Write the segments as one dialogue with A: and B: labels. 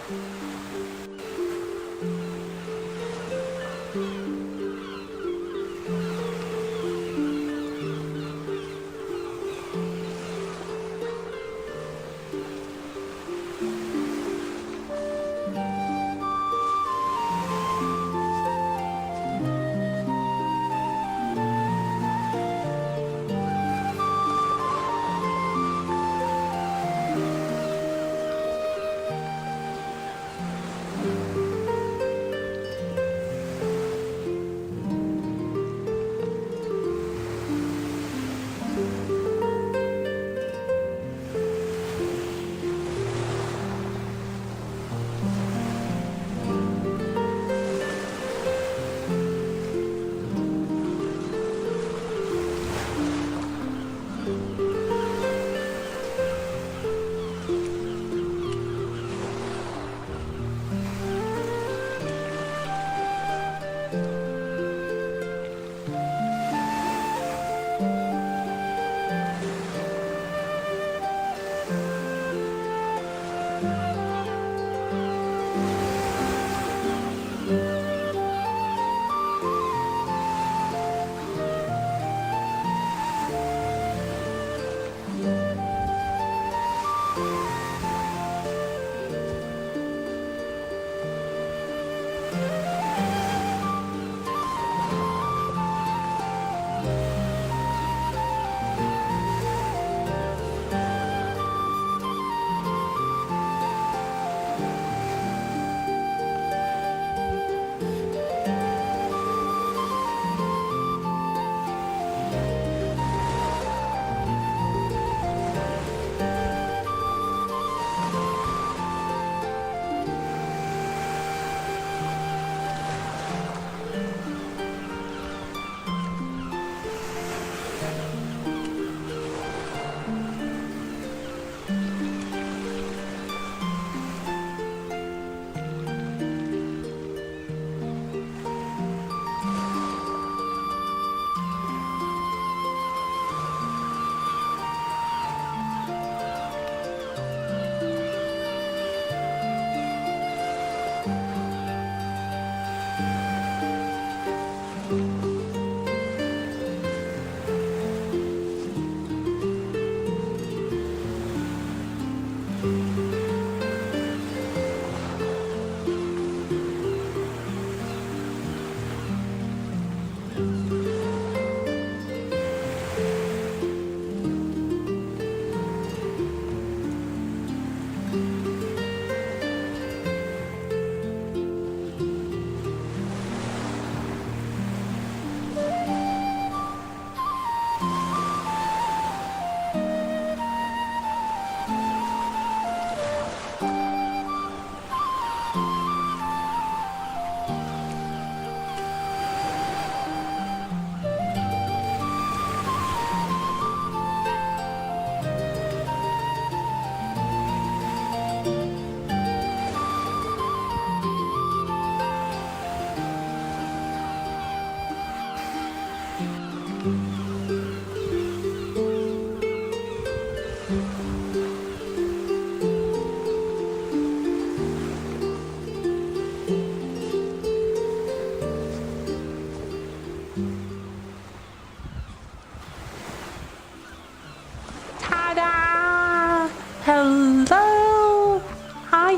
A: Hello!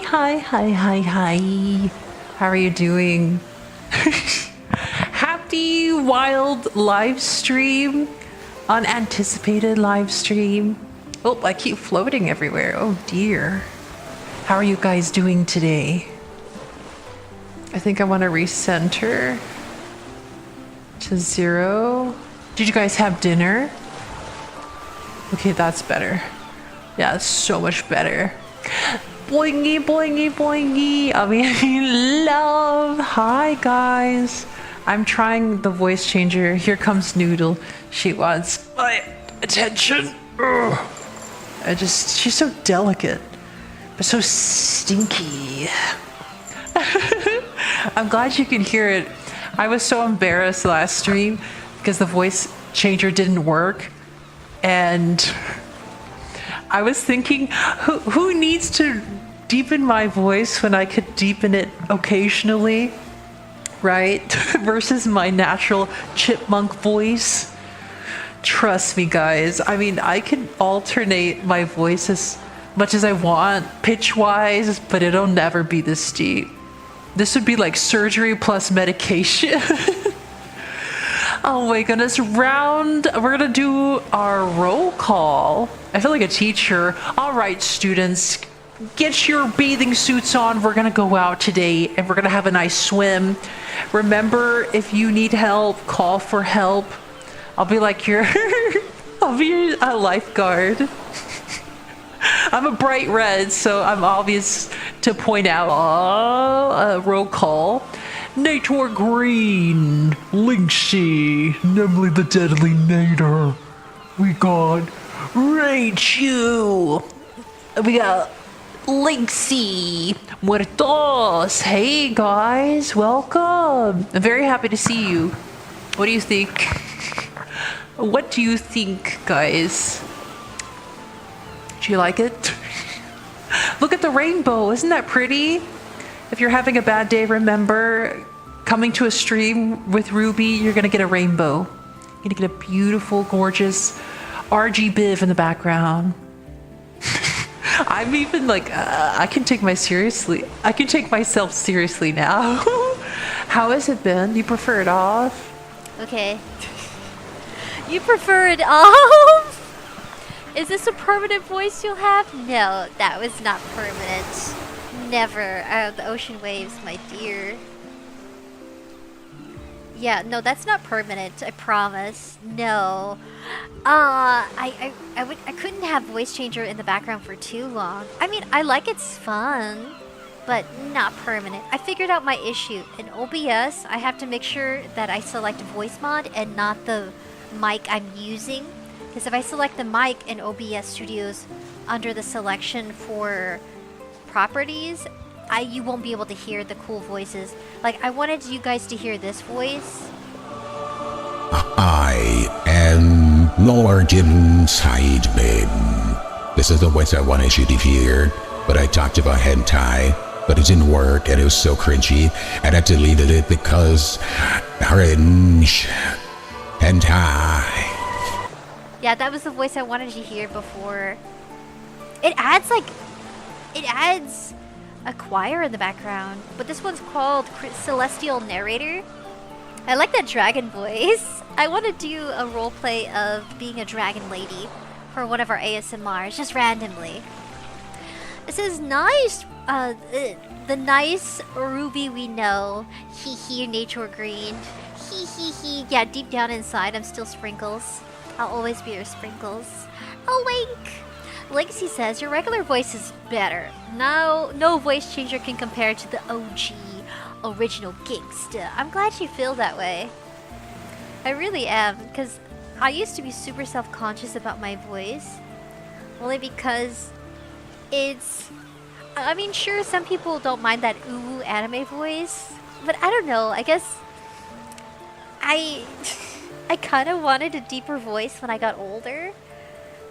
A: Hi. How are you doing? Happy wild live stream. Unanticipated live stream. Oh, I keep floating everywhere. Oh dear. How are you guys doing today? I think I want to recenter to 0. Did you guys have dinner? Okay, that's better. Yeah, it's so much better. Boingy, boingy, boingy. I mean, love. Hi, guys. I'm trying the voice changer. Here comes Noodle. She wants my attention. Ugh. She's so delicate, but so stinky. I'm glad you can hear it. I was so embarrassed last stream because the voice changer didn't work. And I was thinking, who needs to deepen my voice when I could deepen it occasionally, right? Versus my natural chipmunk voice. Trust me, guys. I mean, I can alternate my voice as much as I want, pitch-wise, but it'll never be this deep. This would be like surgery plus medication. Oh my goodness. We're gonna do our roll call. I feel like a teacher. All right, students, get your bathing suits on. We're gonna go out today and we're gonna have a nice swim. Remember, if you need help, call for help. I'll be like I'll be a lifeguard. I'm a bright red, so I'm obvious to point out. Roll call. Nator Green, Linksy, namely the deadly Nader. We got Rachel. We got Linksy. Muertos. Hey guys, welcome. I'm very happy to see you. What do you think? What do you think, guys? Do you like it? Look at the rainbow. Isn't that pretty? If you're having a bad day, remember, coming to a stream with Ruby, you're going to get a rainbow. You're going to get a beautiful, gorgeous RG Biv in the background. I'm even like, I can take myself seriously now. How has it been? You prefer it off?
B: Okay. You prefer it off? Is this a permanent voice you'll have? No, that was not permanent. Never. The ocean waves, my dear. Yeah, no, that's not permanent, I promise. No. I couldn't have voice changer in the background for too long. I mean, I like it's fun, but not permanent. I figured out my issue. In OBS, I have to make sure that I select voice mod and not the mic I'm using. Because if I select the mic in OBS Studios under the selection for properties, you won't be able to hear the cool voices. Like, I wanted you guys to hear this voice.
C: I am Lord inside me. This is the voice I wanted you to hear, but I talked about hentai, but it didn't work and it was so cringy, and I deleted it because cringe. Hentai.
B: Yeah, that was the voice I wanted you to hear before. It adds a choir in the background, but this one's called Celestial Narrator. I like that dragon voice. I want to do a roleplay of being a dragon lady for one of our ASMRs, just randomly. This is nice, the nice Ruby we know. Hee hee, nature green. Hee hee hee. Yeah, deep down inside, I'm still Sprinkles. I'll always be your Sprinkles. A wink. Legacy says, your regular voice is better. No voice changer can compare to the OG, original gangsta. I'm glad you feel that way. I really am, because I used to be super self-conscious about my voice. Only because it's... I mean, sure, some people don't mind that ooh anime voice. But I don't know, I guess... I kind of wanted a deeper voice when I got older.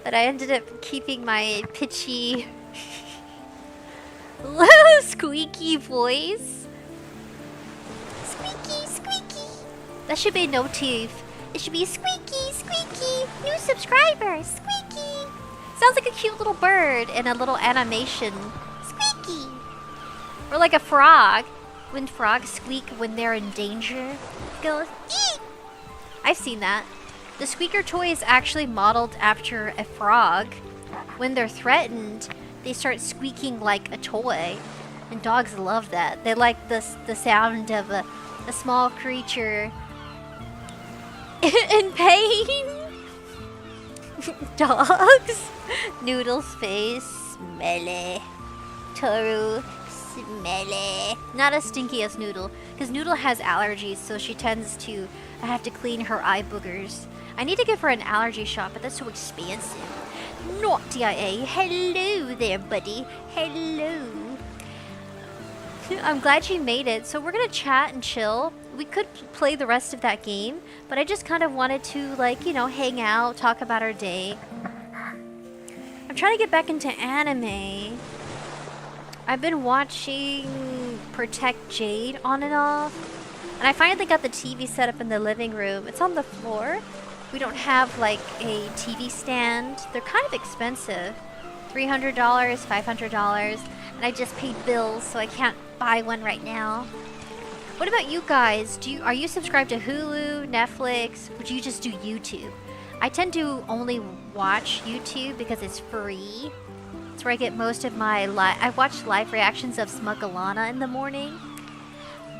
B: But I ended up keeping my pitchy, squeaky voice. Squeaky, squeaky. That should be no teeth. It should be squeaky, squeaky. New subscriber, squeaky. Sounds like a cute little bird in a little animation. Squeaky. Or like a frog. When frogs squeak when they're in danger. It goes, eek. I've seen that. The squeaker toy is actually modeled after a frog. When they're threatened, they start squeaking like a toy. And dogs love that. They like the sound of a small creature in pain. Dogs. Noodle's face. Smelly. Toru. Smelly. Not as stinky as Noodle. Because Noodle has allergies, so she tends to have to clean her eye boogers. I need to give her an allergy shot, but that's so expensive. Naughty IA. Hello there, buddy. Hello. I'm glad you made it. So we're gonna chat and chill. We could play the rest of that game, but I just kind of wanted to, like, you know, hang out, talk about our day. I'm trying to get back into anime. I've been watching Protect Jade on and off. And I finally got the TV set up in the living room. It's on the floor. We don't have like a TV stand. They're kind of expensive. $300, $500. And I just paid bills, so I can't buy one right now. What about you guys? Are you subscribed to Hulu, Netflix, or do you just do YouTube? I tend to only watch YouTube because it's free. It's where I get most of my I watch live reactions of Smuggalana in the morning.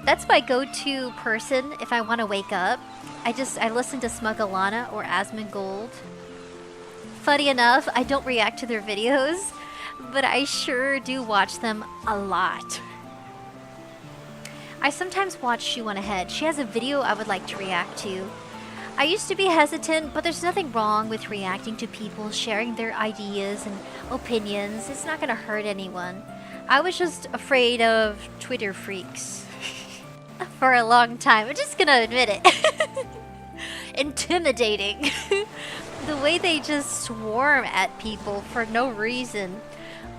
B: That's my go-to person if I want to wake up. I listen to Smuggalana or Asmongold. Funny enough, I don't react to their videos, but I sure do watch them a lot. I sometimes watch She Went Ahead. She has a video I would like to react to. I used to be hesitant, but there's nothing wrong with reacting to people sharing their ideas and opinions. It's not gonna hurt anyone. I was just afraid of Twitter freaks for a long time. I'm just gonna admit it. Intimidating. The way they just swarm at people for no reason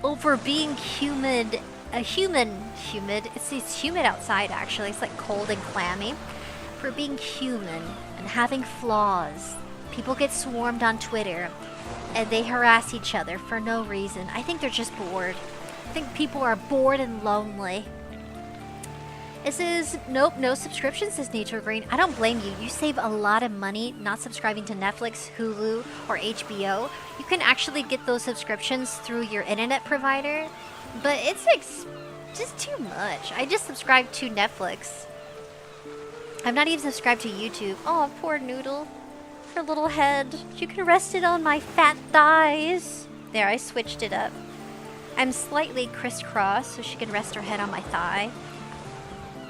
B: over being humid. It's humid outside actually. It's like cold and clammy. For being human and having flaws. People get swarmed on Twitter and they harass each other for no reason. I think they're just bored. I think people are bored and lonely. It says, nope, no subscription, says Nature Green. I don't blame you. You save a lot of money not subscribing to Netflix, Hulu, or HBO. You can actually get those subscriptions through your internet provider, but it's like just too much. I just subscribe to Netflix. I'm not even subscribed to YouTube. Oh, poor Noodle. Her little head. You can rest it on my fat thighs. There, I switched it up. I'm slightly crisscross so she can rest her head on my thigh.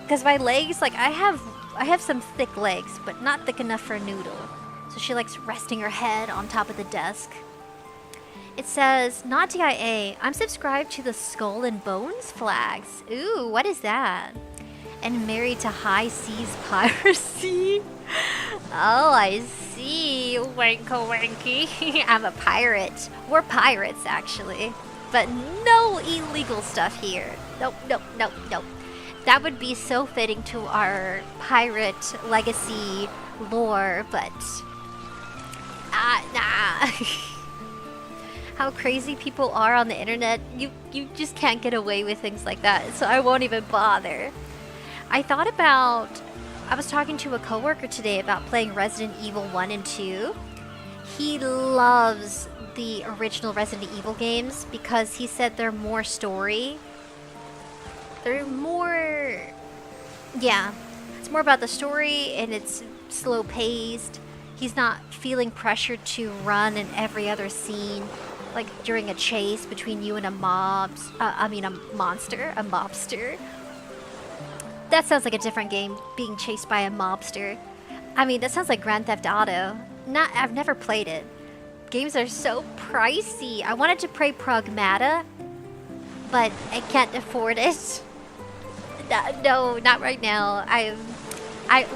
B: Because my legs, like I have some thick legs, but not thick enough for a Noodle. So she likes resting her head on top of the desk. It says, not DIA, I'm subscribed to the Skull and Bones flags. Ooh, what is that? And married to High Seas Piracy? Oh, I see. Wanko wanky. I'm a pirate. We're pirates, actually. But no illegal stuff here. Nope, nope, nope, nope. That would be so fitting to our pirate legacy lore, but... nah. How crazy people are on the internet. You just can't get away with things like that, so I won't even bother. I was talking to a coworker today about playing Resident Evil 1 and 2. He loves the original Resident Evil games because he said they're more story. They're more... yeah, it's more about the story and it's slow paced. He's not feeling pressured to run in every other scene, like during a chase between you and a monster, a mobster. That sounds like a different game, being chased by a mobster. I mean, that sounds like Grand Theft Auto. I've never played it. Games are so pricey. I wanted to play Pragmata, but I can't afford it. No, not right now.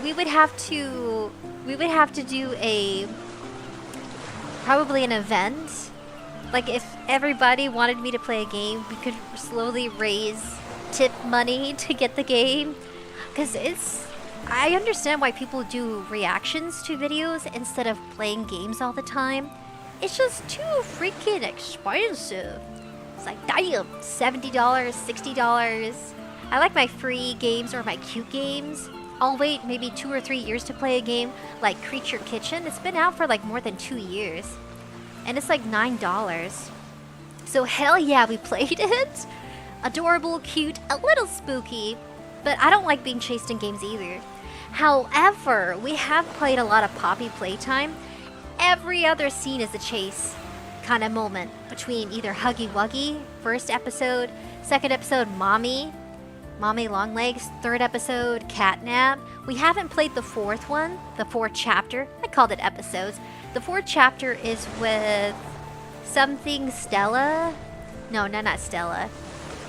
B: We would have to do probably an event. Like if everybody wanted me to play a game, we could slowly raise tip money to get the game. Because I understand why people do reactions to videos instead of playing games all the time. It's just too freaking expensive. It's like, damn, $70, $60. I like my free games or my cute games. I'll wait maybe 2 or 3 years to play a game like Creature Kitchen. It's been out for like more than 2 years. And it's like $9. So hell yeah, we played it. Adorable, cute, a little spooky. But I don't like being chased in games either. However, we have played a lot of Poppy Playtime. Every other scene is a chase kind of moment between either Huggy Wuggy, first episode, second episode, Mommy Longlegs, third episode, Catnap. We haven't played the fourth one, the fourth chapter. I called it episodes. The fourth chapter is with something Stella. No, not Stella.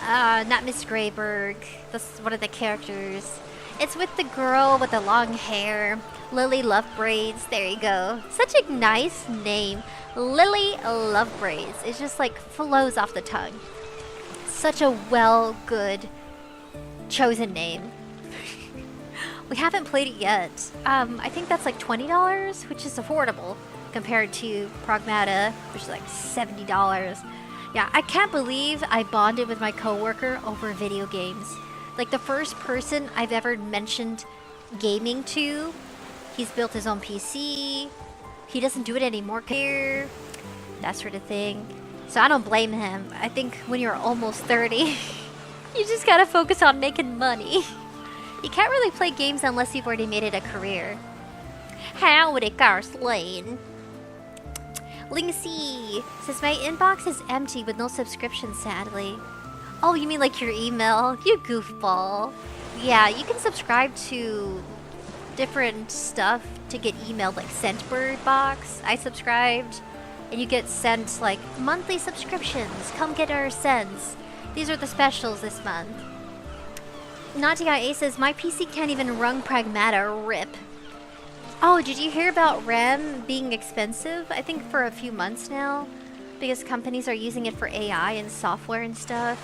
B: Not Miss Grayberg. That's one of the characters. It's with the girl with the long hair. Lily Lovebraids. There you go. Such a nice name. Lily Lovebraids. It just like flows off the tongue. such a good chosen name. We haven't played it yet. I think that's like $20, which is affordable compared to Pragmata, which is like $70. Yeah, I can't believe I bonded with my coworker over video games. Like the first person I've ever mentioned gaming to, he's built his own PC. He doesn't do it anymore here, that sort of thing. So I don't blame him. I think when you're almost 30, you just gotta focus on making money. You can't really play games unless you've already made it a career. Howdy, Garslane. Linksy says my inbox is empty with no subscription, sadly. Oh, you mean like your email? You goofball. Yeah, you can subscribe to different stuff to get emailed, like Scentbird box. I subscribed, and you get sent like monthly subscriptions. Come get our scents. These are the specials this month. Nadia A says my PC can't even run Pragmata. Rip. Oh, did you hear about RAM being expensive? I think for a few months now, because companies are using it for AI and software and stuff.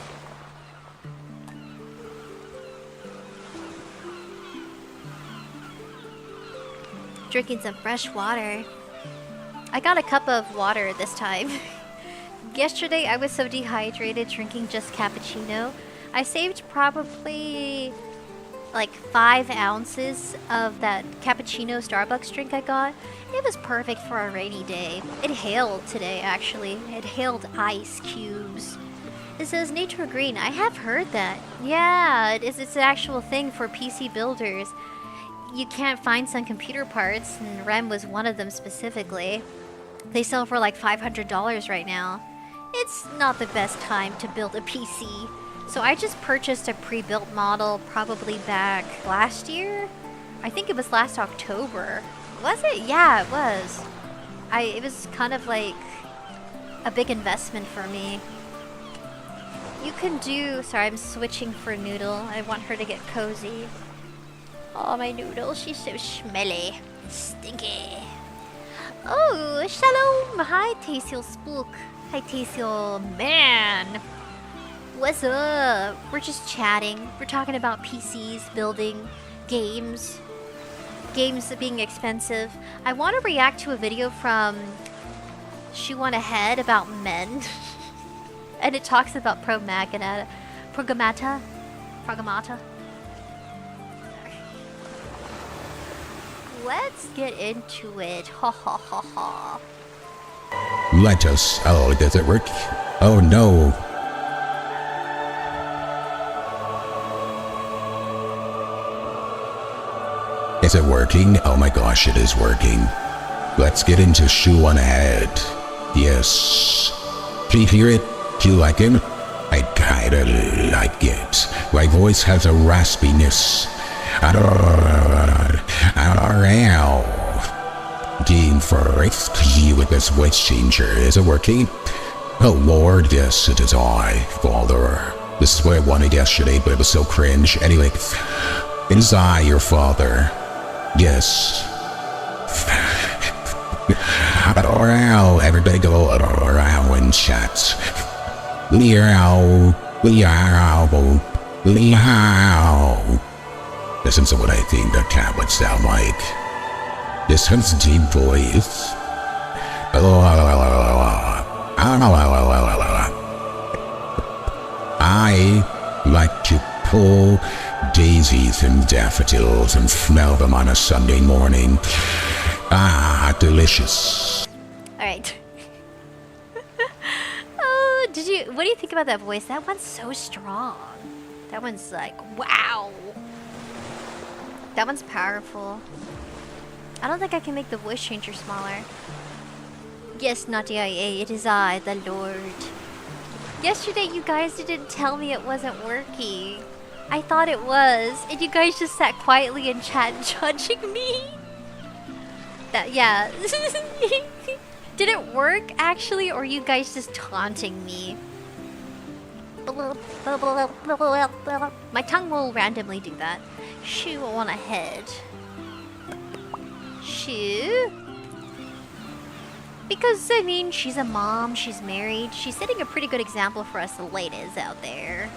B: Drinking some fresh water. I got a cup of water this time. Yesterday I was so dehydrated drinking just cappuccino. I saved probably like 5 ounces of that cappuccino Starbucks drink I got. It was perfect for a rainy day. It hailed today, actually. It hailed ice cubes. It says Nature Green. I have heard that. Yeah, it's an actual thing for PC builders. You can't find some computer parts, and RAM was one of them specifically. They sell for like $500 right now. It's not the best time to build a PC. So I just purchased a pre-built model probably back last year. I think it was last October. Was it? Yeah, it was. It was kind of like a big investment for me. You can do... Sorry, I'm switching for Noodle. I want her to get cozy. Oh, my Noodle. She's so smelly. Stinky. Oh, shalom. Hi, Tassil Spook. Hi, Tassil. Man. What's up? We're just chatting. We're talking about PCs, building, games. Games being expensive. I want to react to a video from She Went Ahead about men. And it talks about Pragmata. Let's get into it. Ha ha ha ha.
C: Let us. Oh, does it work? Oh no. Is it working? Oh my gosh, it is working. Let's get into Shoe on Ahead. Yes. Do you hear it? Do you like it? I kinda like it. My voice has a raspiness. Game first, you with this voice changer. Is it working? Oh Lord, yes, it is I, Father. This is what I wanted yesterday, but it was so cringe. Anyway, it is I, your father. Yes. Everybody go around and chat. Listen to what I think the cat would sound like. This has a deep voice. I like to pull daisies and daffodils and smell them on a Sunday morning. Ah, delicious.
B: Alright. Oh, what do you think about that voice? That one's so strong. That one's like, wow. That one's powerful. I don't think I can make the voice changer smaller. Yes, Nadia A, it is I, the Lord. Yesterday you guys didn't tell me it wasn't working. I thought it was, and you guys just sat quietly in chat judging me. Yeah. Did it work actually, or are you guys just taunting me? My tongue will randomly do that. Shoe on ahead. Shoe. Because, I mean, she's a mom, she's married, she's setting a pretty good example for us ladies out there.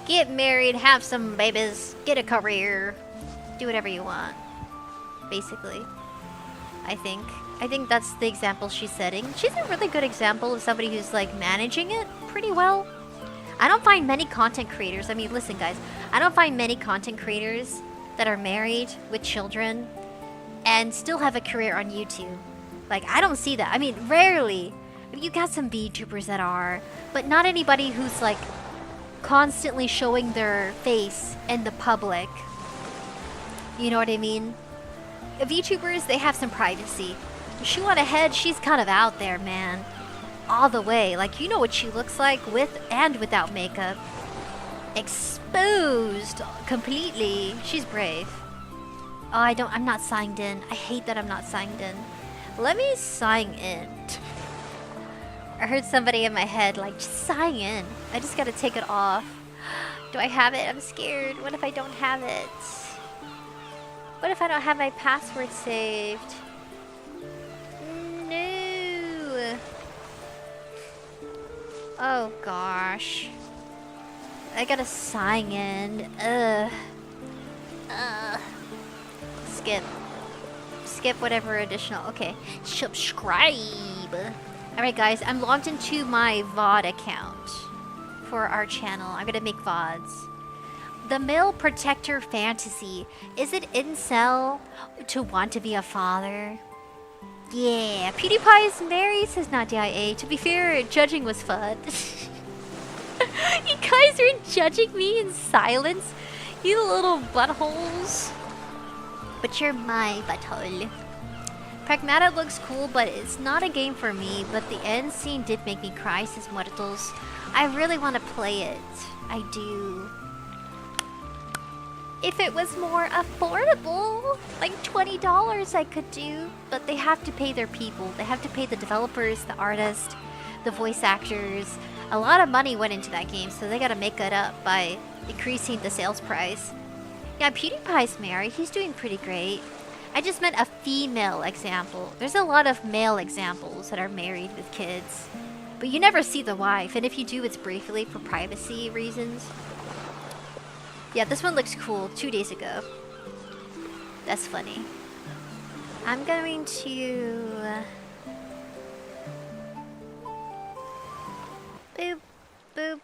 B: Get married, have some babies, get a career, do whatever you want. Basically. I think. I think that's the example she's setting. She's a really good example of somebody who's, like, managing it pretty well. I don't find many content creators, I mean, listen guys, I don't find many content creators that are married with children and still have a career on YouTube. Like, I don't see that. I mean, rarely. I mean, you got some VTubers that are, but not anybody who's, like, constantly showing their face in the public. You know what I mean? VTubers, they have some privacy. She went ahead, she's kind of out there, man. All the way. Like, you know what she looks like with and without makeup. Exposed completely. She's brave. Oh, I'm not signed in. I hate that I'm not signed in. Let me sign in. I heard somebody in my head like, just sign in. I just gotta take it off. Do I have it? I'm scared. What if I don't have it? What if I don't have my password saved? No. Oh gosh. I gotta sign in. Skip. Skip whatever additional. Okay. Subscribe. Alright guys, I'm logged into my VOD account for our channel. I'm gonna make VODs. The male protector fantasy. Is it incel to want to be a father? Yeah, PewDiePie is married, says not DIA. To be fair, judging was fun. You guys are judging me in silence, you little buttholes. But you're my butthole. Pragmata looks cool, but it's not a game for me. But the end scene did make me cry, says Muertos. I really want to play it. I do. If it was more affordable, like $20 I could do. But they have to pay their people. They have to pay the developers, the artists, the voice actors. A lot of money went into that game, so they gotta make it up by increasing the sales price. Yeah, PewDiePie's married. He's doing pretty great. I just meant a female example. There's a lot of male examples that are married with kids. But you never see the wife, and if you do, it's briefly for privacy reasons. Yeah, this one looks cool. 2 days ago. That's funny. I'm going to... boop, boop,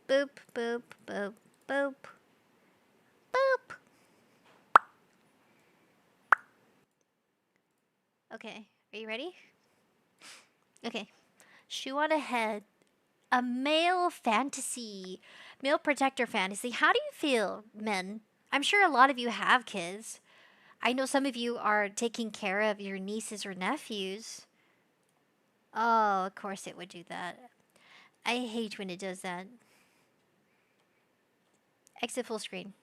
B: boop, boop, boop, boop. Boop. Okay, are you ready? Okay. Shoe on ahead. A male fantasy. Male protector fantasy. How do you feel, men? I'm sure a lot of you have kids. I know some of you are taking care of your nieces or nephews. Oh, of course it would do that. I hate when it does that. Exit full screen.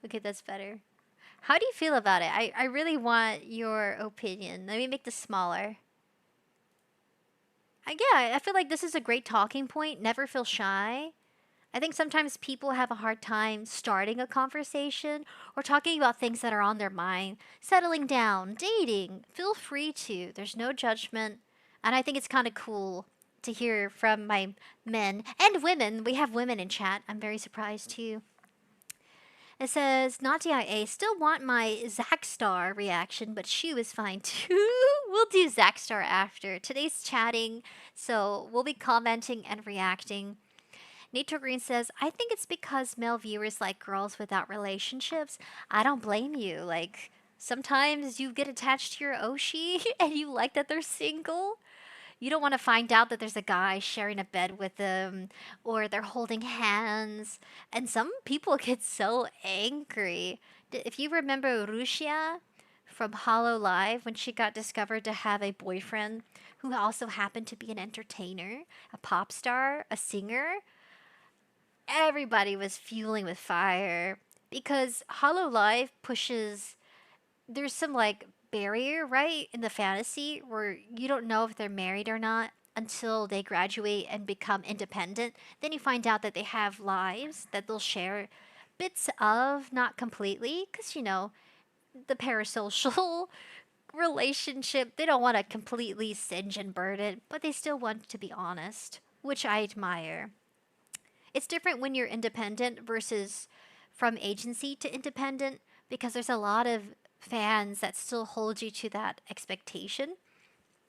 B: Okay, that's better. How do you feel about it? I really want your opinion. Let me make this smaller. Yeah, I feel like this is a great talking point. Never feel shy. I think sometimes people have a hard time starting a conversation or talking about things that are on their mind. Settling down, dating. Feel free to. There's no judgment. And I think it's kind of cool to hear from my men and women. We have women in chat. I'm very surprised too. It says, not DIA, still want my Zackstar reaction, but Shoe is fine too. We'll do Zackstar after. Today's chatting, so we'll be commenting and reacting. Nato Green says, I think it's because male viewers like girls without relationships. I don't blame you. Like, sometimes you get attached to your Oshi and you like that they're single. You don't want to find out that there's a guy sharing a bed with them or they're holding hands. And some people get so angry. If you remember Rusia from Hollow Live, when she got discovered to have a boyfriend who also happened to be an entertainer, a pop star, a singer, everybody was fueling with fire because Hollow Live pushes... There's some like barrier, right, in the fantasy where you don't know if they're married or not until they graduate and become independent. Then you find out that they have lives that they'll share bits of, not completely, because, you know, the parasocial relationship. They don't want to completely singe and burn it, but they still want to be honest, which I admire. It's different when you're independent versus from agency to independent because there's a lot of fans that still hold you to that expectation.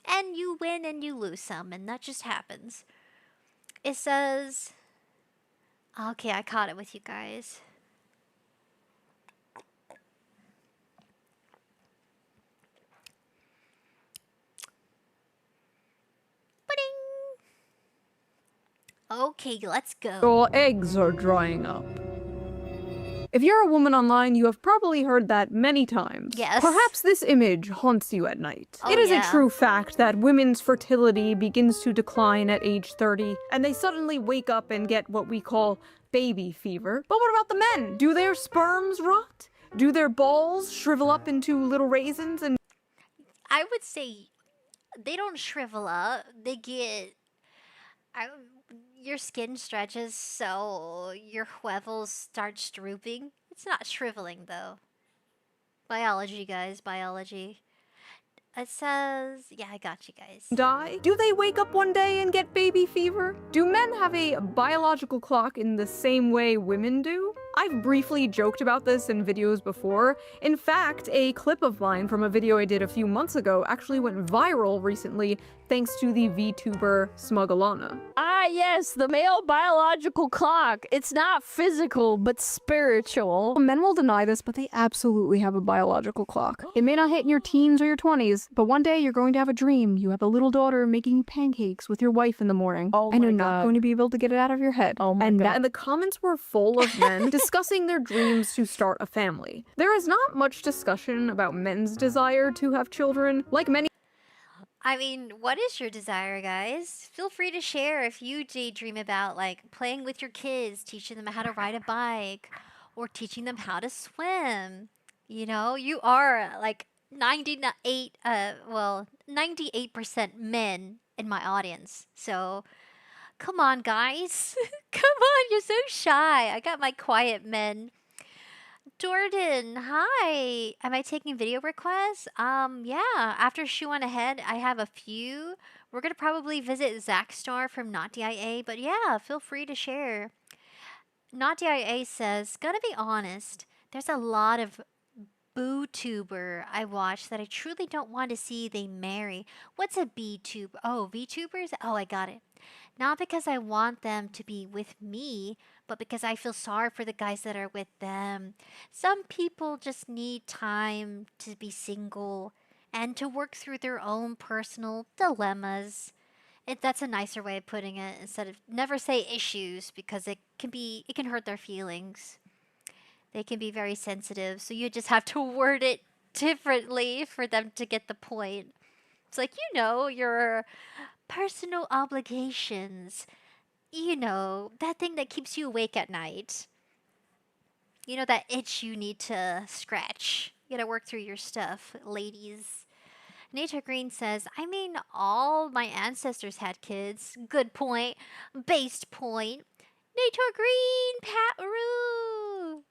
B: And you win and you lose some, and that just happens. It says, okay, I caught it with you guys. Ba-ding! Okay, let's go.
D: Your eggs are drying up. If you're a woman online, you have probably heard that many times.
B: Yes.
D: Perhaps this image haunts you at night.
B: Oh,
D: it is
B: yeah.
D: a true fact that women's fertility begins to decline at age 30, and they suddenly wake up and get what we call baby fever. But what about the men? Do their sperms rot? Do their balls shrivel up into little raisins and
B: I would say they don't shrivel up. They get. Your skin stretches, so your huevos start drooping. It's not shriveling, though. Biology, guys, biology. It says, yeah, I got you guys.
D: die? Do they wake up one day and get baby fever? Do men have a biological clock in the same way women do? I've briefly joked about this in videos before. In fact, a clip of mine from a video I did a few months ago actually went viral recently thanks to the VTuber Smugalana.
E: Ah, yes, the male biological clock. It's not physical, but spiritual.
D: Men will deny this, but they absolutely have a biological clock. It may not hit in your teens or your 20s, but one day you're going to have a dream. You have a little daughter making pancakes with your wife in the morning, and you're not going to be able to get it out of your head.
E: Oh my God.
D: And the comments were full of men discussing their dreams to start a family. There is not much discussion about men's desire to have children. Like many
B: I mean, what is your desire, guys? Feel free to share if you daydream about, like, playing with your kids, teaching them how to ride a bike, or teaching them how to swim. You know, you are, like, 98% men in my audience. So, come on, guys. Come on, you're so shy. I got my quiet men. Jordan, hi. Am I taking video requests? Yeah. After she went ahead, I have a few. We're gonna probably visit Zackstar from Not DIA, but yeah, feel free to share. Not DIA says, gotta be honest, there's a lot of VTuber I watch that I truly don't want to see they marry. What's a VTuber? Oh, VTubers? Oh, I got it. Not because I want them to be with me, but because I feel sorry for the guys that are with them. Some people just need time to be single and to work through their own personal dilemmas. That's a nicer way of putting it instead of never say issues because it can hurt their feelings. They can be very sensitive, so you just have to word it differently for them to get the point. It's like, your personal obligations. That thing that keeps you awake at night. That itch you need to scratch. You gotta work through your stuff, ladies. Nature Green says, I mean, all my ancestors had kids. Good point. Based point. Nature Green, Pat-roo.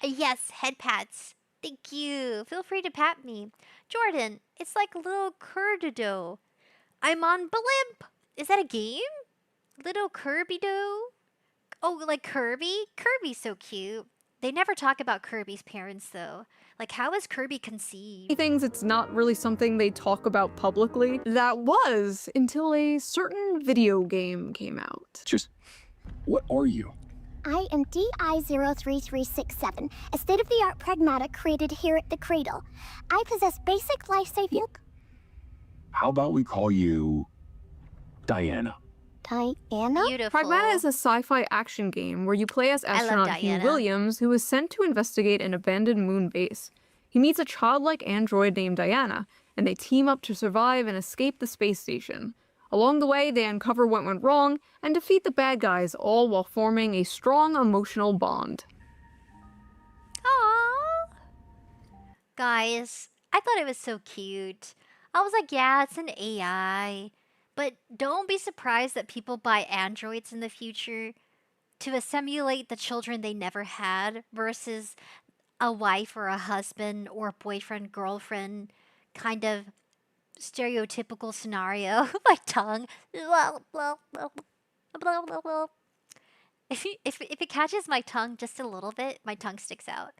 B: Yes, head pats. Thank you. Feel free to pat me. Jordan, it's like little Curdido. I'm on Blimp. Is that a game? Little Kirby do? Oh, like Kirby? Kirby's so cute. They never talk about Kirby's parents, though. Like, how is Kirby conceived?
D: things, it's not really something they talk about publicly. That was until a certain video game came out.
F: Just, what are you?
G: I am DI-03367, a state-of-the-art pragmatic created here at the Cradle. I possess basic life-saving...
F: How about we call you Diana?
G: Diana?
B: Beautiful.
D: Pragmata is a sci-fi action game where you play as
B: I love
D: astronaut Hugh
B: Diana.
D: Williams, who is sent to investigate an abandoned moon base. He meets a childlike android named Diana, and they team up to survive and escape the space station. Along the way, they uncover what went wrong and defeat the bad guys, all while forming a strong emotional bond.
B: Aww. Guys, I thought it was so cute. I was like, yeah, it's an AI. But don't be surprised that people buy androids in the future to simulate the children they never had versus a wife or a husband or boyfriend, girlfriend kind of stereotypical scenario. My tongue. If it catches my tongue just a little bit, my tongue sticks out.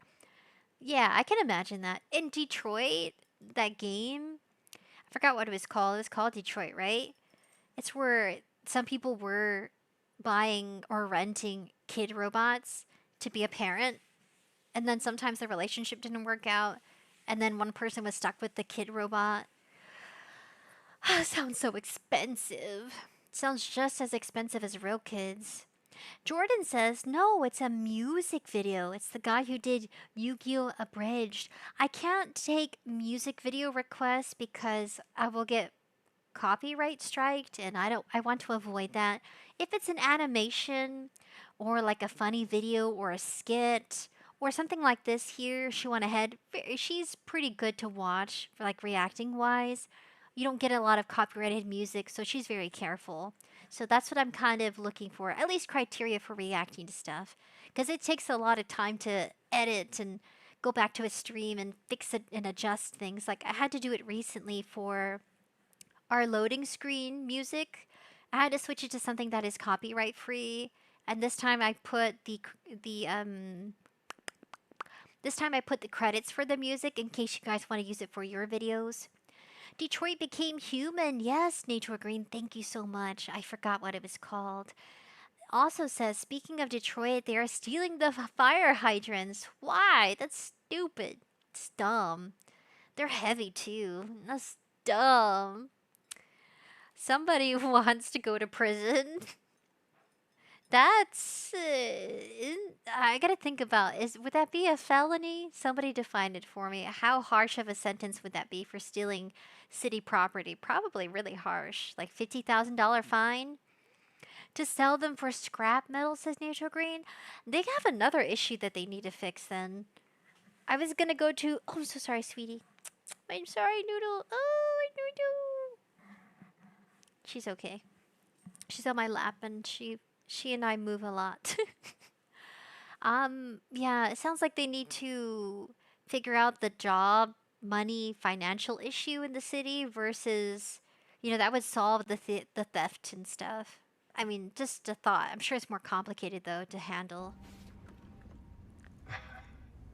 B: Yeah, I can imagine that. In Detroit, that game, I forgot what it was called. It was called Detroit, right? It's where some people were buying or renting kid robots to be a parent, and then sometimes the relationship didn't work out, and then one person was stuck with the kid robot. Sounds so expensive. Sounds just as expensive as real kids. Jordan says, no, it's a music video. It's the guy who did Yu-Gi-Oh! Abridged. I can't take music video requests because I will get copyright striked, and I want to avoid that. If it's an animation or like a funny video or a skit or something like this here, she went ahead. She's pretty good to watch for like reacting wise. You don't get a lot of copyrighted music, so she's very careful. So that's what I'm kind of looking for, at least criteria for reacting to stuff. Because it takes a lot of time to edit and go back to a stream and fix it and adjust things. Like I had to do it recently for our loading screen music. I had to switch it to something that is copyright free. And this time I put the credits for the music in case you guys want to use it for your videos. Detroit became human. Yes, Nature Green, thank you so much. I forgot what it was called. Also says, speaking of Detroit, they are stealing the fire hydrants. Why? That's stupid. It's dumb. They're heavy too. That's dumb. Somebody wants to go to prison. That's I gotta think about, would that be a felony? Somebody define it for me. How harsh of a sentence would that be for stealing city property? Probably really harsh, like $50,000 fine to sell them for scrap metal, says Nature Green. They have another issue that they need to fix then. I was gonna go to, oh, I'm so sorry, sweetie. I'm sorry, Noodle. Oh, Noodle. She's okay. She's on my lap and she and I move a lot. Yeah, it sounds like they need to figure out the job, money, financial issue in the city versus, that would solve the theft and stuff. I mean, just a thought. I'm sure it's more complicated though to handle.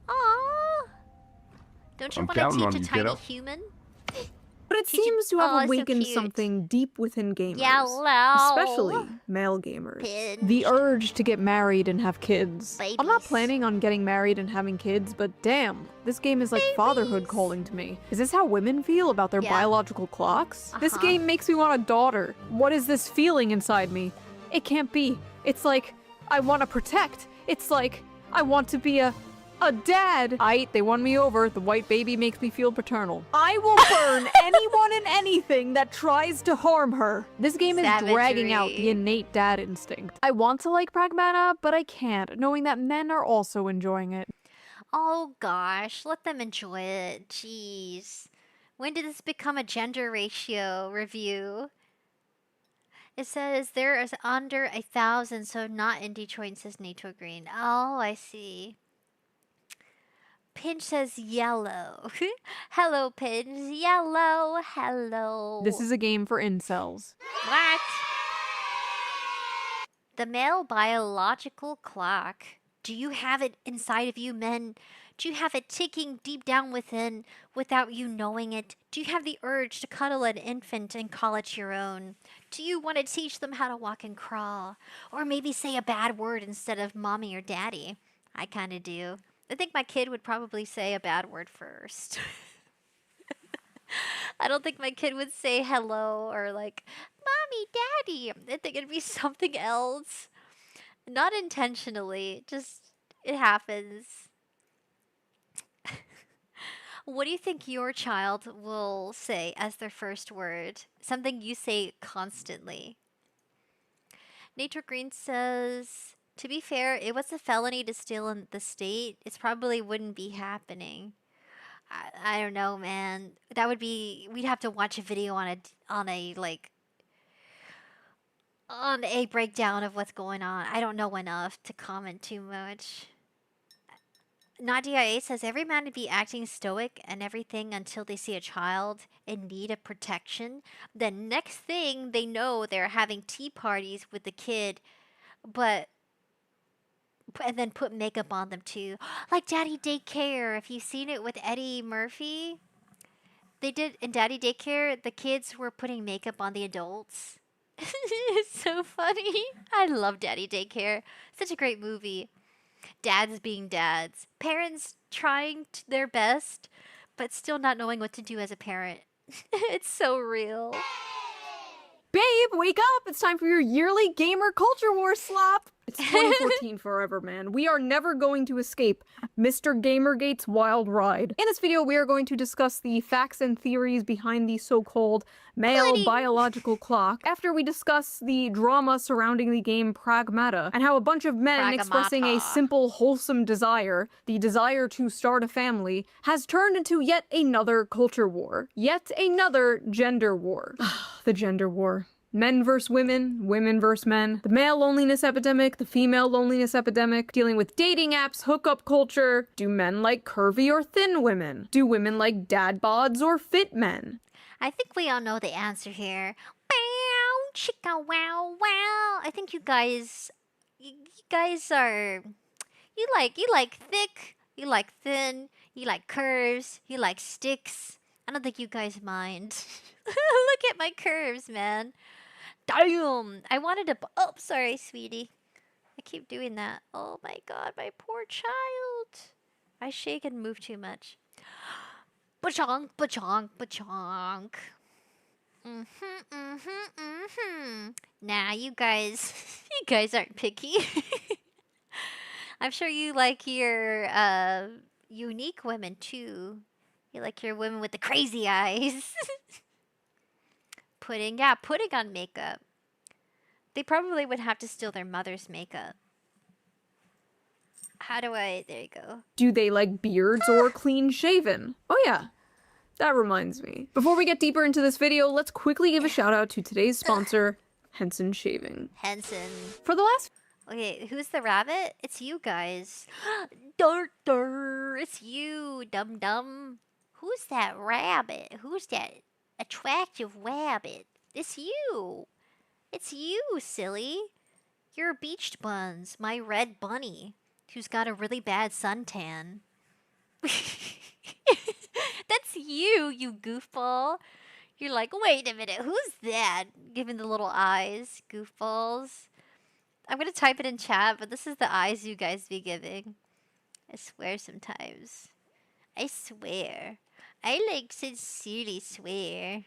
B: Aww. Don't you
F: I'm
B: want to
F: counting on
B: teach a
F: you,
B: tiny
F: kiddo.
B: human?
D: But it
B: Teach it-
D: seems to
B: Oh,
D: have
B: it's so
D: awakened
B: cute.
D: something deep within gamers.
B: Yellow.
D: Especially male gamers.
B: Pinch.
D: The urge to get married and have kids. I'm not
B: Babies.
D: planning on getting married and having kids, but damn, this game is like fatherhood calling to me. Is this how women feel about their
B: Yeah.
D: biological clocks? This
B: Uh-huh.
D: game makes me want a daughter. What is this feeling inside me? It can't be. It's like, I want to protect. It's like, I want to be a dad. They won me over. The white baby makes me feel paternal. I will burn anyone and anything that tries to harm her. This game is dragging out the
B: Savagery.
D: innate dad instinct. I want to like Pragmata, but I can't, knowing that men are also enjoying it.
B: Oh gosh, let them enjoy it. Jeez. When did this become a gender ratio review? It says there is under 1,000, so not in Detroit, says Nature Green. Oh, I see. Pinch says yellow. Hello, Pinch. Yellow. Hello.
D: This is a game for incels.
B: What? The male biological clock. Do you have it inside of you, men? Do you have it ticking deep down within without you knowing it? Do you have the urge to cuddle an infant and call it your own? Do you want to teach them how to walk and crawl? Or maybe say a bad word instead of mommy or daddy? I kind of do. I think my kid would probably say a bad word first. I don't think my kid would say hello or like, Mommy, Daddy. I think it'd be something else. Not intentionally, just it happens. What do you think your child will say as their first word? Something you say constantly. Nature Green says, to be fair, it was a felony to steal in the state. It probably wouldn't be happening. I don't know, man. That would be, we'd have to watch a video on a breakdown of what's going on. I don't know enough to comment too much. Nadia A says every man would be acting stoic and everything until they see a child in need of protection. The next thing they know, they're having tea parties with the kid, but and then put makeup on them too, like Daddy Daycare. If you've seen it with Eddie Murphy, they did in Daddy Daycare. The kids were putting makeup on the adults. It's so funny. I love Daddy Daycare. Such a great movie. Dads being dads, parents trying their best, but still not knowing what to do as a parent. It's so real.
D: Babe, wake up! It's time for your yearly gamer culture war slap! It's 2014 forever, man. We are never going to escape Mr. Gamergate's wild ride. In this video, we are going to discuss the facts and theories behind the so-called male biological clock, after we discuss the drama surrounding the game Pragmata, and how a bunch of men expressing a simple, wholesome desire, the desire to start a family, has turned into yet another culture war. Yet another gender war. The gender war. Men versus women, women versus men, the male loneliness epidemic, the female loneliness epidemic, dealing with dating apps, hookup culture. Do men like curvy or thin women? Do women like dad bods or fit men?
B: I think we all know the answer here. Wow, chicka wow wow. I think you guys are you like thick, you like thin, you like curves, you like sticks. I don't think you guys mind. Look at my curves, man. Damn! I wanted to. Oh, sorry, sweetie. I keep doing that. Oh my god, my poor child. I shake and move too much. Ba-chonk, ba-chonk, ba-chonk. Nah, you guys, you guys aren't picky. I'm sure you like your unique women too. You like your women with the crazy eyes. Putting on makeup. They probably would have to steal their mother's makeup. There you go.
D: Do they like beards or clean shaven? Oh yeah, that reminds me. Before we get deeper into this video, let's quickly give a shout out to today's sponsor, Henson Shaving.
B: Henson.
D: For the last
B: Okay, who's the rabbit? It's you guys. Dur, it's you, dum dum. Who's that rabbit? Who's that attractive rabbit? It's you. It's you, silly. You're Beached Buns, my red bunny, who's got a really bad suntan. That's you, you goofball. You're like, wait a minute, who's that? Giving the little eyes, goofballs. I'm gonna type it in chat, but this is the eyes you guys be giving. I swear sometimes. I swear. I like sincerely swear.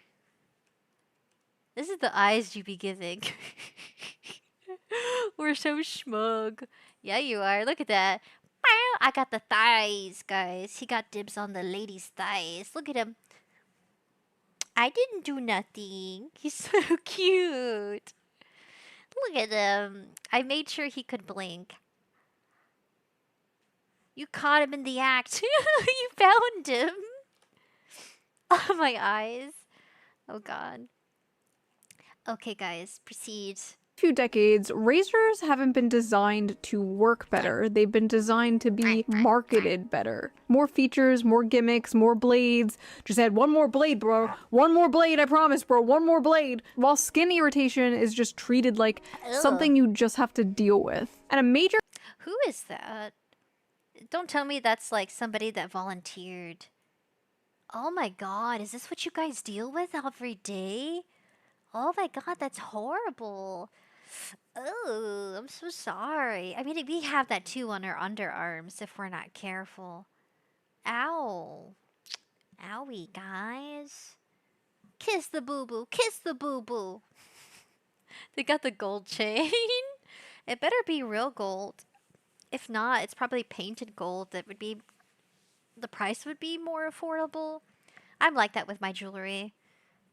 B: This is the eyes you be giving. We're so smug. Yeah, you are. Look at that. I got the thighs, guys. He got dibs on the lady's thighs. Look at him. I didn't do nothing. He's so cute. Look at him. I made sure he could blink. You caught him in the act. You found him. Oh, my eyes. Oh, God. Okay, guys, proceed.
D: few decades, razors haven't been designed to work better. They've been designed to be marketed better. More features, more gimmicks, more blades. Just add one more blade, bro. One more blade, I promise, bro. One more blade. While skin irritation is just treated like something you just have to deal with. And a major—
B: Who is that? Don't tell me that's like somebody that volunteered. Oh my god, is this what you guys deal with every day? Oh my god, that's horrible. Oh, I'm so sorry. I mean, we have that too on our underarms if we're not careful. Ow. Owie, guys. Kiss the boo-boo. Kiss the boo-boo. They got the gold chain. It better be real gold. If not, it's probably painted gold. That would be... The price would be more affordable. I'm like that with my jewelry.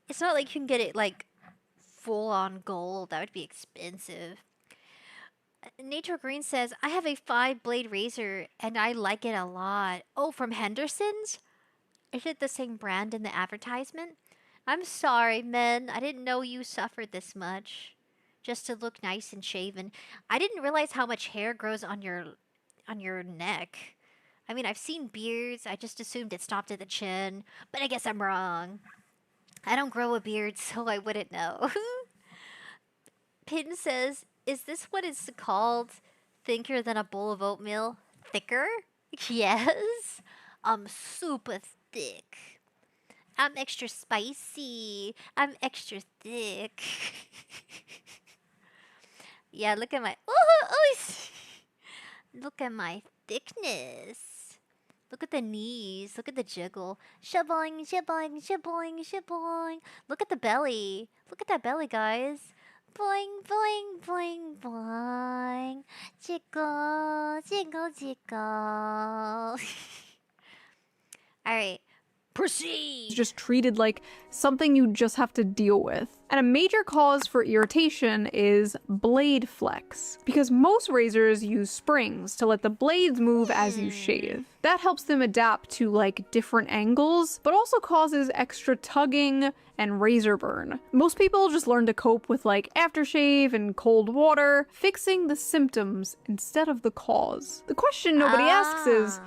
B: It's not like you can get it, like, full-on gold. That would be expensive. Nature Green says, I have a 5-blade razor, and I like it a lot. Oh, from Henderson's? Is it the same brand in the advertisement? I'm sorry, men. I didn't know you suffered this much. Just to look nice and shaven. I didn't realize how much hair grows on your neck. I mean, I've seen beards. I just assumed it stopped at the chin, but I guess I'm wrong. I don't grow a beard, so I wouldn't know. Pin says, is this what it's called? Thicker than a bowl of oatmeal? Thicker? Yes. I'm super thick. I'm extra spicy. I'm extra thick. Yeah, look at my... Look at my thickness. Look at the knees. Look at the jiggle. Shaboing, shaboing, shaboing, shaboing. Look at the belly. Look at that belly, guys. Boing, boing, boing, boing. Jiggle, jiggle, jiggle. Alright. Proceed!
D: It's just treated like something you just have to deal with. And a major cause for irritation is blade flex, because most razors use springs to let the blades move as you shave. That helps them adapt to like different angles, but also causes extra tugging and razor burn. Most people just learn to cope with like aftershave and cold water, fixing the symptoms instead of the cause. The question nobody asks is,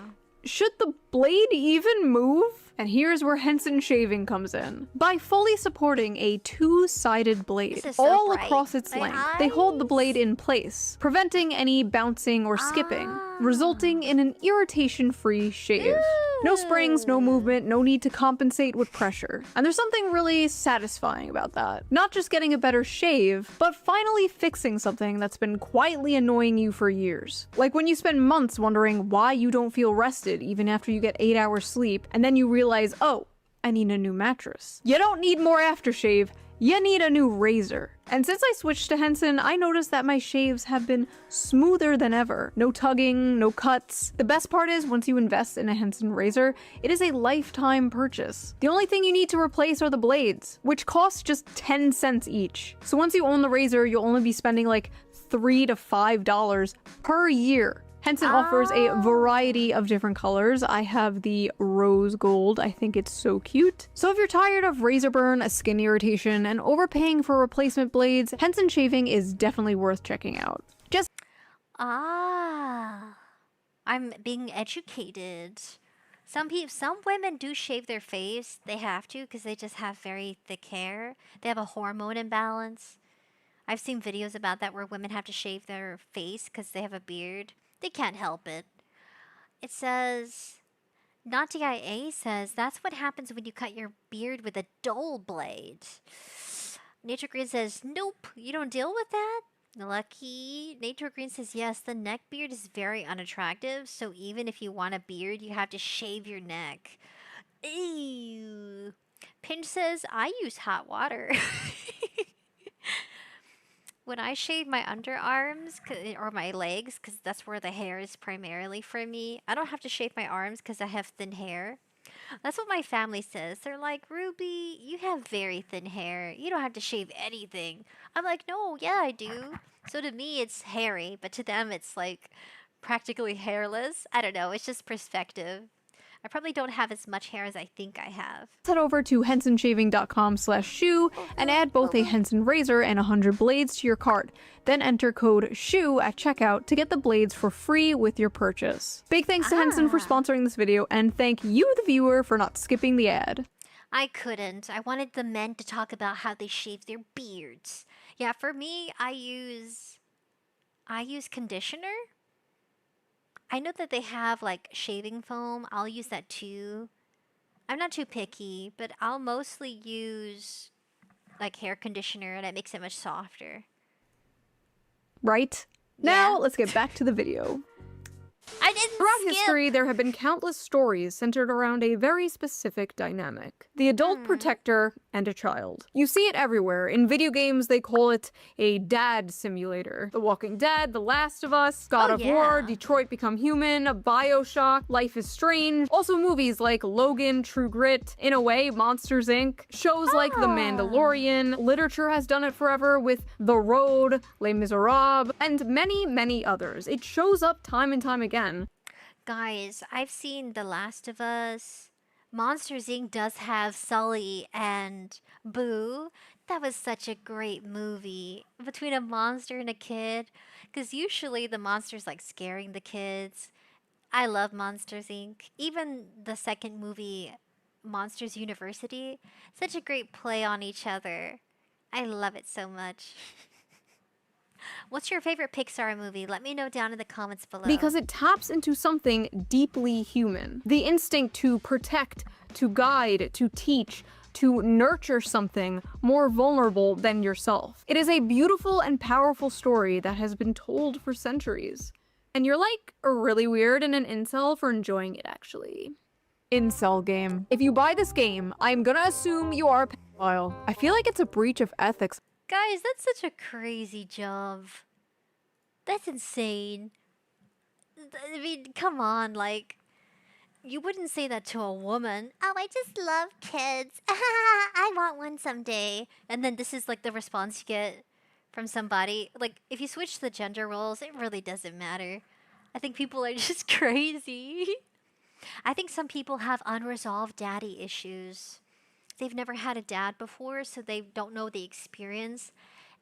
D: should the blade even move? And here's where Henson shaving comes in. By fully supporting a two-sided blade all across its length, they hold the blade in place, preventing any bouncing or skipping, resulting in an irritation-free shave. No springs, no movement, no need to compensate with pressure. And there's something really satisfying about that. Not just getting a better shave, but finally fixing something that's been quietly annoying you for years. Like when you spend months wondering why you don't feel rested even after you get 8 hours sleep, and then you realize, oh, I need a new mattress. You don't need more aftershave, you need a new razor. And since I switched to Henson, I noticed that my shaves have been smoother than ever. No tugging, no cuts. The best part is, once you invest in a Henson razor, it is a lifetime purchase. The only thing you need to replace are the blades, which cost just 10 cents each. So once you own the razor, you'll only be spending like $3 to $5 per year. Henson offers a variety of different colors. I have the rose gold. I think it's so cute. So if you're tired of razor burn, a skin irritation, and overpaying for replacement blades, Henson shaving is definitely worth checking out. Just
B: I'm being educated. Some women do shave their face. They have to because they just have very thick hair. They have a hormone imbalance. I've seen videos about that where women have to shave their face because they have a beard. They can't help it. It says, Naughty IA says, that's what happens when you cut your beard with a dull blade. Nature Green says, nope, you don't deal with that? Lucky. Nature Green says, yes, the neck beard is very unattractive, so even if you want a beard, you have to shave your neck. Ew. Pinch says, I use hot water. When I shave my underarms or my legs, because that's where the hair is primarily for me, I don't have to shave my arms because I have thin hair. That's what my family says. They're like, Ruby, you have very thin hair. You don't have to shave anything. I'm like, no, yeah, I do. So to me, it's hairy, but to them, it's like practically hairless. I don't know. It's just perspective. I probably don't have as much hair as I think I have.
D: head over to hensonshaving.com/shoe and add both a Henson razor and 100 blades to your cart. Then enter code SHOE at checkout to get the blades for free with your purchase. Big thanks to Henson for sponsoring this video, and thank you, the viewer, for not skipping the ad.
B: I couldn't. I wanted the men to talk about how they shave their beards. Yeah, for me, I use conditioner. I know that they have like shaving foam. I'll use that too. I'm not too picky, but I'll mostly use like hair conditioner and it makes it much softer.
D: Right? Now, let's get back to the video.
B: I didn't
D: Throughout
B: skip.
D: history, there have been countless stories centered around a very specific dynamic: the adult protector and a child. You see it everywhere. In video games, they call it a dad simulator. The Walking Dead, The Last of Us, God of War, Detroit Become Human, BioShock, Life is Strange. Also movies like Logan, True Grit, in a way, Monsters Inc. Shows like The Mandalorian. Literature has done it forever with The Road, Les Miserables, and many, many others. It shows up time and time again.
B: Guys, I've seen The Last of Us. Monsters Inc. does have Sully and Boo. That was such a great movie. Between a monster and a kid. Because usually the monster's like scaring the kids. I love Monsters Inc. Even the second movie, Monsters University, such a great play on each other. I love it so much. What's your favorite Pixar movie? Let me know down in the comments below.
D: Because it taps into something deeply human. The instinct to protect, to guide, to teach, to nurture something more vulnerable than yourself. It is a beautiful and powerful story that has been told for centuries. And you're like really weird and an incel for enjoying it, actually. Incel game. If you buy this game, I'm gonna assume you are a pedophile. I feel like it's a breach of ethics.
B: Guys, that's such a crazy job. That's insane. I mean, come on, like, you wouldn't say that to a woman. Oh, I just love kids. I want one someday. And then this is like the response you get from somebody. Like, if you switch the gender roles, it really doesn't matter. I think people are just crazy. I think some people have unresolved daddy issues. They've never had a dad before, so they don't know the experience.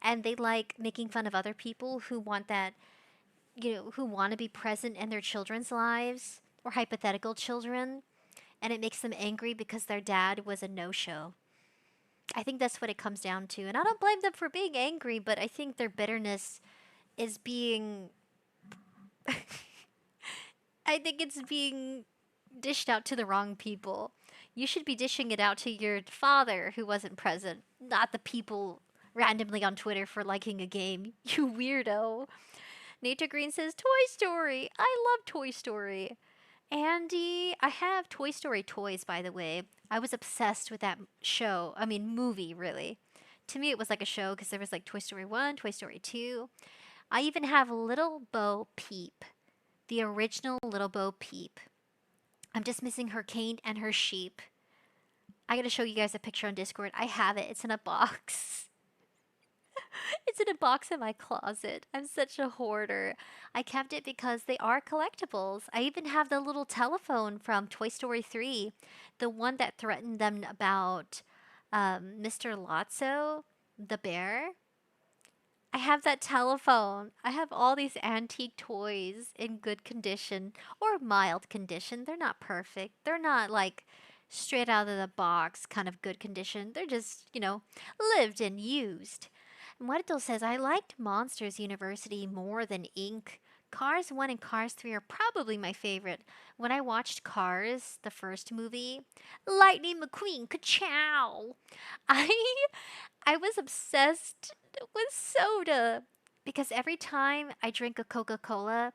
B: And they like making fun of other people who want that, you know, who want to be present in their children's lives or hypothetical children. And it makes them angry because their dad was a no-show. I think that's what it comes down to. And I don't blame them for being angry, but I think their bitterness is being... I think it's being dished out to the wrong people. You should be dishing it out to your father who wasn't present, not the people randomly on Twitter for liking a game. You weirdo. Nature Green says, Toy Story! I love Toy Story. Andy, I have Toy Story toys, by the way. I was obsessed with that show. I mean, movie, really. To me, it was like a show because there was like Toy Story 1, Toy Story 2. I even have Little Bo Peep. The original Little Bo Peep. I'm just missing her cane and her sheep. I gotta show you guys a picture on Discord. I have it. It's in a box. It's in a box in my closet. I'm such a hoarder. I kept it because they are collectibles. I even have the little telephone from Toy Story 3. The one that threatened them about Mr. Lotso, the bear. I have that telephone. I have all these antique toys in good condition or mild condition. They're not perfect. They're not like straight out of the box kind of good condition. They're just, you know, lived and used. And Muerto says, I liked Monsters University more than Inc. Cars 1 and Cars 3 are probably my favorite. When I watched Cars, the first movie, Lightning McQueen, ka-chow! I was obsessed with soda because every time I drink a Coca-Cola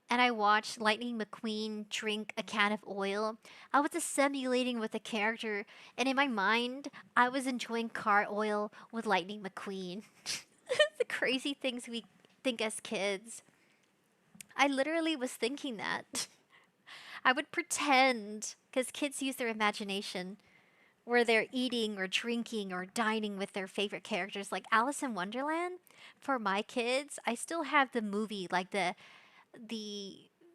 B: and I watch Lightning McQueen drink a can of oil, I was assimilating with the character, and in my mind, I was enjoying car oil with Lightning McQueen. The crazy things we think as kids. I literally was thinking that. I would pretend, because kids use their imagination, where they're eating or drinking or dining with their favorite characters, like Alice in Wonderland. For my kids, I still have the movie, like the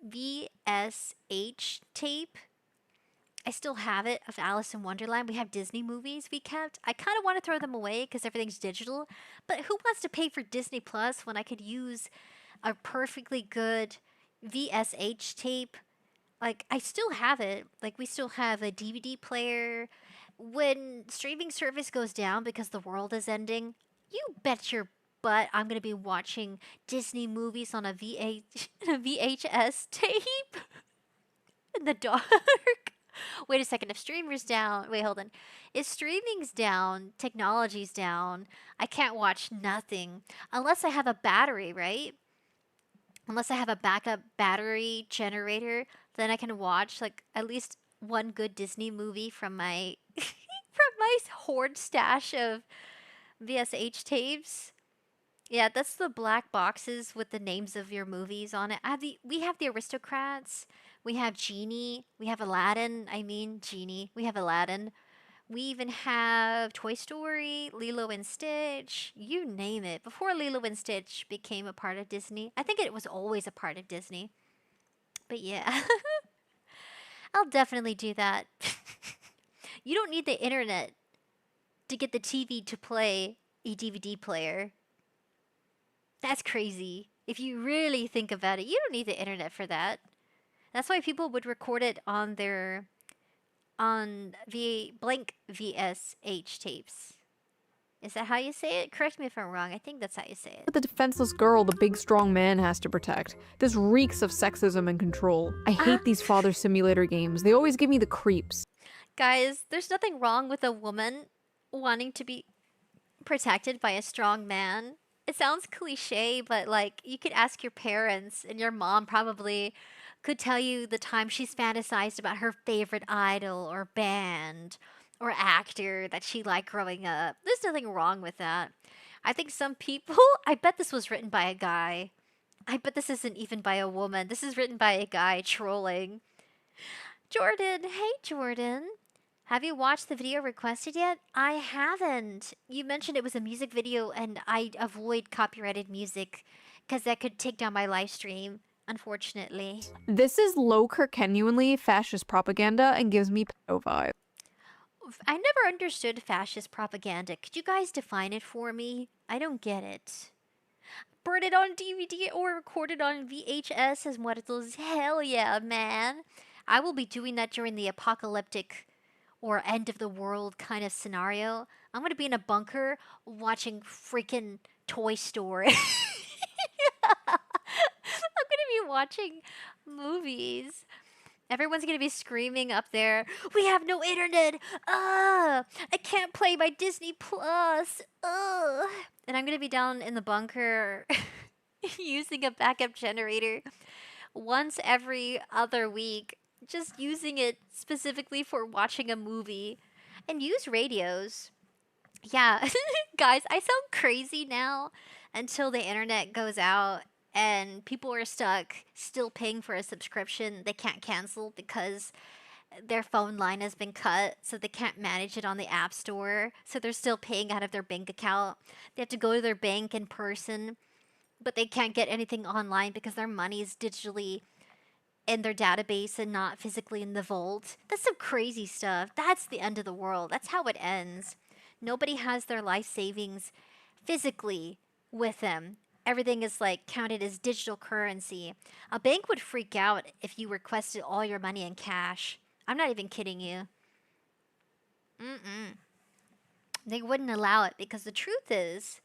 B: VSH tape. I still have it of Alice in Wonderland. We have Disney movies we kept. I kind of want to throw them away because everything's digital. But who wants to pay for Disney Plus when I could use a perfectly good VSH tape? Like, I still have it. Like, we still have a DVD player. When streaming service goes down because the world is ending, you bet your butt I'm going to be watching Disney movies on a VHS tape in the dark. Wait a second, if streamer's down, wait, hold on. If streaming's down, technology's down, I can't watch nothing. Unless I have a battery, right? Unless I have a backup battery generator, then I can watch like at least one good Disney movie from my from my hoard stash of VSH tapes. Yeah, that's the black boxes with the names of your movies on it. We have the Aristocrats. We have Genie. We have Aladdin. I mean, Genie. We have Aladdin. We even have Toy Story, Lilo and Stitch, you name it. Before Lilo and Stitch became a part of Disney, I think it was always a part of Disney. But yeah, I'll definitely do that. You don't need the internet to get the TV to play a DVD player. That's crazy. If you really think about it, you don't need the internet for that. That's why people would record it on their blank VSH tapes. Is that how you say it? Correct me if I'm wrong. I think that's how you say it.
D: The defenseless girl the big strong man has to protect. This reeks of sexism and control. I hate these father simulator games. They always give me the creeps.
B: Guys, there's nothing wrong with a woman wanting to be protected by a strong man. It sounds cliche, but like you could ask your parents, and your mom probably could tell you the time she's fantasized about her favorite idol or band or actor that she liked growing up. There's nothing wrong with that. I think some people, I bet this was written by a guy. I bet this isn't even by a woman. This is written by a guy trolling. Jordan, hey Jordan. Have you watched the video requested yet? I haven't. You mentioned it was a music video, and I avoid copyrighted music because that could take down my live stream, unfortunately.
D: This is low Kirkenuanly fascist propaganda and gives me pedo vibes.
B: I never understood fascist propaganda. Could you guys define it for me? I don't get it. Burn it on DVD or record it on VHS as muertos. Hell yeah, man. I will be doing that during the apocalyptic or end of the world kind of scenario. I'm gonna be in a bunker watching freaking Toy Story. I'm gonna be watching movies. Everyone's gonna be screaming up there, "We have no internet! I can't play my Disney Plus! And I'm gonna be down in the bunker using a backup generator once every other week, just using it specifically for watching a movie. And use radios. Yeah, guys, I sound crazy now until the internet goes out and people are stuck still paying for a subscription they can't cancel because their phone line has been cut, so they can't manage it on the app store. So they're still paying out of their bank account. They have to go to their bank in person, but they can't get anything online because their money is digitally in their database and not physically in the vault. That's some crazy stuff. That's the end of the world. That's how it ends. Nobody has their life savings physically with them. Everything is like counted as digital currency. A bank would freak out if you requested all your money in cash. I'm not even kidding you. They wouldn't allow it because the truth is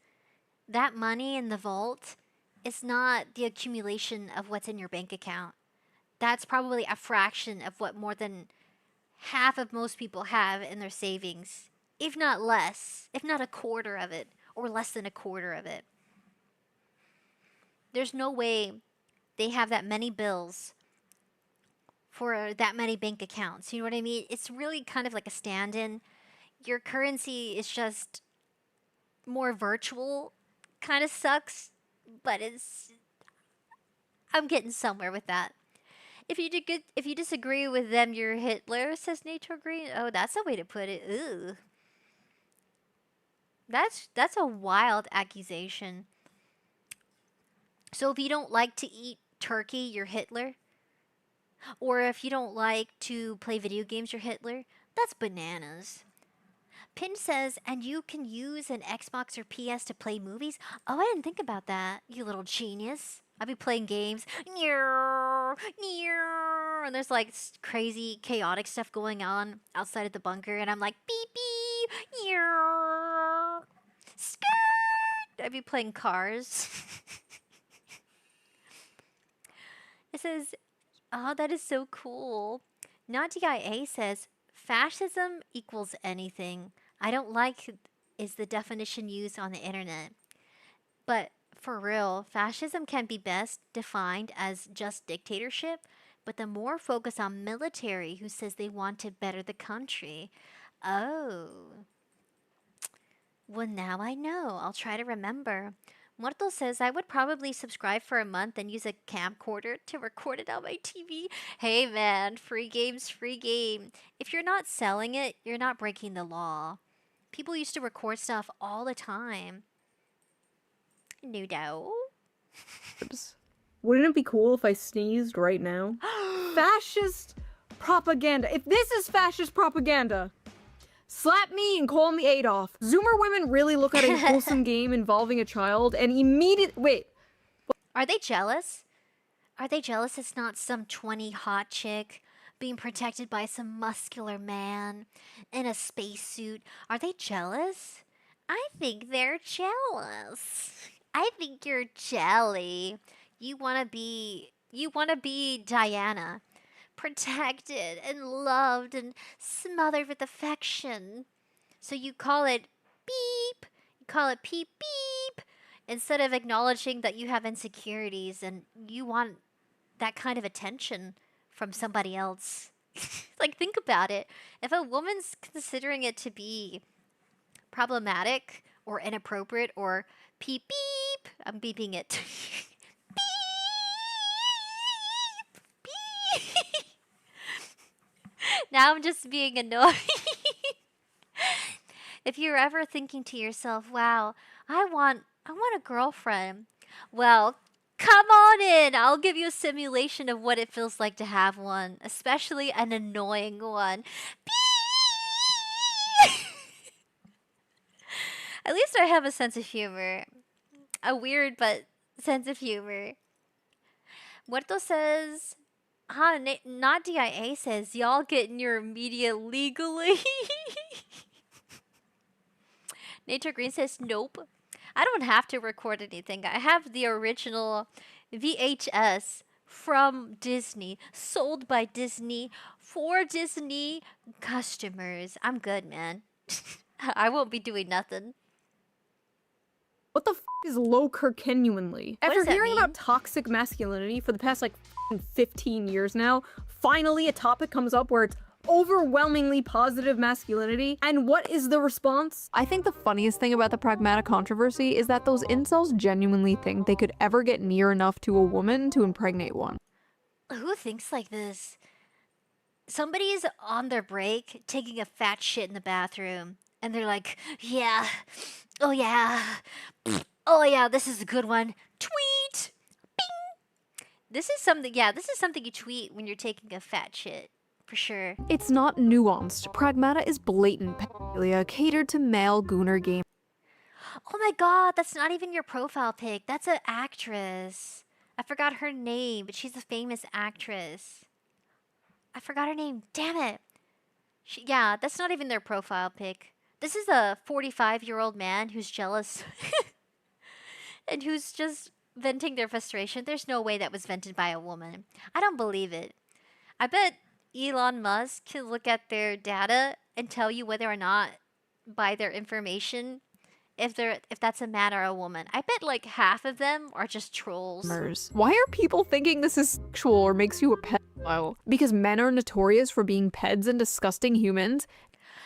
B: that money in the vault is not the accumulation of what's in your bank account. That's probably a fraction of what more than half of most people have in their savings, if not less, if not a quarter of it, or less than a quarter of it. There's no way they have that many bills for that many bank accounts. You know what I mean? It's really kind of like a stand-in. Your currency is just more virtual. Kind of sucks, but I'm getting somewhere with that. If you disagree with them, you're Hitler, says Nature Green. Oh, that's a way to put it. Ooh. That's a wild accusation. So if you don't like to eat turkey, you're Hitler? Or if you don't like to play video games, you're Hitler? That's bananas. Pin says, and you can use an Xbox or PS to play movies? Oh, I didn't think about that, you little genius. I'll be playing games. And there's like crazy, chaotic stuff going on outside of the bunker. And I'm like, beep, beep. Skirt. I'd be playing Cars. It says, oh, that is so cool. Nadia A says, fascism equals anything. I don't like is the definition used on the internet. But for real, fascism can be best defined as just dictatorship, but the more focus on military who says they want to better the country. Oh. Well, now I know. I'll try to remember. Muerto says, I would probably subscribe for a month and use a camcorder to record it on my TV. Hey man, free game's free game. If you're not selling it, you're not breaking the law. People used to record stuff all the time. No doubt.
D: Wouldn't it be cool if I sneezed right now? Fascist propaganda. If this is fascist propaganda, slap me and call me Adolf. Zoomer women really look at a wholesome game involving a child and immediately... Wait.
B: Are they jealous? Are they jealous it's not some 20 hot chick being protected by some muscular man in a spacesuit? Are they jealous? I think they're jealous. I think you're jelly. You wanna be Diana, protected and loved and smothered with affection. So you call it beep. You call it peep beep instead of acknowledging that you have insecurities and you want that kind of attention from somebody else. Like, think about it. If a woman's considering it to be problematic or inappropriate or peep beep, I'm beeping it. Beep, beep. Now I'm just being annoyed. If you're ever thinking to yourself, wow, I want a girlfriend. Well, come on in. I'll give you a simulation of what it feels like to have one, especially an annoying one. At least I have a sense of humor. A weird but sense of humor. Muerto says, not DIA says, y'all getting your media legally. Nature Green says, nope. I don't have to record anything. I have the original VHS from Disney, sold by Disney for Disney customers. I'm good, man. I won't be doing nothing.
D: What the is low Kirkenuinly?
B: What
D: After
B: does that
D: hearing
B: mean?
D: about toxic masculinity for the past like 15 years now, finally a topic comes up where it's overwhelmingly positive masculinity. And what is the response? I think the funniest thing about the pragmatic controversy is that those incels genuinely think they could ever get near enough to a woman to impregnate one.
B: Who thinks like this? Somebody's on their break taking a fat shit in the bathroom, and they're like, yeah, oh yeah, oh yeah, this is a good one. Tweet! Bing! This is something you tweet when you're taking a fat shit. For sure.
D: It's not nuanced. Pragmata is blatant pedophilia catered to male gooner game.
B: Oh my god, that's not even your profile pic. That's an actress. I forgot her name, but she's a famous actress. I forgot her name. Damn it. Yeah, that's not even their profile pic. This is a 45-year-old man who's jealous and who's just venting their frustration. There's no way that was vented by a woman. I don't believe it. I bet Elon Musk can look at their data and tell you whether or not, by their information, if that's a man or a woman. I bet like half of them are just trolls.
D: Why are people thinking this is sexual or makes you a pedophile? Because men are notorious for being peds and disgusting humans?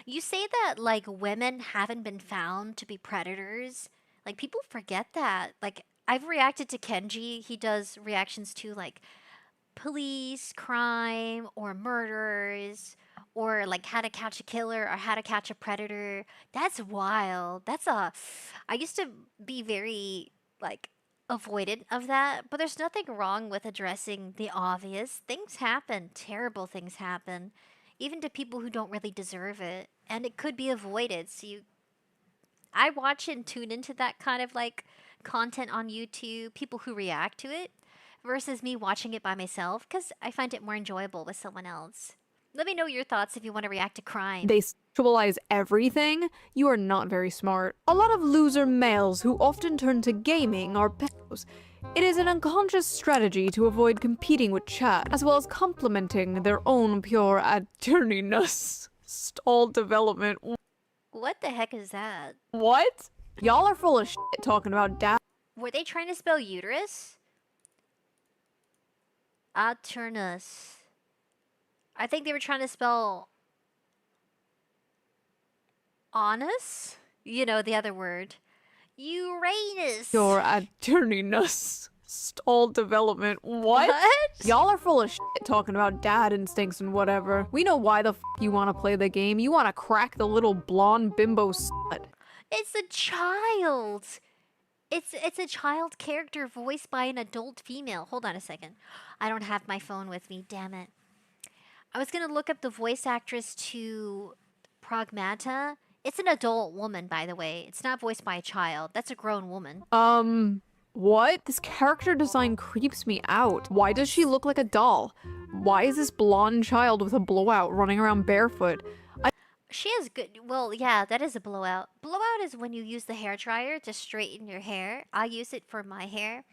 B: You say that like women haven't been found to be predators. Like people forget that. Like I've reacted to Kenji. He does reactions to like police, crime, or murderers, or like how to catch a killer or how to catch a predator. That's wild. I used to be very like avoidant of that, but there's nothing wrong with addressing the obvious. Things happen, terrible things happen, even to people who don't really deserve it, and it could be avoided. I watch and tune into that kind of like content on YouTube, people who react to it, versus me watching it by myself, because I find it more enjoyable with someone else. Let me know your thoughts if you want to react to crime.
D: They sexualize everything? You are not very smart. A lot of loser males who often turn to gaming are pedos. It is an unconscious strategy to avoid competing with chat, as well as complementing their own pure attorneyness. Stall development.
B: What the heck is that?
D: What? Y'all are full of shit talking about dad.
B: Were they trying to spell uterus? Aturnus. I think they were trying to spell honest? You know, the other word. Uranus.
D: Your attorneyness. Stall development. What?
B: What?
D: Y'all are full of shit talking about dad instincts and whatever. We know why the f you want to play the game. You want to crack the little blonde bimbo slut.
B: It's a child. It's a child character voiced by an adult female. Hold on a second. I don't have my phone with me, damn it. I was gonna look up the voice actress to Pragmata. It's an adult woman, by the way. It's not voiced by a child. That's a grown woman.
D: What? This character design creeps me out. Why does she look like a doll? Why is this blonde child with a blowout running around barefoot?
B: She has good. Well, yeah, that is a blowout. Blowout is when you use the hair dryer to straighten your hair. I use it for my hair.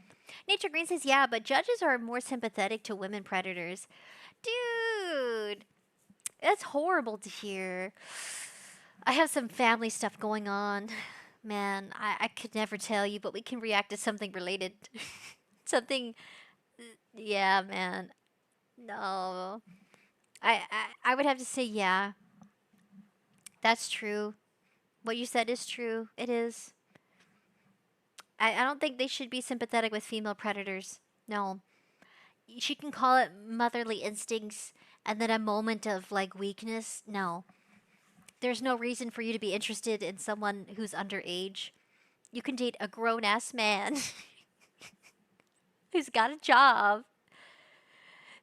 B: Nature Green says, yeah, but judges are more sympathetic to women predators. Dude, that's horrible to hear. I have some family stuff going on. Man, I could never tell you, but we can react to something related. Something. Yeah, man. No. I would have to say, yeah. That's true. What you said is true. It is. I don't think they should be sympathetic with female predators. No. She can call it motherly instincts and then a moment of like weakness. No. There's no reason for you to be interested in someone who's underage. You can date a grown ass man who's got a job,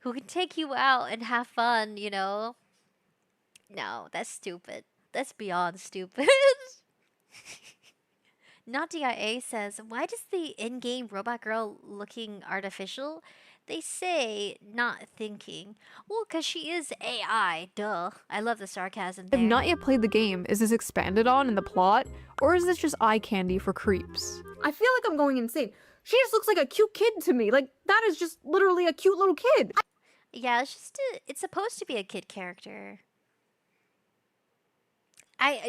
B: who can take you out and have fun, you know? No, that's stupid. That's beyond stupid. Nadia A says, why does the in-game robot girl looking artificial? They say not thinking. Well, because she is AI, duh. I love the sarcasm there.
D: I've not yet played the game. Is this expanded on in the plot? Or is this just eye candy for creeps? I feel like I'm going insane. She just looks like a cute kid to me. Like, that is just literally a cute little kid.
B: Yeah, it's just it's supposed to be a kid character.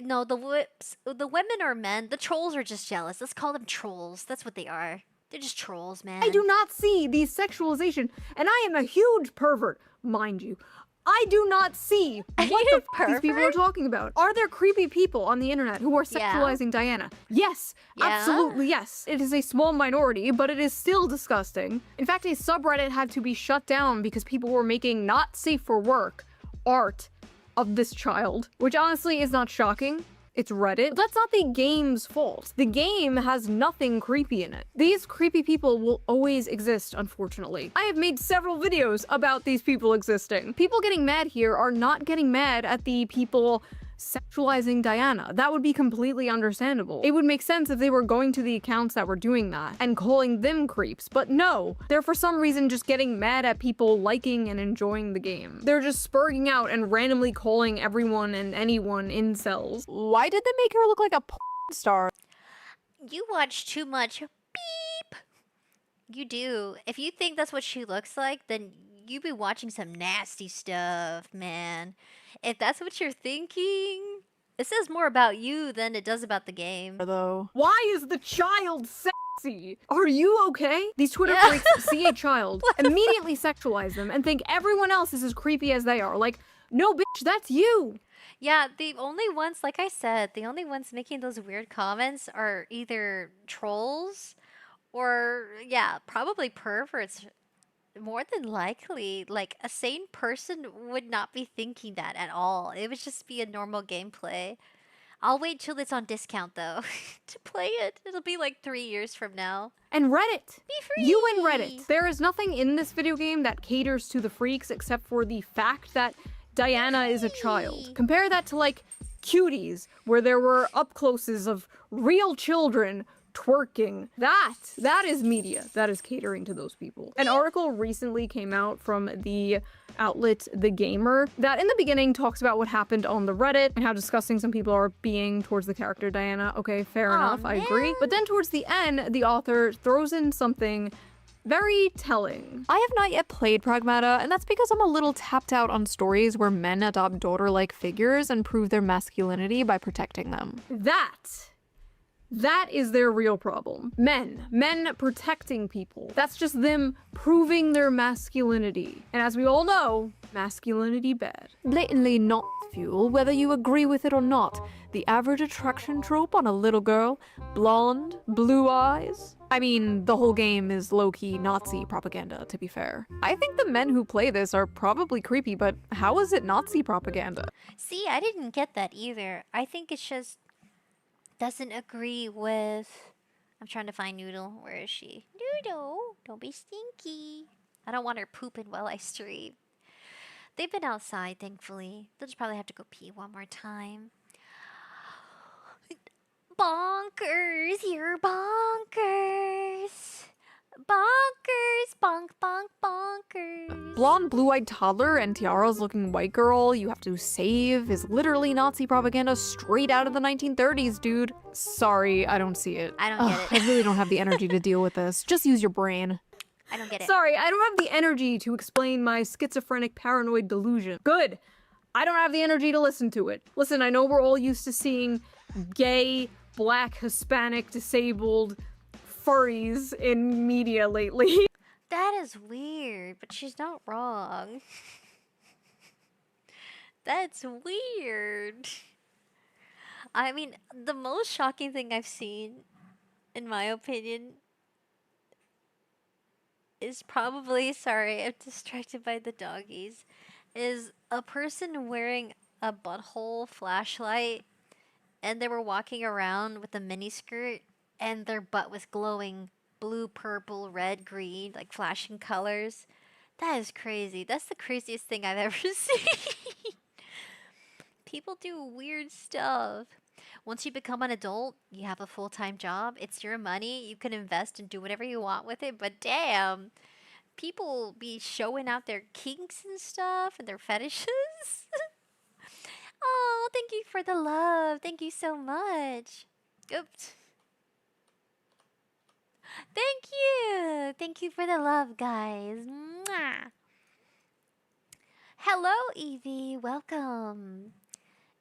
B: No, the women or men. The trolls are just jealous. Let's call them trolls. That's what they are. They're just trolls, man.
D: I do not see the sexualization, and I am a huge pervert, mind you. I do not see what the these people are talking about. Are there creepy people on the internet who are sexualizing Diana? Yes, absolutely yes. It is a small minority, but it is still disgusting. In fact, a subreddit had to be shut down because people were making not safe for work art of this child, which honestly is not shocking. It's Reddit. But that's not the game's fault. The game has nothing creepy in it. These creepy people will always exist, unfortunately. I have made several videos about these people existing. People getting mad here are not getting mad at the people sexualizing Diana. That would be completely understandable. It would make sense if they were going to the accounts that were doing that and calling them creeps, but no. They're for some reason just getting mad at people liking and enjoying the game. They're just spurting out and randomly calling everyone and anyone incels. Why did they make her look like a porn star?
B: You watch too much beep. You do. If you think that's what she looks like, then you be watching some nasty stuff, man. If that's what you're thinking, it says more about you than it does about the game.
D: Though. Why is the child sexy? Are you okay? These Twitter freaks see a child, immediately sexualize them, and think everyone else is as creepy as they are. Like, no bitch, that's you.
B: Yeah, the only ones, like I said, the only ones making those weird comments are either trolls or, yeah, probably perverts. More than likely, like a sane person would not be thinking that at all. It would just be a normal gameplay. I'll wait till it's on discount though to play it. It'll be like 3 years from now.
D: And Reddit.
B: Be free.
D: You and Reddit. There is nothing in this video game that caters to the freaks except for the fact that Diana is a child. Compare that to like Cuties, where there were up closes of real children twerking. That is media. That is catering to those people. An article recently came out from the outlet The Gamer that in the beginning talks about what happened on the Reddit and how disgusting some people are being towards the character Diana. Okay, fair enough, I agree. But then towards the end, the author throws in something very telling. I have not yet played Pragmata, and that's because I'm a little tapped out on stories where men adopt daughter-like figures and prove their masculinity by protecting them. That is their real problem. Men protecting people. That's just them proving their masculinity. And as we all know, masculinity bad. Blatantly not fuel, whether you agree with it or not. The average attraction trope on a little girl, blonde, blue eyes. I mean, the whole game is low-key Nazi propaganda, to be fair. I think the men who play this are probably creepy, but how is it Nazi propaganda?
B: See, I didn't get that either. I think it's just doesn't agree with... I'm trying to find Noodle. Where is she? Noodle, don't be stinky. I don't want her pooping while I stream. They've been outside, thankfully. They'll just probably have to go pee one more time. Bonkers, you're bonkers. Bonkers, bonk, bonk, bonkers.
D: Blonde, blue-eyed toddler and tiaras looking white girl you have to save is literally Nazi propaganda straight out of the 1930s, dude. Sorry, I don't see it.
B: I don't get it.
D: I really don't have the energy to deal with this. Just use your brain.
B: I don't get it.
D: Sorry, I don't have the energy to explain my schizophrenic paranoid delusion. Good. I don't have the energy to listen to it. Listen, I know we're all used to seeing gay, black, Hispanic, disabled furries in media lately.
B: That is weird, but she's not wrong. That's weird. I mean, the most shocking thing I've seen, in my opinion, is probably, sorry, I'm distracted by the doggies, is a person wearing a butthole flashlight and they were walking around with a mini skirt and their butt was glowing blue, purple, red, green, like flashing colors. That is crazy. That's the craziest thing I've ever seen. People do weird stuff. Once you become an adult, you have a full-time job. It's your money. You can invest and do whatever you want with it. But damn, people be showing out their kinks and stuff and their fetishes. Oh, thank you for the love. Thank you so much. Oops. Thank you. Thank you for the love, guys. Mwah. Hello, Evie. Welcome.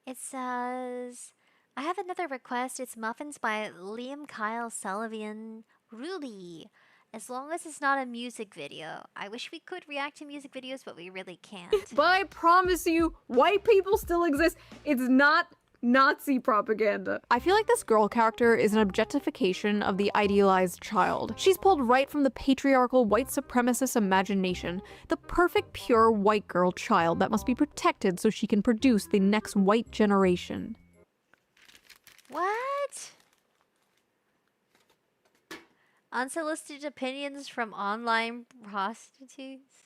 B: It says, I have another request. It's muffins by Liam Kyle Sullivan Rudy. As long as it's not a music video. I wish we could react to music videos, but we really can't.
D: But I promise you, white people still exist. It's not Nazi propaganda. I feel like this girl character is an objectification of the idealized child. She's pulled right from the patriarchal white supremacist imagination, the perfect pure white girl child that must be protected so she can produce the next white generation.
B: What? Unsolicited opinions from online prostitutes?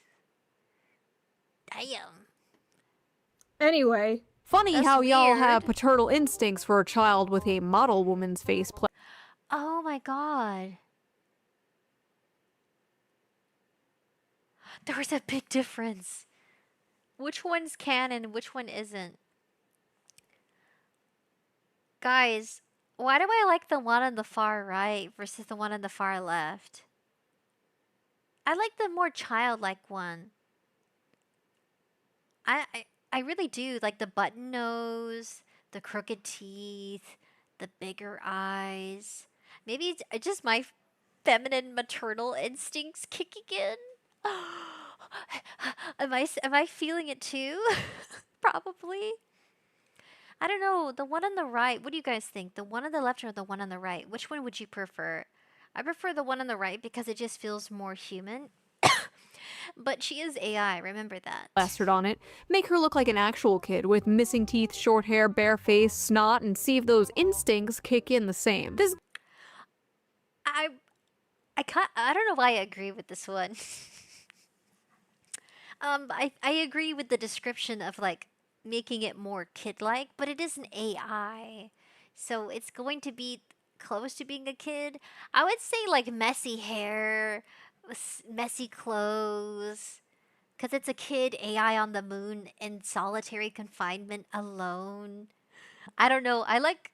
B: Damn.
D: Anyway, funny
B: That's
D: how y'all have
B: weird.
D: paternal instincts for a child with a model woman's face play.
B: Oh my god. There's a big difference. Which one's canon and which one isn't? Guys, why do I like the one on the far right versus the one on the far left? I like the more childlike one. I really do. Like the button nose, the crooked teeth, the bigger eyes. Maybe it's just my feminine maternal instincts kicking in. Am I feeling it too? Probably. I don't know. The one on the right, what do you guys think? The one on the left or the one on the right? Which one would you prefer? I prefer the one on the right because it just feels more human. But she is AI, remember that.
D: Plastered on it, make her look like an actual kid with missing teeth, short hair, bare face, snot, and see if those instincts kick in the same. This
B: I don't know why I agree with this one. I agree with the description of like making it more kid-like, but it is an AI. So it's going to be close to being a kid. I would say like messy hair, messy clothes, because it's a kid AI on the moon in solitary confinement alone. I don't know. I like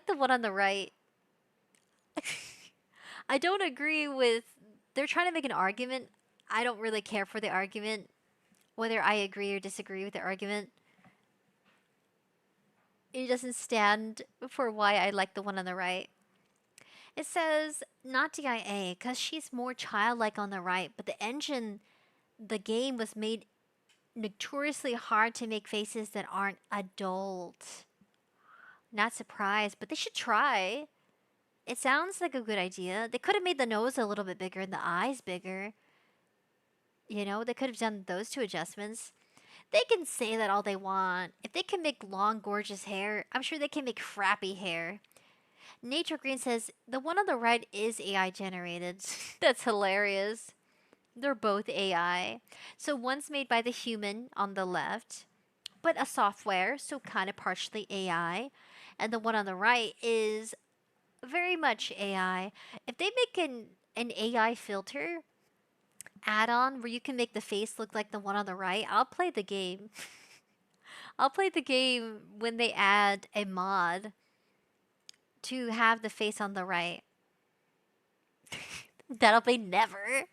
B: the one on the right. I don't agree with, they're trying to make an argument. I don't really care for the argument, whether I agree or disagree with the argument. It doesn't stand for why I like the one on the right. It says, not DIA, because she's more childlike on the right, but the engine, the game was made notoriously hard to make faces that aren't adult. Not surprised, but they should try. It sounds like a good idea. They could have made the nose a little bit bigger and the eyes bigger. You know, they could have done those two adjustments. They can say that all they want. If they can make long, gorgeous hair, I'm sure they can make crappy hair. Nature Green says, the one on the right is AI generated. That's hilarious. They're both AI. So one's made by the human on the left, but a software, so kind of partially AI. And the one on the right is very much AI. If they make an AI filter add-on where you can make the face look like the one on the right, I'll play the game. I'll play the game when they add a mod to have the face on the right. That'll be never.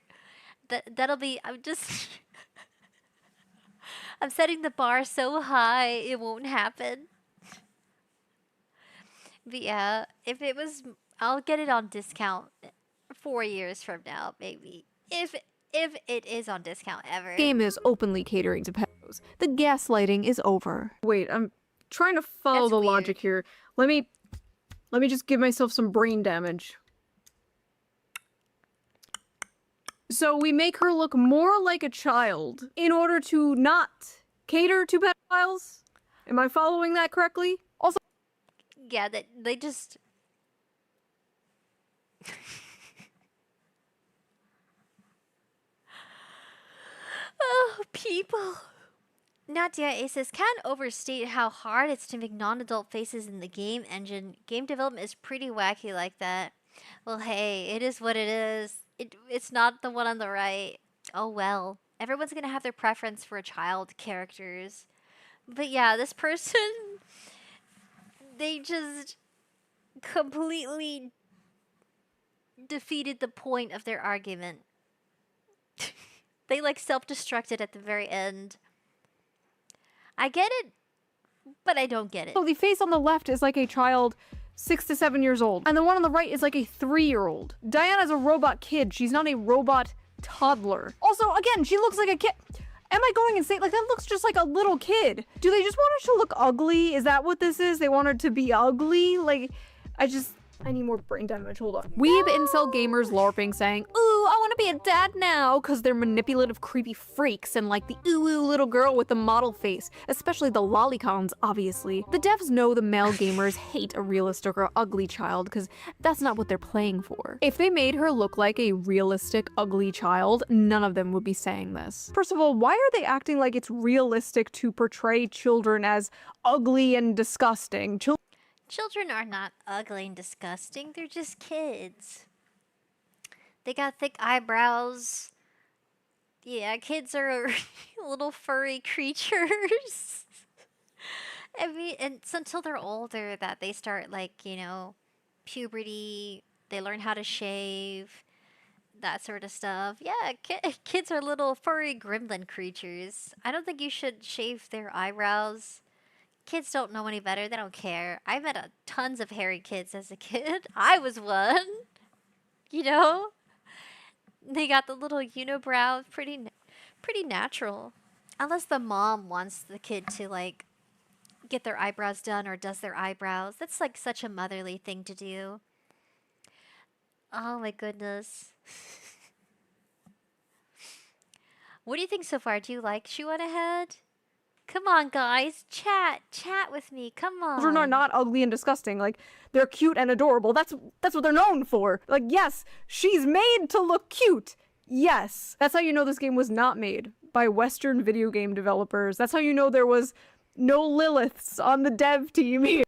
B: That'll be. I'm just. I'm setting the bar so high it won't happen. But yeah, if it was, I'll get it on discount 4 years from now, maybe. If it is on discount ever.
D: Game is openly catering to pedos. The gaslighting is over. Wait, I'm trying to follow
B: That's
D: the
B: weird.
D: logic here. Let me just give myself some brain damage. So we make her look more like a child in order to not cater to pedophiles? Am I following that correctly? Also,
B: Yeah, that they just. Oh, people. Nadia A says, can't overstate how hard it's to make non-adult faces in the game engine. Game development is pretty wacky like that. Well, hey, it is what it is. It's not the one on the right. Oh well. Everyone's gonna have their preference for child characters. But yeah, this person, they just completely defeated the point of their argument. They like self-destructed at the very end. I get it, but I don't get it.
D: so the face on the left is like a child 6 to 7 years old, and the one on the right is like a 3-year-old. Diana's a robot kid. She's not a robot toddler. Also, again, she looks like a kid. Am I going insane? Like, that looks just like a little kid. Do they just want her to look ugly? Is that what this is? They want her to be ugly? Like, I need more brain damage. Hold on. Weeb incel gamers LARPing saying, ooh, I want to be a dad now, because they're manipulative, creepy freaks and like the ooh little girl with the model face, especially the lolicons, obviously. The devs know the male gamers hate a realistic or ugly child, because that's not what they're playing for. If they made her look like a realistic, ugly child, none of them would be saying this. First of all, why are they acting like it's realistic to portray children as ugly and disgusting?
B: Children are not ugly and disgusting. They're just kids. They got thick eyebrows. Yeah, kids are little furry creatures. I mean, and it's until they're older that they start, like, puberty. They learn how to shave, that sort of stuff. Yeah, kids are little furry gremlin creatures. I don't think you should shave their eyebrows. Kids don't know any better. They don't care. I met tons of hairy kids as a kid. I was one. They got the little unibrow. Pretty natural. Unless the mom wants the kid to, like, get their eyebrows done or does their eyebrows. That's, like, such a motherly thing to do. Oh, my goodness. What do you think so far? Do you like She Went Ahead? Come on, guys. Chat with me. Come on.
D: Children are not ugly and disgusting. Like, they're cute and adorable. That's what they're known for. Like, yes, she's made to look cute. Yes. That's how you know this game was not made by Western video game developers. That's how you know there was no Liliths on the dev team here.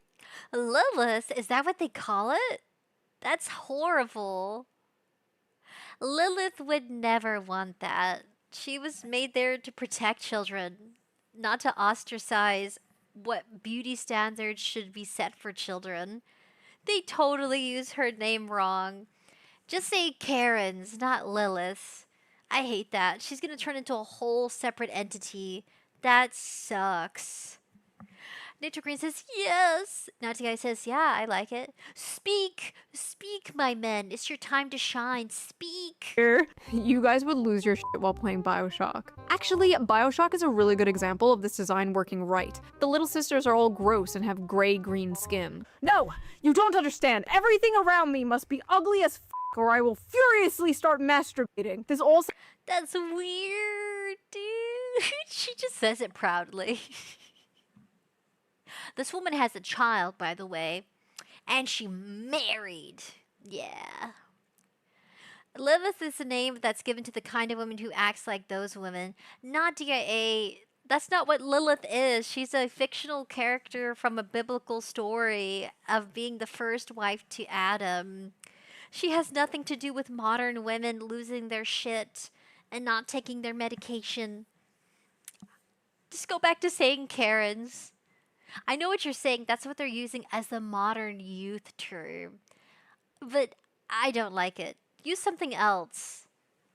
B: Lilith? Is that what they call it? That's horrible. Lilith would never want that. She was made there to protect children, not to ostracize what beauty standards should be set for children. They totally use her name wrong. Just say Karen's, not Lilith. I hate that. She's gonna turn into a whole separate entity. That sucks. Nature Green says, yes. Naughty Guy says, yeah, I like it. Speak, my men. It's your time to shine. Speak.
D: You guys would lose your shit while playing Bioshock. Actually, Bioshock is a really good example of this design working right. The little sisters are all gross and have gray-green skin. No, you don't understand. Everything around me must be ugly as or I will furiously start masturbating. This all...
B: That's weird, dude. She just says it proudly. This woman has a child, by the way, and she married. Yeah. Lilith is a name that's given to the kind of woman who acts like those women. Not DIA. That's not what Lilith is. She's a fictional character from a biblical story of being the first wife to Adam. She has nothing to do with modern women losing their shit and not taking their medication. Just go back to saying Karens. I know what you're saying. That's what they're using as the modern youth term. But I don't like it. Use something else.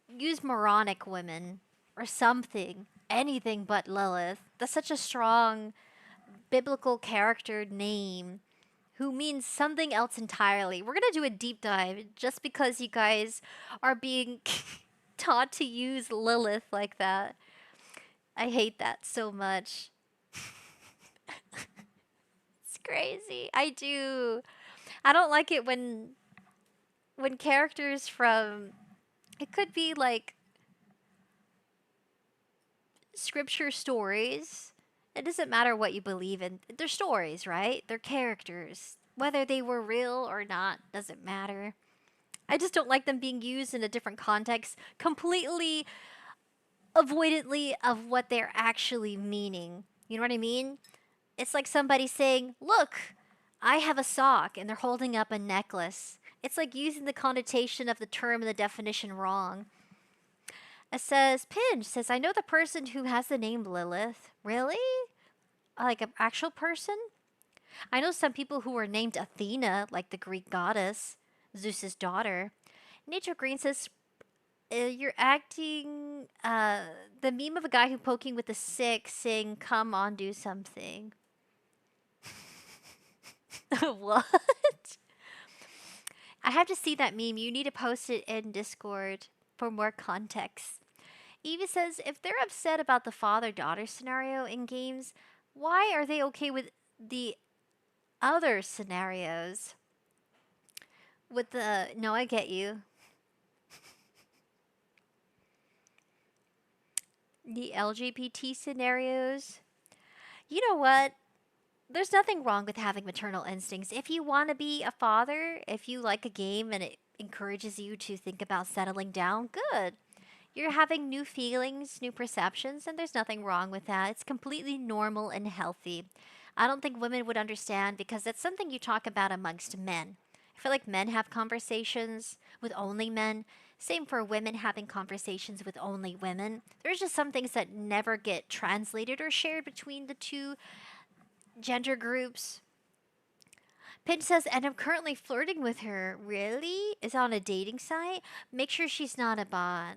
B: Use moronic women or something. Anything but Lilith. That's such a strong biblical character name who means something else entirely. We're going to do a deep dive just because you guys are being taught to use Lilith like that. I hate that so much. It's crazy. I do. I don't like it when characters from, it could be like scripture stories. It doesn't matter what you believe in. They're stories, right? They're characters. Whether they were real or not doesn't matter. I just don't like them being used in a different context, completely avoidantly of what they're actually meaning. You know what I mean? It's like somebody saying, look, I have a sock, and they're holding up a necklace. It's like using the connotation of the term and the definition wrong. It says, Pinch says, I know the person who has the name Lilith. Really? Like an actual person? I know some people who were named Athena, like the Greek goddess, Zeus's daughter. Nature Green says, you're acting the meme of a guy who poking with a stick saying, come on, do something. What? I have to see that meme. You need to post it in Discord for more context. Evie says, if they're upset about the father-daughter scenario in games, why are they okay with the other scenarios? With the... No, I get you. The LGBT scenarios. You know what? There's nothing wrong with having maternal instincts. If you want to be a father, if you like a game and it encourages you to think about settling down, good. You're having new feelings, new perceptions, and there's nothing wrong with that. It's completely normal and healthy. I don't think women would understand because that's something you talk about amongst men. I feel like men have conversations with only men. Same for women having conversations with only women. There's just some things that never get translated or shared between the two gender groups. Pinch says, and I'm currently flirting with her. Really? Is on a dating site? Make sure she's not a bot.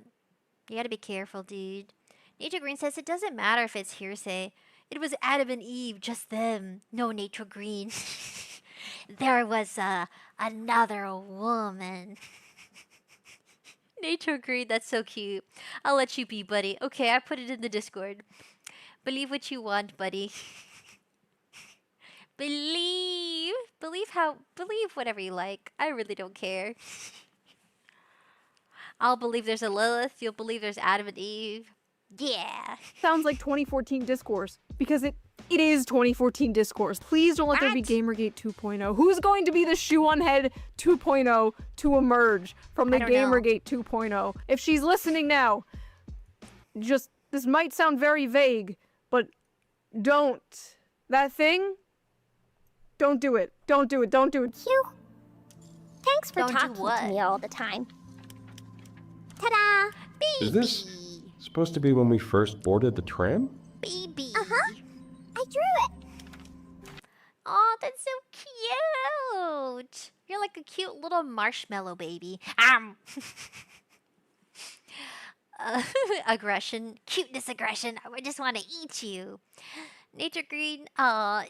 B: You gotta be careful, dude. Nature Green says, it doesn't matter if it's hearsay. It was Adam and Eve, just them. No, Nature Green. There was another woman. Nature Green, that's so cute. I'll let you be, buddy. Okay, I put it in the Discord. Believe what you want, buddy. Believe whatever you like. I really don't care. I'll believe there's a Lilith. You'll believe there's Adam and Eve. Yeah.
D: Sounds like 2014 discourse because it is 2014 discourse. Please don't let there be Gamergate 2.0. Who's going to be the shoe on head 2.0 to emerge from the Gamergate 2.0? If she's listening now, just this might sound very vague, but don't. That thing? Don't do it. Don't do it. Don't do it.
G: Phew. Thanks for
B: Don't do
G: talking
B: what?
G: to me all the time. Ta-da!
H: Is this supposed to be when we first boarded the tram?
B: Baby.
G: Uh-huh. I drew it.
B: Oh, that's so cute. You're like a cute little marshmallow baby. Aggression. Cuteness aggression. I just want to eat you. Nature Green.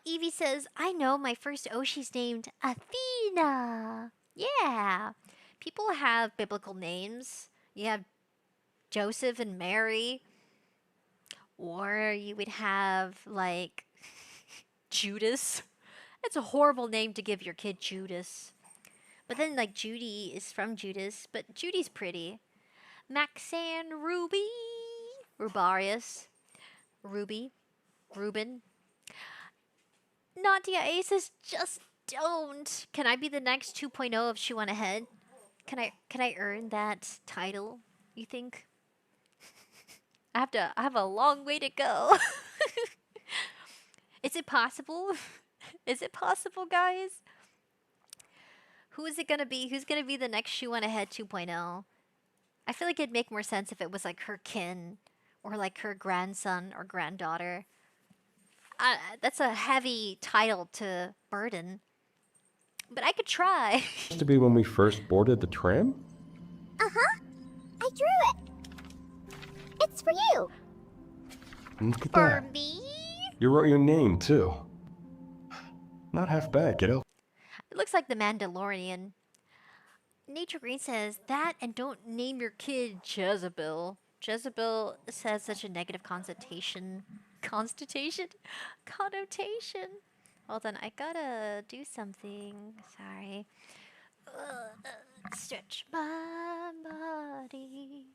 B: Evie says, I know my first Oshi's named Athena. Yeah. People have biblical names. You have Joseph and Mary. Or you would have, like, Judas. That's a horrible name to give your kid, Judas. But then, like, Judy is from Judas, but Judy's pretty. Maxan Ruby. Rubarius. Ruby. Ruben. Nadia A says, just don't. Can I be the next 2.0 if she went ahead? Can I earn that title, you think? I have a long way to go. Is it possible? Is it possible, guys? Who is it gonna be? Who's gonna be the next Shoe on a Head 2.0? I feel like it'd make more sense if it was like her kin or like her grandson or granddaughter. That's a heavy title to burden. But I could try.
H: Supposed to be when we first boarded the tram?
G: Uh-huh. I drew it. It's for you.
H: Look at
B: For
H: that.
B: me?
H: You wrote your name, too. Not half bad, kiddo.
B: It looks like the Mandalorian. Nature Green says that and don't name your kid Jezebel. Jezebel says such a negative connotation. Connotation. Hold on, I gotta do something. Sorry. Stretch my body.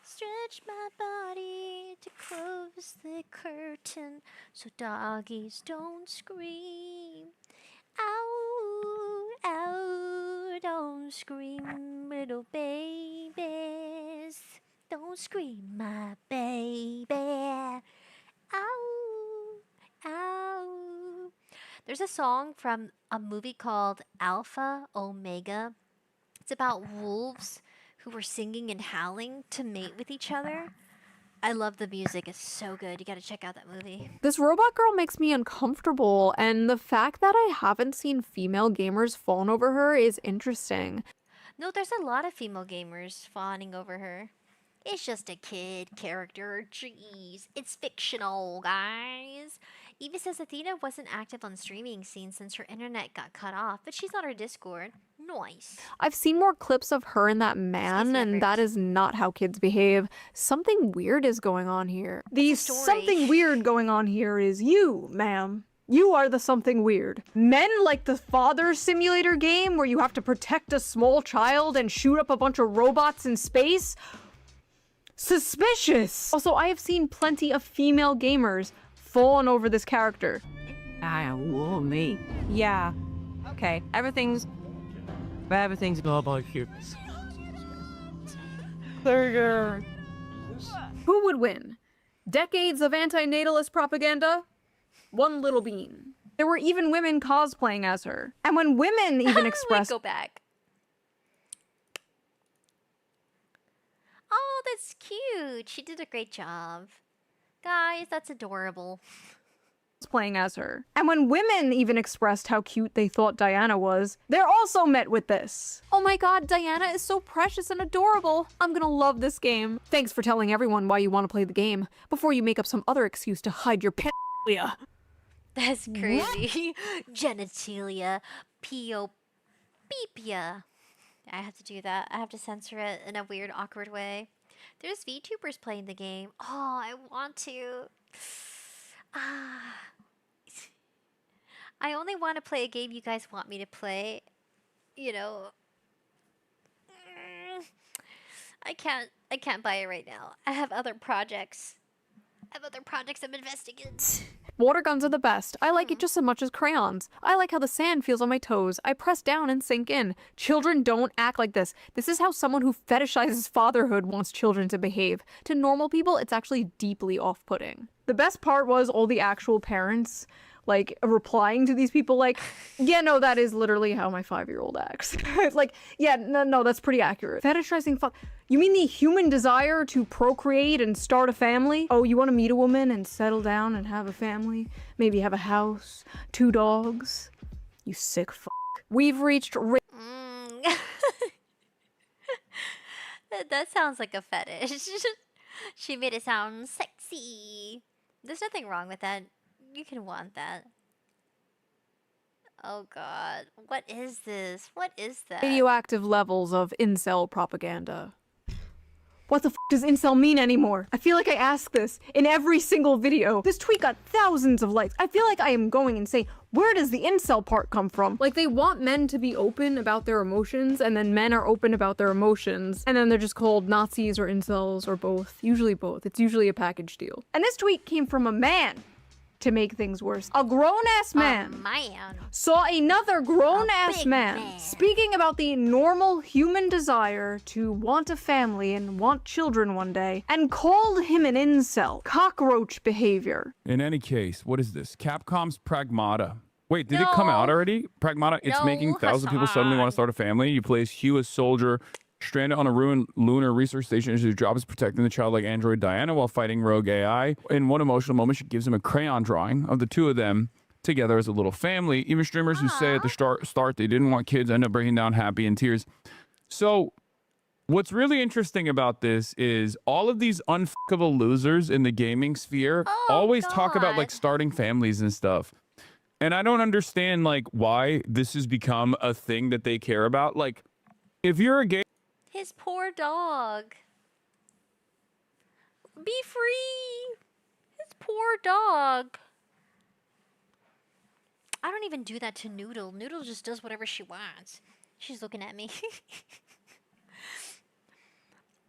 B: Stretch my body to close the curtain so doggies don't scream. Ow, ow, don't scream, little babies. Don't scream, my baby. Ow, ow. There's a song from a movie called Alpha Omega. It's about wolves who were singing and howling to mate with each other. I love the music. It's so good. You gotta check out that movie.
D: This robot girl makes me uncomfortable, and the fact that I haven't seen female gamers fawn over her is interesting.
B: No, there's a lot of female gamers fawning over her. It's just a kid character. Jeez. It's fictional, guys. Eva says Athena wasn't active on streaming scenes since her internet got cut off, but she's on her Discord. Nice.
D: I've seen more clips of her and that man, and that is not how kids behave. Something weird is going on here. The something weird going on here is you, ma'am. You are the something weird. Men like the Father Simulator game where you have to protect a small child and shoot up a bunch of robots in space? Suspicious! Also, I have seen plenty of female gamers fawn over this character.
I: Me. Yeah. Okay. Everything's global here.
D: Who would win? Decades of antinatalist propaganda? One little bean. There were even women cosplaying as her. And when women even expressed—
B: Go back. Oh, that's cute. She did a great job. Guys, that's adorable.
D: playing as her. And when women even expressed how cute they thought Diana was, they're also met with this. Oh my god, Diana is so precious and adorable. I'm gonna love this game. Thanks for telling everyone why you want to play the game, before you make up some other excuse to hide your pedophilia.
B: That's crazy. Genitalia. P-O-Beepia. I have to do that. I have to censor it in a weird, awkward way. There's VTubers playing the game. Oh, I want to. I only want to play a game you guys want me to play. You know. I can't buy it right now. I have other projects. I'm investing in.
D: Water guns are the best. I like it just as much as crayons. I like how the sand feels on my toes. I press down and sink in. Children don't act like this. This is how someone who fetishizes fatherhood wants children to behave. To normal people, it's actually deeply off-putting. The best part was all the actual parents, like, replying to these people like, yeah, no, that is literally how my 5-year-old acts. Like, yeah, no, that's pretty accurate. Fetishizing you mean the human desire to procreate and start a family? Oh, you want to meet a woman and settle down and have a family? Maybe have a house, 2 dogs? You sick f***. We've reached
B: That sounds like a fetish. She made it sound sexy. There's nothing wrong with that. You can want that. Oh god. What is this? What is that?
D: radioactive levels of incel propaganda. What the f does incel mean anymore? I feel like I ask this in every single video. This tweet got thousands of likes. I feel like I am going insane. Where does the incel part come from? Like, they want men to be open about their emotions, and then men are open about their emotions, and then they're just called Nazis or incels or both. Usually both. It's usually a package deal. And this tweet came from a man. To make things worse, a grown-ass man
B: Man.
D: saw another grown-ass
B: big
D: man
B: man.
D: speaking about the normal human desire to want a family and want children one day, and called him an incel. Cockroach behavior.
J: In any case, what is this? Capcom's Pragmata. Wait, did it come out
B: No.
J: already? Pragmata, it's
B: No,
J: making thousands of people suddenly want to start a family. You play as Hugh, a soldier, stranded on a ruined lunar research station. His job is protecting the childlike android Diana while fighting rogue AI. In one emotional moment, she gives him a crayon drawing of the two of them together as a little family. Even streamers who say at the start they didn't want kids end up breaking down happy in tears. So what's really interesting about this is all of these unfuckable losers in the gaming sphere always talk about like
B: God.
J: starting families and stuff. And I don't understand like why this has become a thing that they care about. Like if you're a gay
B: His poor dog. Be free. His poor dog. I don't even do that to Noodle. Noodle just does whatever she wants. She's looking at me.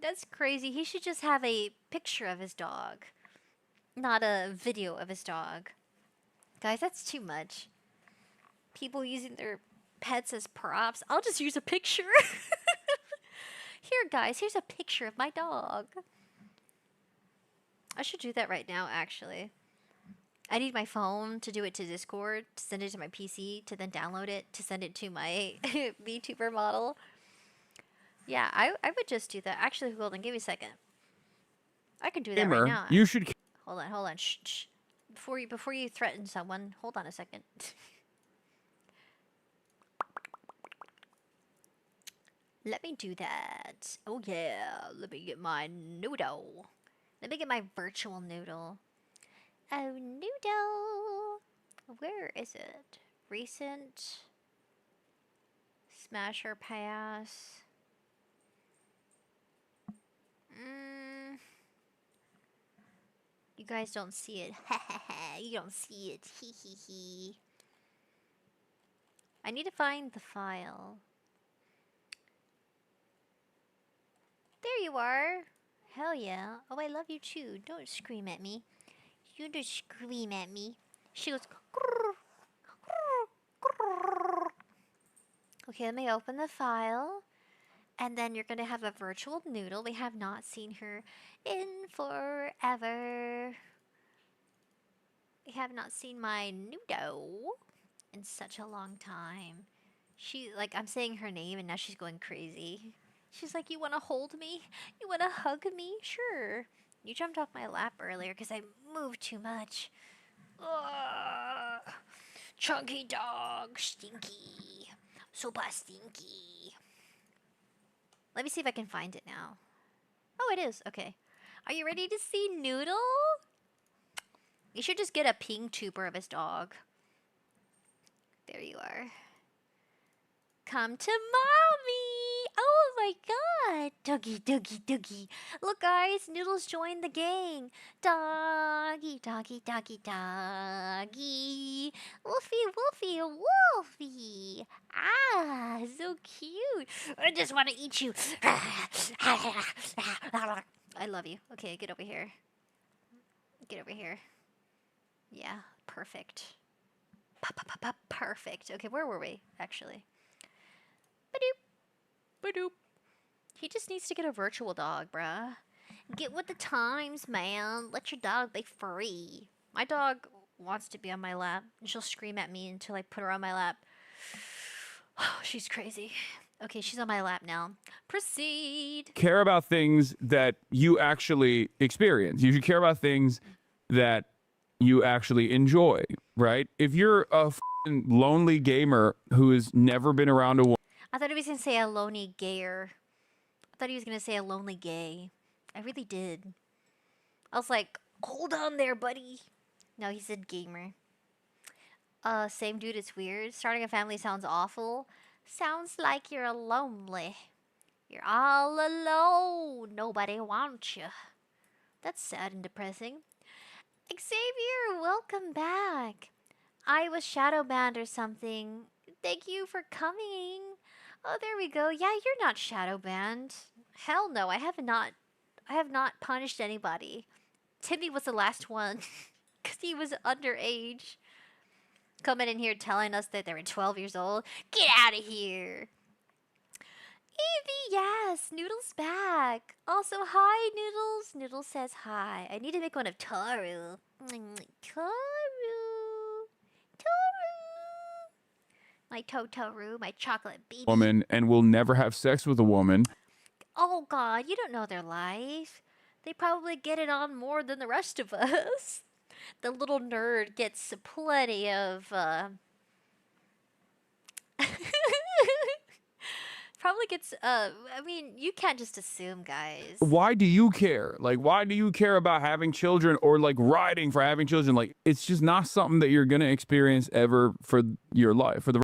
B: That's crazy. He should just have a picture of his dog, not a video of his dog. Guys, that's too much. People using their pets as props. I'll just use a picture. Here, guys, here's a picture of my dog. I should do that right now, actually. I need my phone to do it to Discord, to send it to my PC, to then download it, to send it to my VTuber model. Yeah, I would just do that. Actually, Golden, give me a second. I can do that right now.
J: you should
B: Hold on. Shh, shh. Before you threaten someone, hold on a second. Let me do that. Oh yeah, let me get my noodle. Let me get my virtual noodle. Oh, noodle. Where is it? Recent. Smasher pass. You guys don't see it. You don't see it. Hee hee hee. I need to find the file. There you are. Hell yeah. Oh, I love you too. Don't scream at me. You don't scream at me. She goes. "Grrr, grrr, grrr." Okay, let me open the file. And then you're gonna have a virtual noodle. We have not seen her in forever. We have not seen my noodle in such a long time. She, like, I'm saying her name and now she's going crazy. She's like, you wanna hold me? You wanna hug me? Sure. You jumped off my lap earlier because I moved too much. Ugh. Chunky dog, stinky. Super stinky. Let me see if I can find it now. Oh, it is. Okay. Are you ready to see Noodle? You should just get a ping tuber of his dog. There you are. Come to mommy! Oh my god! Doggy, doggy, doggy. Look guys, Noodle's joined the gang. Doggy, doggy, doggy, doggy. Wolfie, Wolfie, Wolfie. Ah, so cute. I just want to eat you. I love you. Okay, get over here. Get over here. Yeah, perfect. Perfect. Okay, where were we, actually? Badoop. Badoop. He just needs to get a virtual dog, bruh. Get with the times, man. Let your dog be free. My dog wants to be on my lap, and she'll scream at me until I put her on my lap. She's crazy. Okay, she's on my lap now. Proceed.
J: care about things that you actually experience. You should care about things that you actually enjoy, right? If you're a f***ing lonely gamer who has never been around a woman,
B: I thought he was going to say a lonely gayer. I thought he was going to say a lonely gay. I really did. I was like, hold on there, buddy. No, he said gamer. Same dude, it's weird. Starting a family sounds awful. Sounds like you're lonely. You're all alone. Nobody wants you. That's sad and depressing. Xavier, welcome back. I was shadow banned or something. Thank you for coming. Oh, there we go. Yeah, you're not shadow banned. Hell no, I have not punished anybody. Timmy was the last one. Because he was underage. Coming in here telling us that they were 12 years old. Get out of here. Evie, yes, Noodle's back. Also, hi, Noodles. Noodles says hi. I need to make one of Toru. Toru. My Totoru, my chocolate baby.
J: Woman and will never have sex with a woman.
B: Oh, God, you don't know their life. They probably get it on more than the rest of us. The little nerd gets plenty of, probably gets, I mean, you can't just assume, guys.
J: Why do you care? Like, why do you care about having children or like riding for having children? Like, it's just not something that you're gonna experience ever for your life, for the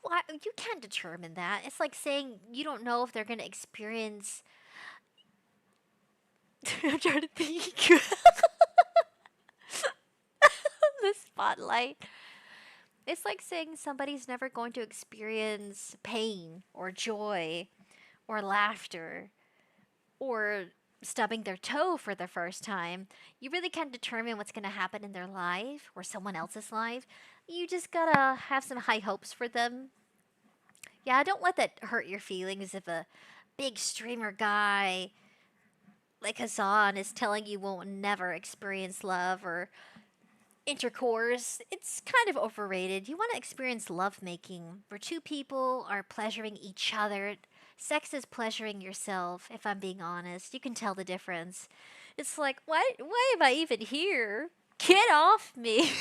B: Well, you can't determine that. It's like saying you don't know if they're going to experience. I'm trying to think. The spotlight. It's like saying somebody's never going to experience pain or joy or laughter or stubbing their toe for the first time. You really can't determine what's going to happen in their life or someone else's life. You just gotta have some high hopes for them. Yeah, don't let that hurt your feelings if a big streamer guy like Hassan is telling you won't never experience love or intercourse. It's kind of overrated. You want to experience lovemaking, where two people are pleasuring each other. Sex is pleasuring yourself, if I'm being honest. You can tell the difference. It's like, why am I even here? Get off me.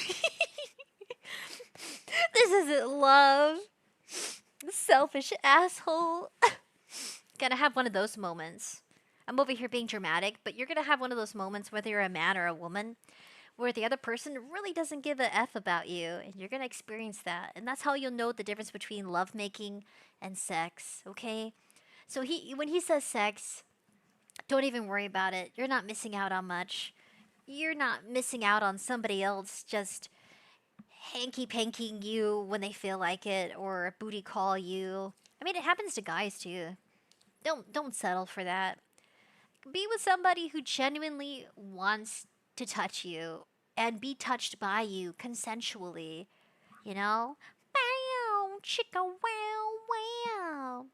B: This isn't love. Selfish asshole. Gonna have one of those moments. I'm over here being dramatic, but you're gonna have one of those moments, whether you're a man or a woman, where the other person really doesn't give a F about you, and you're gonna experience that. And that's how you'll know the difference between lovemaking and sex, okay? So when he says sex, don't even worry about it. You're not missing out on much. You're not missing out on somebody else just hanky-pankying you when they feel like it, or booty call you. I mean, it happens to guys too. Don't settle for that. Be with somebody who genuinely wants to touch you and be touched by you consensually. You know? Bow, chicka wow, wow.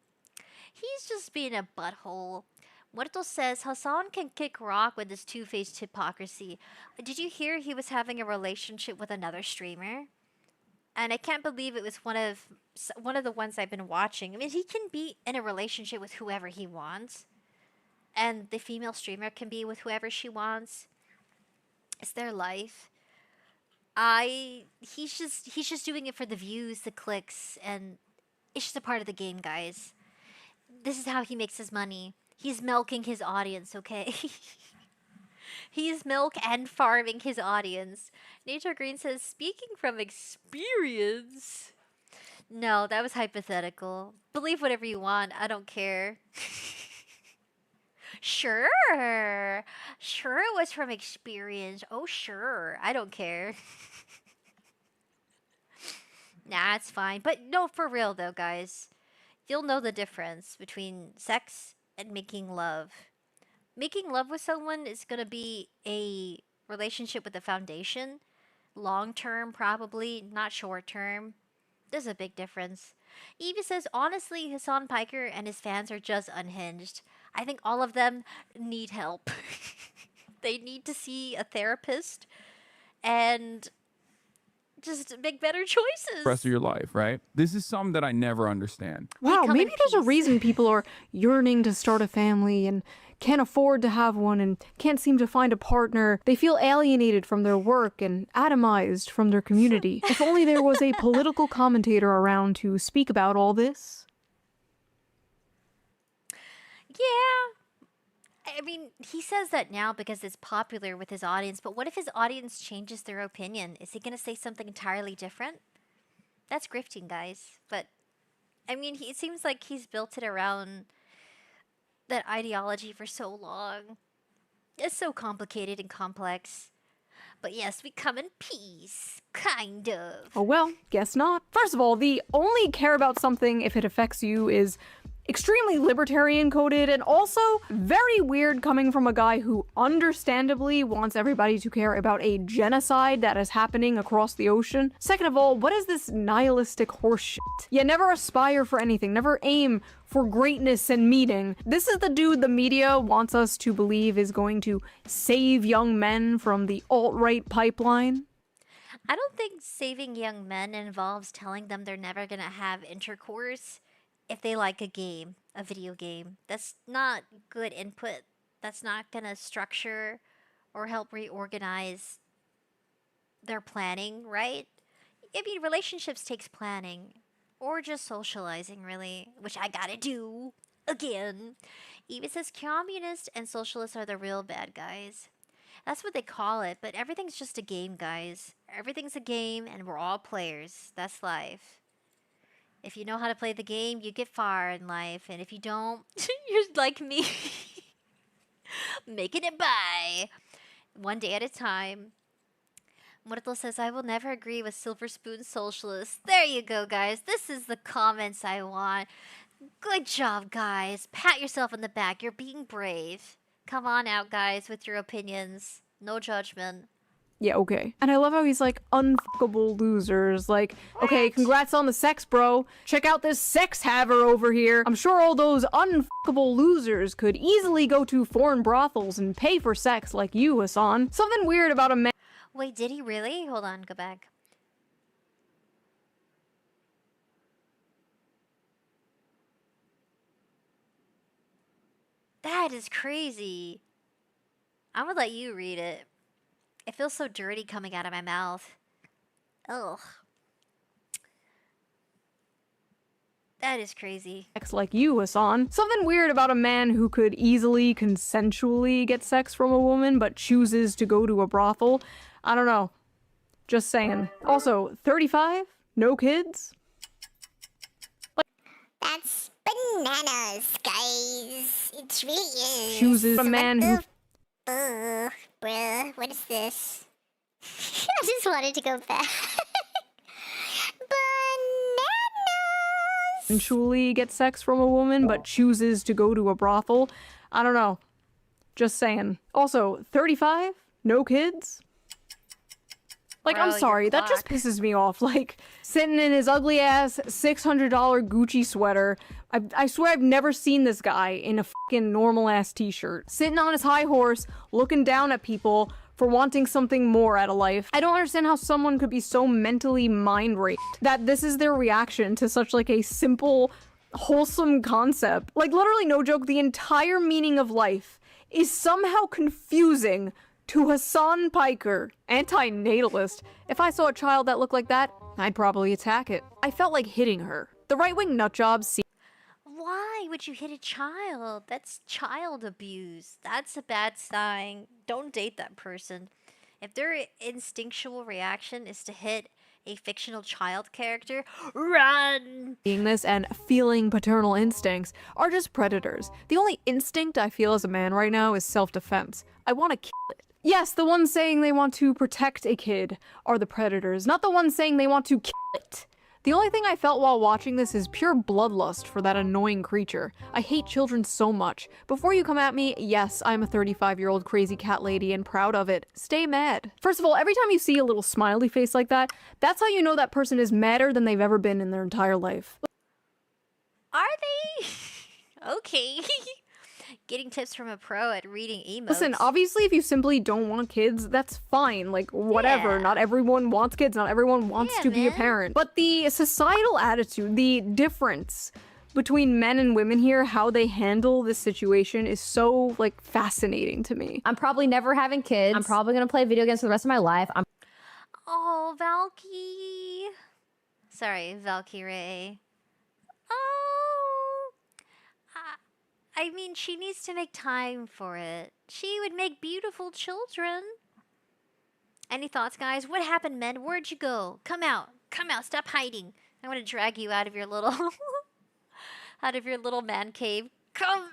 B: He's just being a butthole. Muerto says Hassan can kick rock with his two-faced hypocrisy. Did you hear he was having a relationship with another streamer? And I can't believe it was one of the ones I've been watching. I mean, he can be in a relationship with whoever he wants, and the female streamer can be with whoever she wants. It's their life. He's just doing it for the views, the clicks, and it's just a part of the game, guys. This is how he makes his money. He's milking his audience, okay? He's milk and farming his audience. Nature Green says, speaking from experience. No, that was hypothetical. Believe whatever you want. I don't care. Sure. Sure it was from experience. Oh, sure. I don't care. Nah, it's fine. But no, for real though, guys. You'll know the difference between sex and making love. Making love with someone is going to be a relationship with a foundation. Long term, probably, not short term. There's a big difference. Evie says, honestly, Hassan Piker and his fans are just unhinged. I think all of them need help. They need to see a therapist and just make better choices.
J: rest of your life, right? This is something that I never understand.
D: Wow, maybe there's a reason people are yearning to start a family and can't afford to have one and can't seem to find a partner. They feel alienated from their work and atomized from their community. If only there was a political commentator around to speak about all this.
B: Yeah. I mean, he says that now because it's popular with his audience, but what if his audience changes their opinion? Is he going to say something entirely different? That's grifting, guys. But, I mean, it seems like he's built it around that ideology for so long. It's so complicated and complex. But yes, we come in peace. Kind of.
D: Oh well, guess not. First of all, the only care about something if it affects you is extremely libertarian coded, and also very weird coming from a guy who understandably wants everybody to care about a genocide that is happening across the ocean. Second of all, what is this nihilistic horse shit? You never aspire for anything, never aim for greatness and meaning. This is the dude the media wants us to believe is going to save young men from the alt-right pipeline.
B: I don't think saving young men involves telling them they're never gonna have intercourse if they like a game, a video game. That's not good input. That's not gonna structure or help reorganize their planning, right? I mean, relationships takes planning. Or just socializing, really, which I gotta do again. Eva says communists and socialists are the real bad guys. That's what they call it, but everything's just a game, guys. Everything's a game, and we're all players. That's life. If you know how to play the game, you get far in life, and if you don't, you're like me. Making it by. One day at a time. Muerto says, I will never agree with Silver Spoon Socialists. There you go, guys. This is the comments I want. Good job, guys. Pat yourself on the back. You're being brave. Come on out, guys, with your opinions. No judgment.
D: Yeah, okay. And I love how he's like, unfuckable losers. Like, okay, congrats on the sex, bro. Check out this sex haver over here. I'm sure all those unfuckable losers could easily go to foreign brothels and pay for sex like you, Hassan. Something weird about a man.
B: Wait, did he really? Hold on, go back. That is crazy. I'm gonna let you read it. It feels so dirty coming out of my mouth. Ugh. That is crazy.
D: Sex like you, Hassan. Something weird about a man who could easily, consensually get sex from a woman, but chooses to go to a brothel. I don't know. Just saying. Also, 35? No kids?
G: That's bananas, guys. It really is.
D: Chooses a man who...
G: Ugh, bruh, what is this? I just wanted to go back. Bananas!
D: Consensually get sex from a woman, but chooses to go to a brothel. I don't know. Just saying. Also, 35? No kids? Like,
B: Bro,
D: I'm sorry,
B: your
D: that just
B: clock.
D: pisses me off. Like, sitting in his ugly ass $600 Gucci sweater. I swear I've never seen this guy in a fucking normal ass t-shirt. Sitting on his high horse, looking down at people for wanting something more out of life. I don't understand how someone could be so mentally mind raped that this is their reaction to such like a simple, wholesome concept. Like, literally, no joke, the entire meaning of life is somehow confusing to Hassan Piker, anti-natalist. If I saw a child that looked like that, I'd probably attack it. I felt like hitting her. The right-wing nutjobs see—
B: Why would you hit a child? That's child abuse. That's a bad sign. Don't date that person. If their instinctual reaction is to hit a fictional child character, run!
D: seeing this and feeling paternal instincts are just predators. The only instinct I feel as a man right now is self-defense. I want to kill it. Yes, the ones saying they want to protect a kid are the predators, not the ones saying they want to kill it. The only thing I felt while watching this is pure bloodlust for that annoying creature. I hate children so much. Before you come at me, yes, I'm a 35-year-old crazy cat lady and proud of it. Stay mad. First of all, every time you see a little smiley face like that, that's how you know that person is madder than they've ever been in their entire life.
B: Are they? Okay. Getting tips from a pro at reading emotes.
D: Listen, obviously if you simply don't want kids, that's fine. Like, whatever.
B: Yeah.
D: Not everyone wants kids. Not everyone wants
B: Yeah,
D: to be a
B: man.
D: parent. But the societal attitude, the difference between men and women here, how they handle this situation is so, like, fascinating to me.
K: I'm probably never having kids. I'm probably gonna play video games for the rest of my life.
B: Oh, Valky. Sorry, Valkyrie. Oh. I mean, she needs to make time for it. She would make beautiful children. Any thoughts, guys? What happened, men? Where'd you go? Come out. Come out. Stop hiding. I want to drag you out of your little out of your little man cave. Come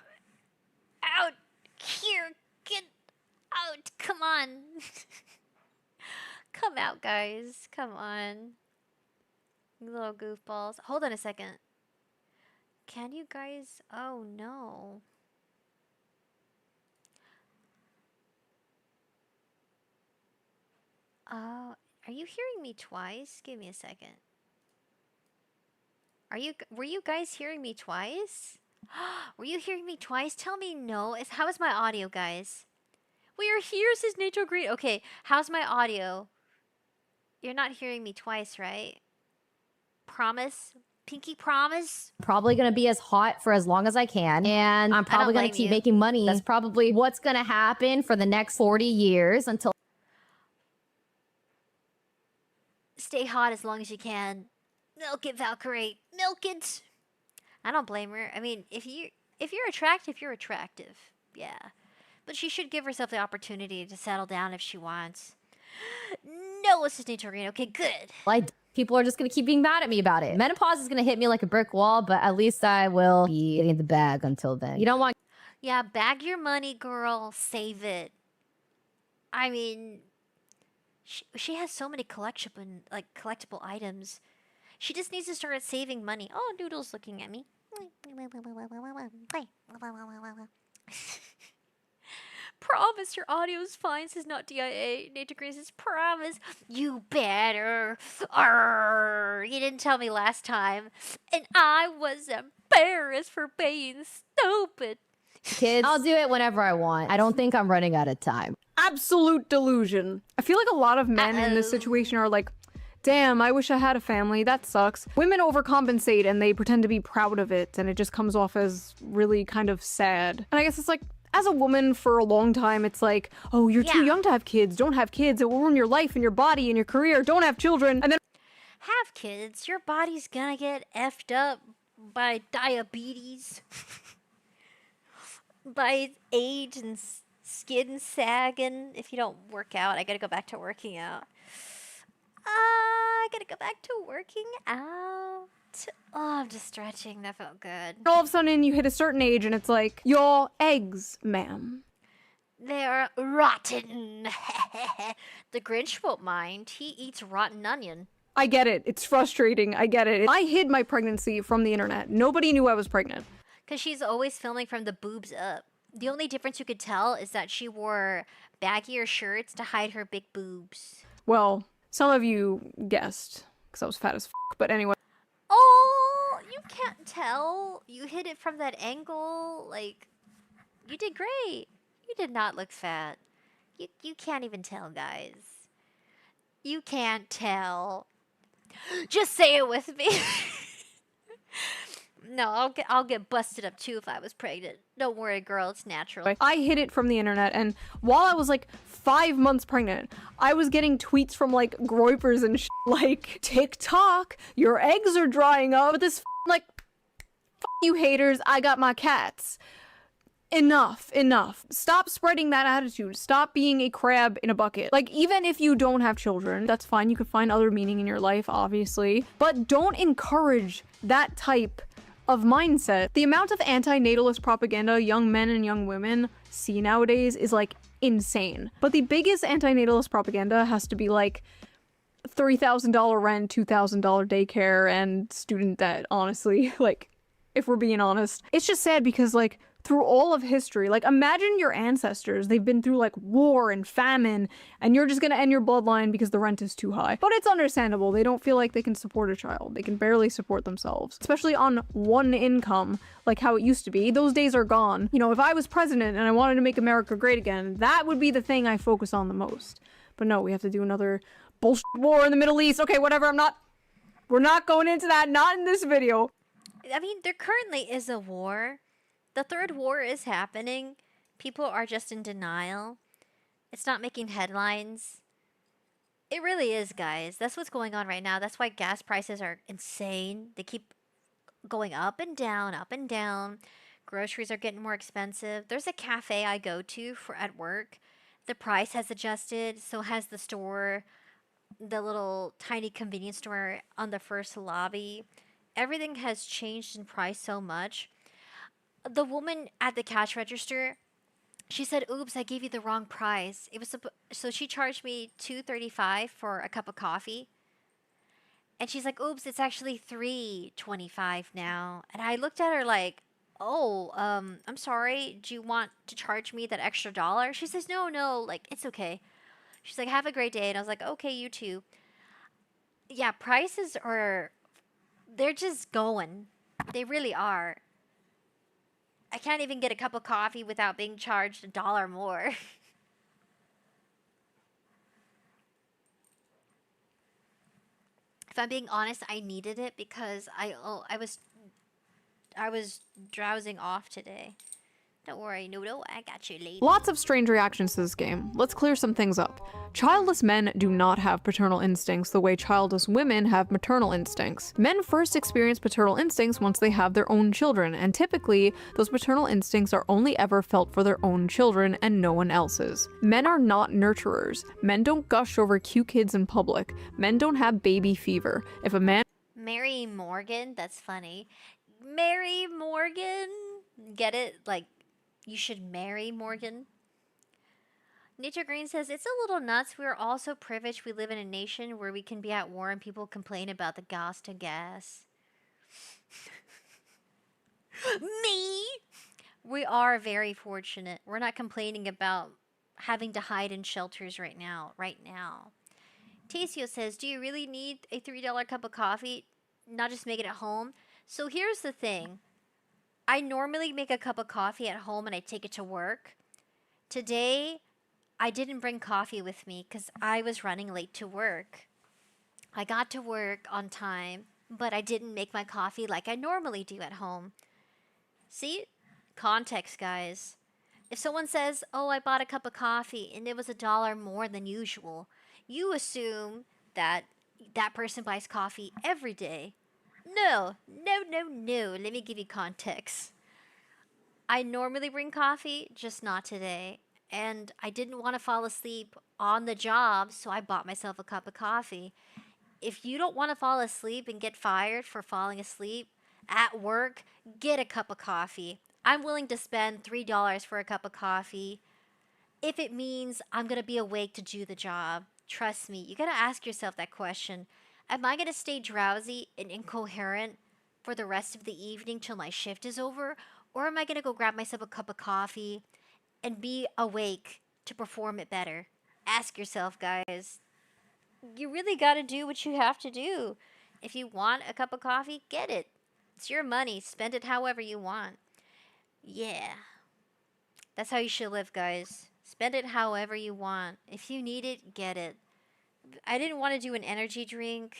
B: out here. Get out. Come on. Come out, guys. Come on. You little goofballs. Hold on a second. Can you guys? Oh no. Are you hearing me twice? Give me a second. Were you guys hearing me twice? Were you hearing me twice? Tell me no. How is my audio, guys? We are here, says Nature Green. Okay, how's my audio? You're not hearing me twice, right? Promise? Pinky promise?
K: Probably gonna be as hot for as long as I can, and I'm probably gonna keep making money. That's probably what's gonna happen for the next 40 years until.
B: Stay hot as long as you can. Milk it, Valkyrie. Milk it. I don't blame her. I mean, if you're attractive, you're attractive. Yeah. But she should give herself the opportunity to settle down if she wants. No, it's just Nitorino. Okay, good.
K: People are just gonna keep being mad at me about it. Menopause is gonna hit me like a brick wall, but at least I will be in the bag until then. You don't want.
B: Yeah, bag your money, girl. Save it. I mean, she has so many collectible items. She just needs to start saving money. Oh, Noodle's looking at me. Promise your audio's fine, says not DIA. Nature Green says, promise. You better. Arr, you didn't tell me last time. And I was embarrassed for being stupid.
K: Kids, I'll do it whenever I want. I don't think I'm running out of time.
D: Absolute delusion. I feel like a lot of men in this situation are like, damn, I wish I had a family. That sucks. Women overcompensate and they pretend to be proud of it, and it just comes off as really kind of sad. And I guess it's like, as a woman for a long time, it's like, oh, you're too young to have kids. Don't have kids. It will ruin your life and your body and your career. Don't have children. And then
B: have kids. Your body's gonna get effed up by diabetes, by age and skin sagging. If you don't work out, I gotta go back to working out. I gotta go back to working out. Oh, I'm just stretching. That felt good.
D: all of a sudden you hit a certain age and it's like, your eggs, ma'am.
B: They're rotten. The Grinch won't mind. He eats rotten onion.
D: I get it. It's frustrating. I get it. I hid my pregnancy from the internet. Nobody knew I was pregnant.
B: Because she's always filming from the boobs up. The only difference you could tell is that she wore baggier shirts to hide her big boobs.
D: Well, some of you guessed, because I was fat as f***, but anyway.
B: Oh, you can't tell. You hit it from that angle. Like, you did great. You did not look fat. You can't even tell, guys. You can't tell. Just say it with me. No, I'll get busted up too if I was pregnant. Don't worry, girl, it's natural.
D: I hid it from the internet, and while I was like 5 months pregnant, I was getting tweets from like groypers and like, TikTok, your eggs are drying up. But this like, you haters, I got my cats. Enough. Stop spreading that attitude. Stop being a crab in a bucket. Like, even if you don't have children, that's fine. You could find other meaning in your life, obviously. But don't encourage that type of mindset. The amount of anti-natalist propaganda young men and young women see nowadays is like insane. But the biggest anti-natalist propaganda has to be like $3,000 rent, $2,000 daycare, and student debt, honestly. Like, if we're being honest. It's just sad because like, through all of history, like imagine your ancestors, they've been through like war and famine, and you're just gonna end your bloodline because the rent is too high. But it's understandable, they don't feel like they can support a child. They can barely support themselves, especially on one income, like how it used to be. Those days are gone. You know, if I was president and I wanted to make America great again, that would be the thing I focus on the most. But no, we have to do another bullshit war in the Middle East. Okay, whatever, we're not going into that, not in this video.
B: I mean, there currently is a war. The third war is happening. People are just in denial. It's not making headlines. It really is, guys. That's what's going on right now. That's why gas prices are insane. They keep going up and down, up and down. Groceries are getting more expensive. There's a cafe I go to at work. The price has adjusted. So has the store, the little tiny convenience store on the first lobby. Everything has changed in price so much. The woman at the cash register, she said, oops, I gave you the wrong price. It was so she charged me $2.35 for a cup of coffee. And she's like, oops, it's actually $3.25 now. And I looked at her like, oh, I'm sorry. Do you want to charge me that extra dollar? She says, no, like, it's okay. She's like, have a great day. And I was like, okay, you too. Yeah, prices are, they're just going. They really are. I can't even get a cup of coffee without being charged $1 more. If I'm being honest, I needed it because I was drowsing off today. Don't worry, Noodle, I got you, lady.
D: Lots of strange reactions to this game. Let's clear some things up. Childless men do not have paternal instincts the way childless women have maternal instincts. Men first experience paternal instincts once they have their own children, and typically, those paternal instincts are only ever felt for their own children and no one else's. Men are not nurturers. Men don't gush over cute kids in public. Men don't have baby fever. If a man
B: Mary Morgan, that's funny. Mary Morgan? Get it? Like, you should marry Morgan. Nature Green says, it's a little nuts. We are all so privileged. We live in a nation where we can be at war and people complain about the cost of gas. Me? We are very fortunate. We're not complaining about having to hide in shelters right now. Tasio says, do you really need a $3 cup of coffee? Not just make it at home? So here's the thing. I normally make a cup of coffee at home and I take it to work. Today, I didn't bring coffee with me because I was running late to work. I got to work on time, but I didn't make my coffee like I normally do at home. See? Context, guys. If someone says, oh, I bought a cup of coffee and it was $1 more than usual, you assume that that person buys coffee every day. No. Let me give you context. I normally bring coffee, just not today. And I didn't want to fall asleep on the job, so I bought myself a cup of coffee. If you don't want to fall asleep and get fired for falling asleep at work, get a cup of coffee. I'm willing to spend $3 for a cup of coffee if it means I'm going to be awake to do the job. Trust me, you got to ask yourself that question. Am I going to stay drowsy and incoherent for the rest of the evening till my shift is over? Or am I going to go grab myself a cup of coffee and be awake to perform it better? Ask yourself, guys. You really got to do what you have to do. If you want a cup of coffee, get it. It's your money. Spend it however you want. Yeah. That's how you should live, guys. Spend it however you want. If you need it, get it. I didn't want to do an energy drink.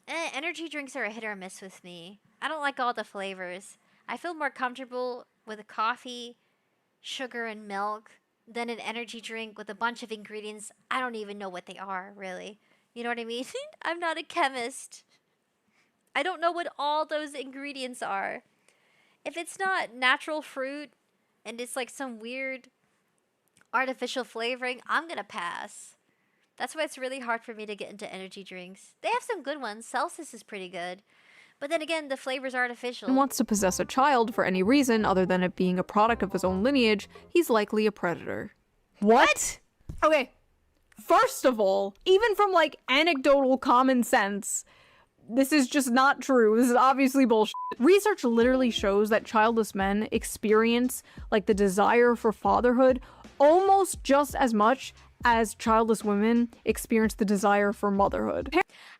B: Energy drinks are a hit or miss with me. I don't like all the flavors. I feel more comfortable with a coffee, sugar, and milk than an energy drink with a bunch of ingredients. I don't even know what they are, really. You know what I mean? I'm not a chemist. I don't know what all those ingredients are. If it's not natural fruit and it's like some weird artificial flavoring, I'm gonna pass. That's why it's really hard for me to get into energy drinks. They have some good ones. Celsius is pretty good. But then again, the flavor's artificial.
D: wants to possess a child for any reason other than it being a product of his own lineage, he's likely a predator. What? Okay. First of all, even from like anecdotal common sense, this is just not true. This is obviously bullshit. Research literally shows that childless men experience like the desire for fatherhood almost just as much as childless women experience the desire for motherhood.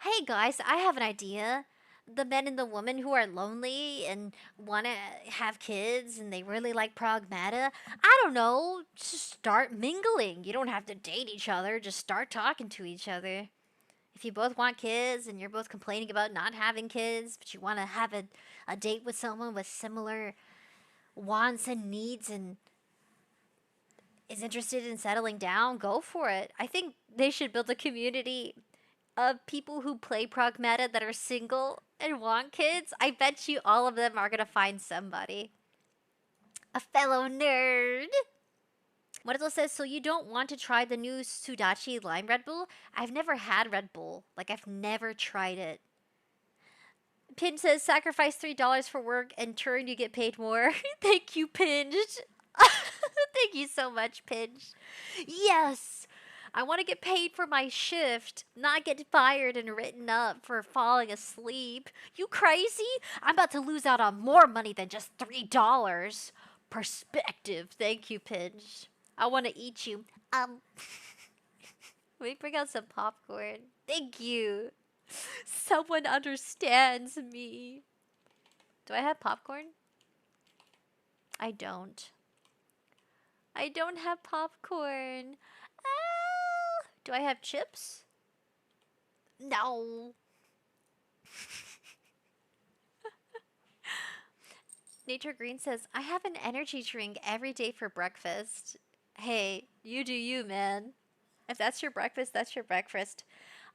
B: Hey guys, I have an idea. The men and the women who are lonely and want to have kids and they really like pragmata, I don't know, just start mingling. You don't have to date each other, just start talking to each other. If you both want kids and you're both complaining about not having kids, but you want to have a date with someone with similar wants and needs and is interested in settling down, go for it. I think they should build a community of people who play pragmata that are single and want kids. I bet you all of them are going to find somebody. A fellow nerd. Modelo says, so you don't want to try the new Sudachi Lime Red Bull? I've never had Red Bull. Like, I've never tried it. Pinch says, sacrifice $3 for work and turn you get paid more. Thank you, Pinch. Thank you so much, Pinch. Yes! I want to get paid for my shift, not get fired and written up for falling asleep. You crazy? I'm about to lose out on more money than just $3. Perspective. Thank you, Pinch. I want to eat you. Let me bring out some popcorn. Thank you. Someone understands me. Do I have popcorn? I don't. I don't have popcorn. Do I have chips? No. Nature Green says, I have an energy drink every day for breakfast. Hey, you do you, man. If that's your breakfast, that's your breakfast.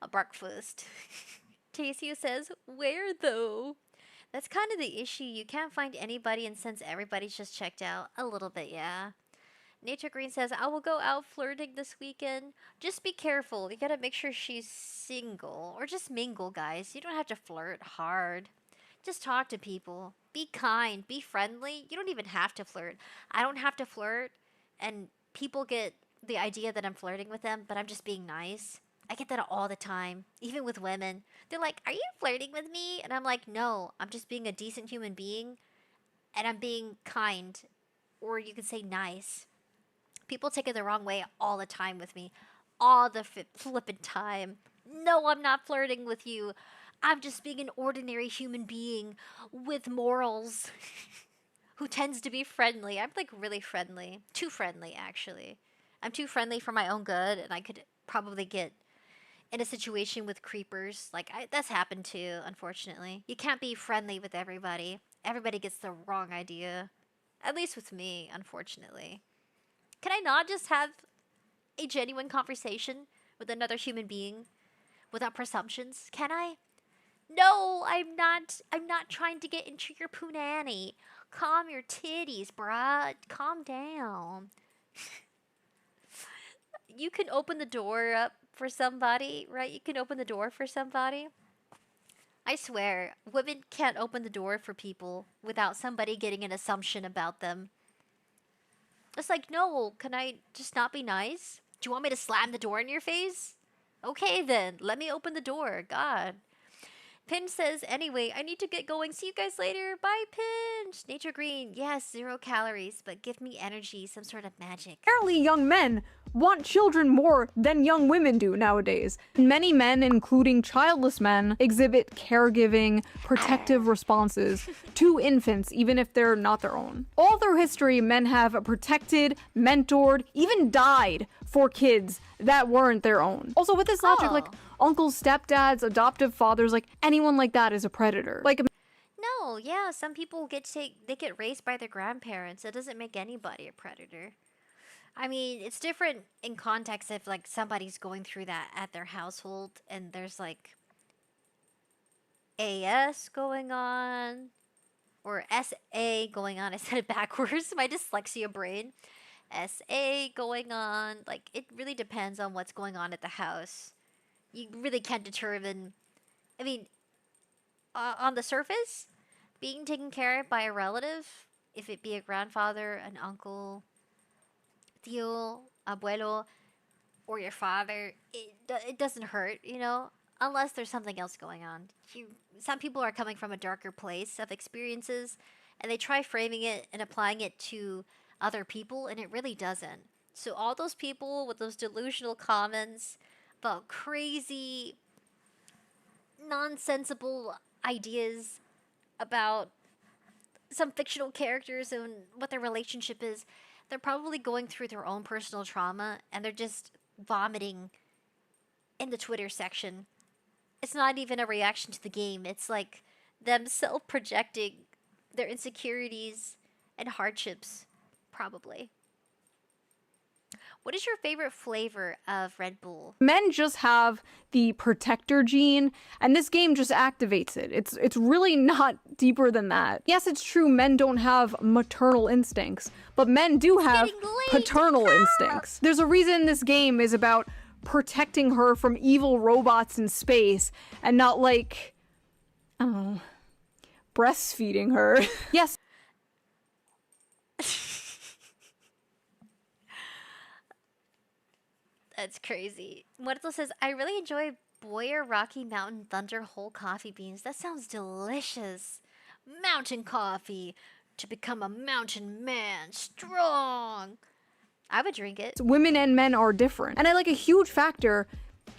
B: A breakfast. Tasio says, where though? That's kind of the issue. You can't find anybody, and since everybody's just checked out, a little bit, yeah. Nature Green says, I will go out flirting this weekend. Just be careful. You gotta make sure she's single. Or just mingle, guys. You don't have to flirt hard. Just talk to people. Be kind. Be friendly. You don't even have to flirt. I don't have to flirt. And people get the idea that I'm flirting with them, but I'm just being nice. I get that all the time, even with women. They're like, are you flirting with me? And I'm like, no, I'm just being a decent human being. And I'm being kind. Or you could say nice. People take it the wrong way all the time with me. All the flippin' time. No, I'm not flirting with you. I'm just being an ordinary human being with morals who tends to be friendly. I'm like really friendly. Too friendly, actually. I'm too friendly for my own good, and I could probably get in a situation with creepers. Like, that's happened too, unfortunately. You can't be friendly with everybody. Everybody gets the wrong idea. At least with me, unfortunately. Can I not just have a genuine conversation with another human being without presumptions? Can I? No, I'm not trying to get into your punani. Calm your titties, bruh. Calm down. You can open the door up for somebody, right? You can open the door for somebody. I swear, women can't open the door for people without somebody getting an assumption about them. It's like, no, can I just not be nice? Do you want me to slam the door in your face? Okay then, let me open the door. God. Pinch says, anyway, I need to get going. See you guys later. Bye, Pinch. Nature Green, yes, 0 calories, but give me energy, some sort of magic.
D: Apparently young men want children more than young women do nowadays. Many men, including childless men, exhibit caregiving, protective responses to infants, even if they're not their own. All through history, men have protected, mentored, even died for kids that weren't their own. Also, with this logic, like, uncles, stepdads, adoptive fathers, like, anyone like that is a predator. Like,
B: no, yeah, some people get raised by their grandparents. That doesn't make anybody a predator. I mean, it's different in context if, like, somebody's going through that at their household and there's, like, AS going on or SA going on. I said it backwards. My dyslexia brain. SA going on. Like, it really depends on what's going on at the house. You really can't determine. I mean, on the surface, being taken care of by a relative, if it be a grandfather, an uncle, tío, abuelo, or your father, it doesn't hurt, you know, unless there's something else going on. Some people are coming from a darker place of experiences, and they try framing it and applying it to other people, and it really doesn't. So all those people with those delusional comments about crazy, nonsensible ideas about some fictional characters and what their relationship is, they're probably going through their own personal trauma, and they're just vomiting in the Twitter section. It's not even a reaction to the game. It's like them self-projecting their insecurities and hardships, probably. What is your favorite flavor of Red Bull?
D: men just have the protector gene, and this game just activates it. It's really not deeper than that. Yes, it's true men don't have maternal instincts, but men do have paternal instincts. There's a reason this game is about protecting her from evil robots in space and not, like, I don't know, breastfeeding her. Yes.
B: That's crazy. Muerto says, I really enjoy Boyer Rocky Mountain Thunder whole coffee beans. That sounds delicious. Mountain coffee to become a mountain man, strong. I would drink it.
D: Women and men are different. And I like a huge factor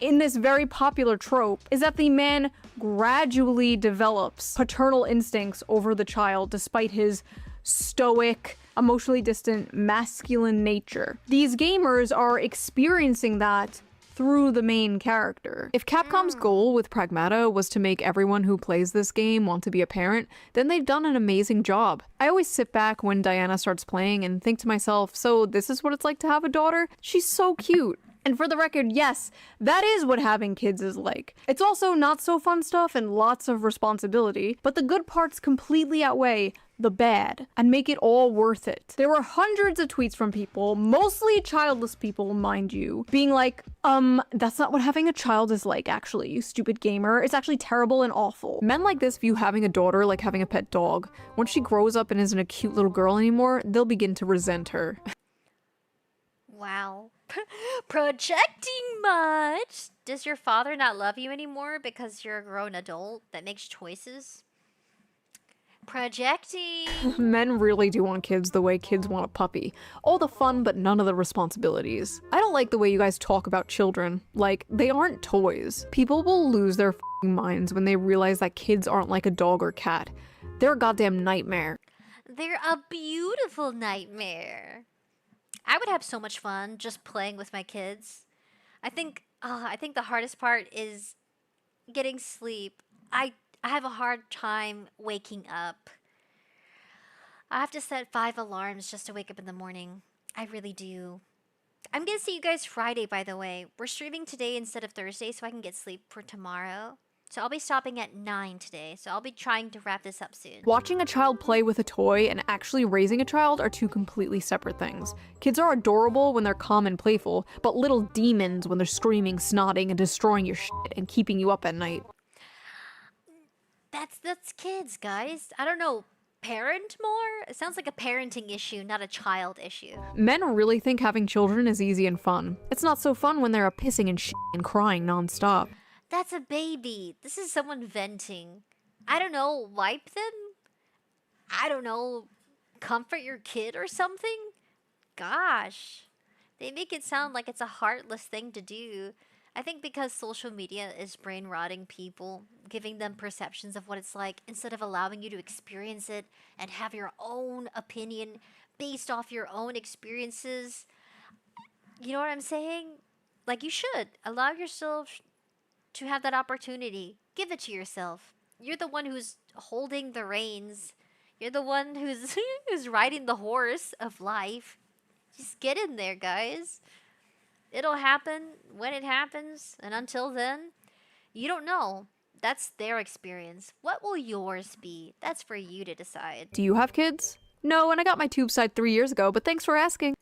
D: in this very popular trope is that the man gradually develops paternal instincts over the child despite his stoic, emotionally distant, masculine nature. These gamers are experiencing that through the main character. If Capcom's goal with Pragmata was to make everyone who plays this game want to be a parent, then they've done an amazing job. I always sit back when Diana starts playing and think to myself, so this is what it's like to have a daughter? She's so cute. And for the record, yes, that is what having kids is like. It's also not so fun stuff and lots of responsibility, but the good parts completely outweigh the bad and make it all worth it. There were hundreds of tweets from people, mostly childless people, mind you, being like, that's not what having a child is like, actually, you stupid gamer. It's actually terrible and awful. Men like this view having a daughter like having a pet dog. Once she grows up and isn't a cute little girl anymore, they'll begin to resent her.
B: Wow. Projecting much? Does your father not love you anymore because you're a grown adult that makes choices? Projecting.
D: Men really do want kids the way kids want a puppy. All the fun, but none of the responsibilities. I don't like the way you guys talk about children. Like, they aren't toys. People will lose their f***ing minds when they realize that kids aren't like a dog or cat. They're a goddamn nightmare.
B: They're a beautiful nightmare. I would have so much fun just playing with my kids. I think the hardest part is getting sleep. I have a hard time waking up. I have to set 5 alarms just to wake up in the morning. I really do. I'm gonna see you guys Friday, by the way. We're streaming today instead of Thursday so I can get sleep for tomorrow. So I'll be stopping at 9 today, so I'll be trying to wrap this up soon.
D: Watching a child play with a toy and actually raising a child are two completely separate things. Kids are adorable when they're calm and playful, but little demons when they're screaming, snotting, and destroying your shit and keeping you up at night.
B: That's kids, guys. I don't know. Parent more? It sounds like a parenting issue, not a child issue.
D: Men really think having children is easy and fun. It's not so fun when they're pissing and shit and crying nonstop.
B: That's a baby. This is someone venting. I don't know, wipe them? I don't know, comfort your kid or something? Gosh. They make it sound like it's a heartless thing to do. I think because social media is brain rotting people, giving them perceptions of what it's like instead of allowing you to experience it and have your own opinion based off your own experiences. You know what I'm saying? Like, you should allow yourself to have that opportunity. Give it to yourself. You're the one who's holding the reins. You're the one who's who's riding the horse of life. Just get in there, guys. It'll happen when it happens, and until then, you don't know. That's their experience. What will yours be? That's for you to decide.
D: Do you have kids? No, and I got my tube side 3 years ago, but thanks for asking.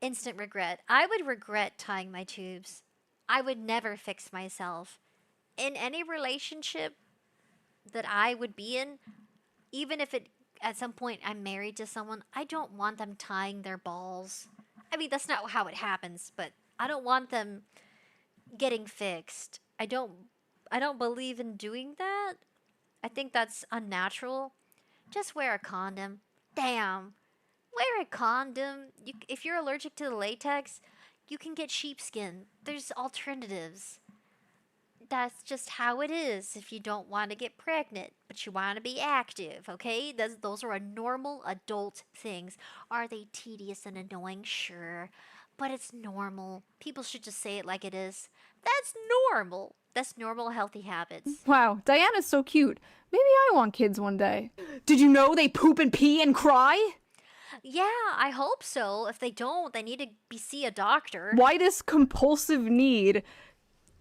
B: Instant regret. I would regret tying my tubes. I would never fix myself. In any relationship that I would be in, even if at some point I'm married to someone, I don't want them tying their balls. I mean, that's not how it happens, but I don't want them getting fixed. I don't believe in doing that. I think that's unnatural. Just wear a condom. Damn. Wear a condom. If you're allergic to the latex, you can get sheepskin. There's alternatives. That's just how it is if you don't want to get pregnant, but you want to be active, okay? Those are normal adult things. Are they tedious and annoying? Sure. But it's normal. People should just say it like it is. That's normal. That's normal, healthy habits.
D: Wow, Diana's so cute. Maybe I want kids one day. Did you know they poop and pee and cry?
B: Yeah, I hope so. If they don't, they need to see a doctor.
D: Why this compulsive need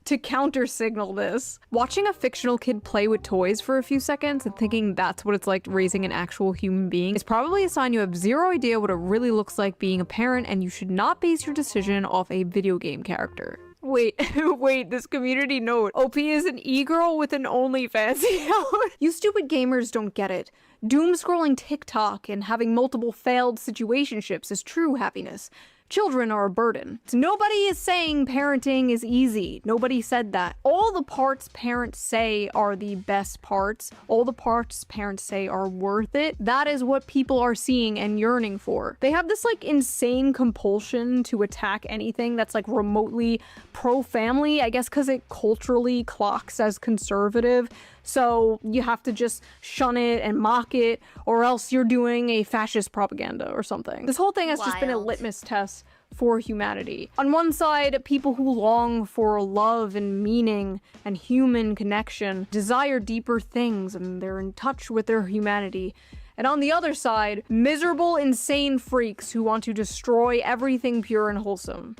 D: to counter-signal this? Watching a fictional kid play with toys for a few seconds and thinking that's what it's like raising an actual human being is probably a sign you have zero idea what it really looks like being a parent, and you should not base your decision off a video game character. Wait, wait, this community note. OP is an e-girl with an OnlyFans account. You stupid gamers don't get it. Doom scrolling TikTok and having multiple failed situationships is true happiness. children are a burden. So nobody is saying parenting is easy. Nobody said that. All the parts parents say are the best parts. All the parts parents say are worth it. That is what people are seeing and yearning for. They have this like insane compulsion to attack anything that's like remotely pro-family, I guess because it culturally clocks as conservative. So you have to just shun it and mock it, or else you're doing a fascist propaganda or something. This whole thing has just been a litmus test for humanity. On one side, people who long for love and meaning and human connection desire deeper things and they're in touch with their humanity. And on the other side, miserable, insane freaks who want to destroy everything pure and wholesome.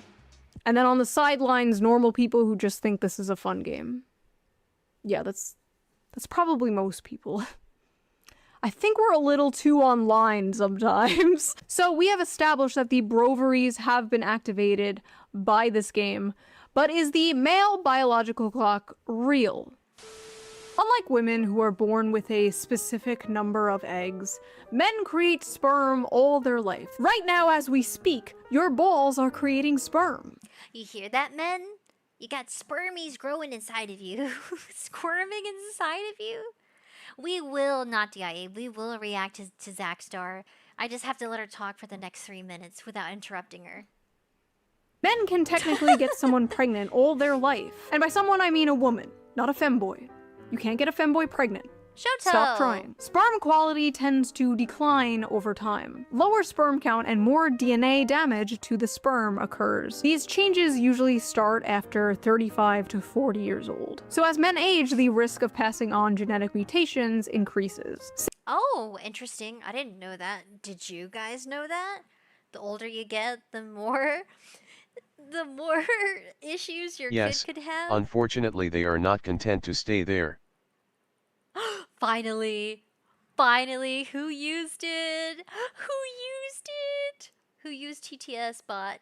D: And then on the sidelines, normal people who just think this is a fun game. Yeah, that's probably most people. I think we're a little too online sometimes. So we have established that the broveries have been activated by this game, but is the male biological clock real? Unlike women who are born with a specific number of eggs, men create sperm all their life. Right now as we speak, your balls are creating sperm.
B: You hear that, men? You got spermies growing inside of you. Squirming inside of you. We will not DIA. We will react to Zackstar. I just have to let her talk for the next 3 minutes without interrupting her.
D: Men can technically get someone pregnant all their life. And by someone, I mean a woman, not a femboy. You can't get a femboy pregnant.
B: Shoto!
D: Stop trying. Sperm quality tends to decline over time. Lower sperm count and more DNA damage to the sperm occurs. These changes usually start after 35 to 40 years old. So as men age, the risk of passing on genetic mutations increases.
B: Oh, interesting. I didn't know that. Did you guys know that? The older you get, the more issues your kid could have?
L: Unfortunately, they are not content to stay there.
B: Finally, who used it? Who used TTS bot?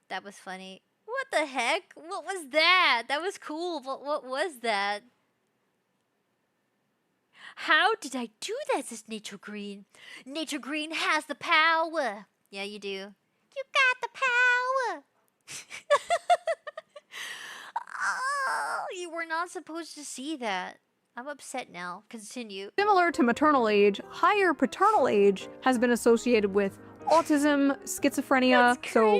B: That was funny. What the heck? What was that? That was cool, but what was that? How did I do that, says Nature Green? Nature Green has the power. Yeah, you do. You got the power. Oh, you were not supposed to see that. I'm upset now. Continue.
D: Similar to maternal age, higher paternal age has been associated with autism, schizophrenia, so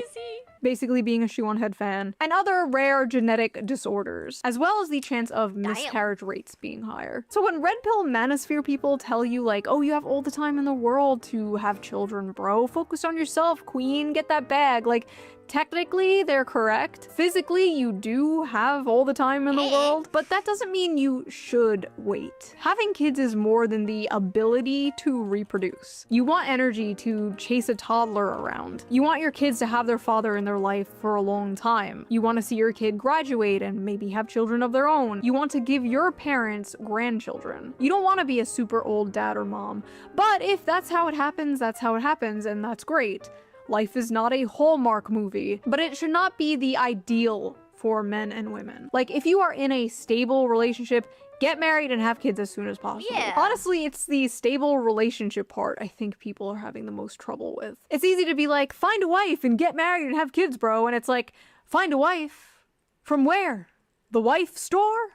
D: basically being a Shoe-on-Head fan, and other rare genetic disorders, as well as the chance of miscarriage rates being higher. So when red pill manosphere people tell you like, oh, you have all the time in the world to have children, bro, focus on yourself, queen, get that bag, like, technically, they're correct. Physically, you do have all the time in the world, but that doesn't mean you should wait. Having kids is more than the ability to reproduce. You want energy to chase a toddler around. You want your kids to have their father in their life for a long time. You want to see your kid graduate and maybe have children of their own. You want to give your parents grandchildren. You don't want to be a super old dad or mom, but if that's how it happens, that's how it happens, and that's great. Life is not a Hallmark movie, but it should not be the ideal for men and women. Like, if you are in a stable relationship, get married and have kids as soon as possible.
B: Yeah.
D: Honestly, it's the stable relationship part I think people are having the most trouble with. It's easy to be like, find a wife and get married and have kids, bro. And it's like, find a wife? From where? The wife store?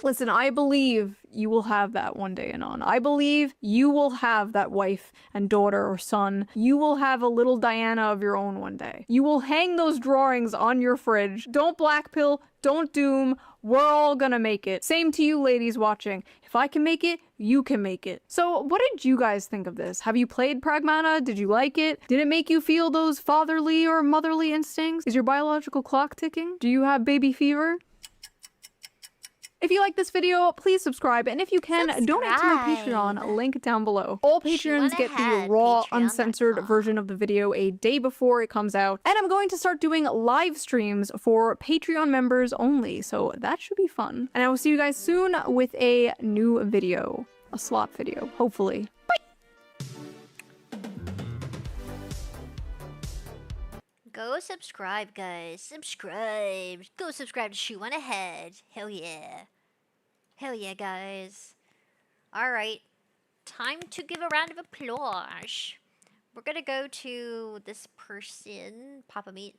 D: Listen, I believe you will have that one day, Anon. I believe you will have that wife and daughter or son. You will have a little Diana of your own one day. You will hang those drawings on your fridge. Don't blackpill, don't doom. We're all gonna make it. Same to you ladies watching. If I can make it, you can make it. So what did you guys think of this? Have you played Pragmata? Did you like it? Did it make you feel those fatherly or motherly instincts? Is your biological clock ticking? Do you have baby fever? If you like this video, please subscribe, and if you can, donate to my Patreon, link down below. All Patreons get the raw, uncensored version of the video a day before it comes out, and I'm going to start doing live streams for Patreon members only, so that should be fun. And I will see you guys soon with a new video, a slot video, hopefully. Bye!
B: Go subscribe, guys. Subscribe. Go subscribe to Shoe-on-Head. Hell yeah. Hell yeah, guys. Alright. Time to give a round of applause. We're gonna go to this person, Papa Meat.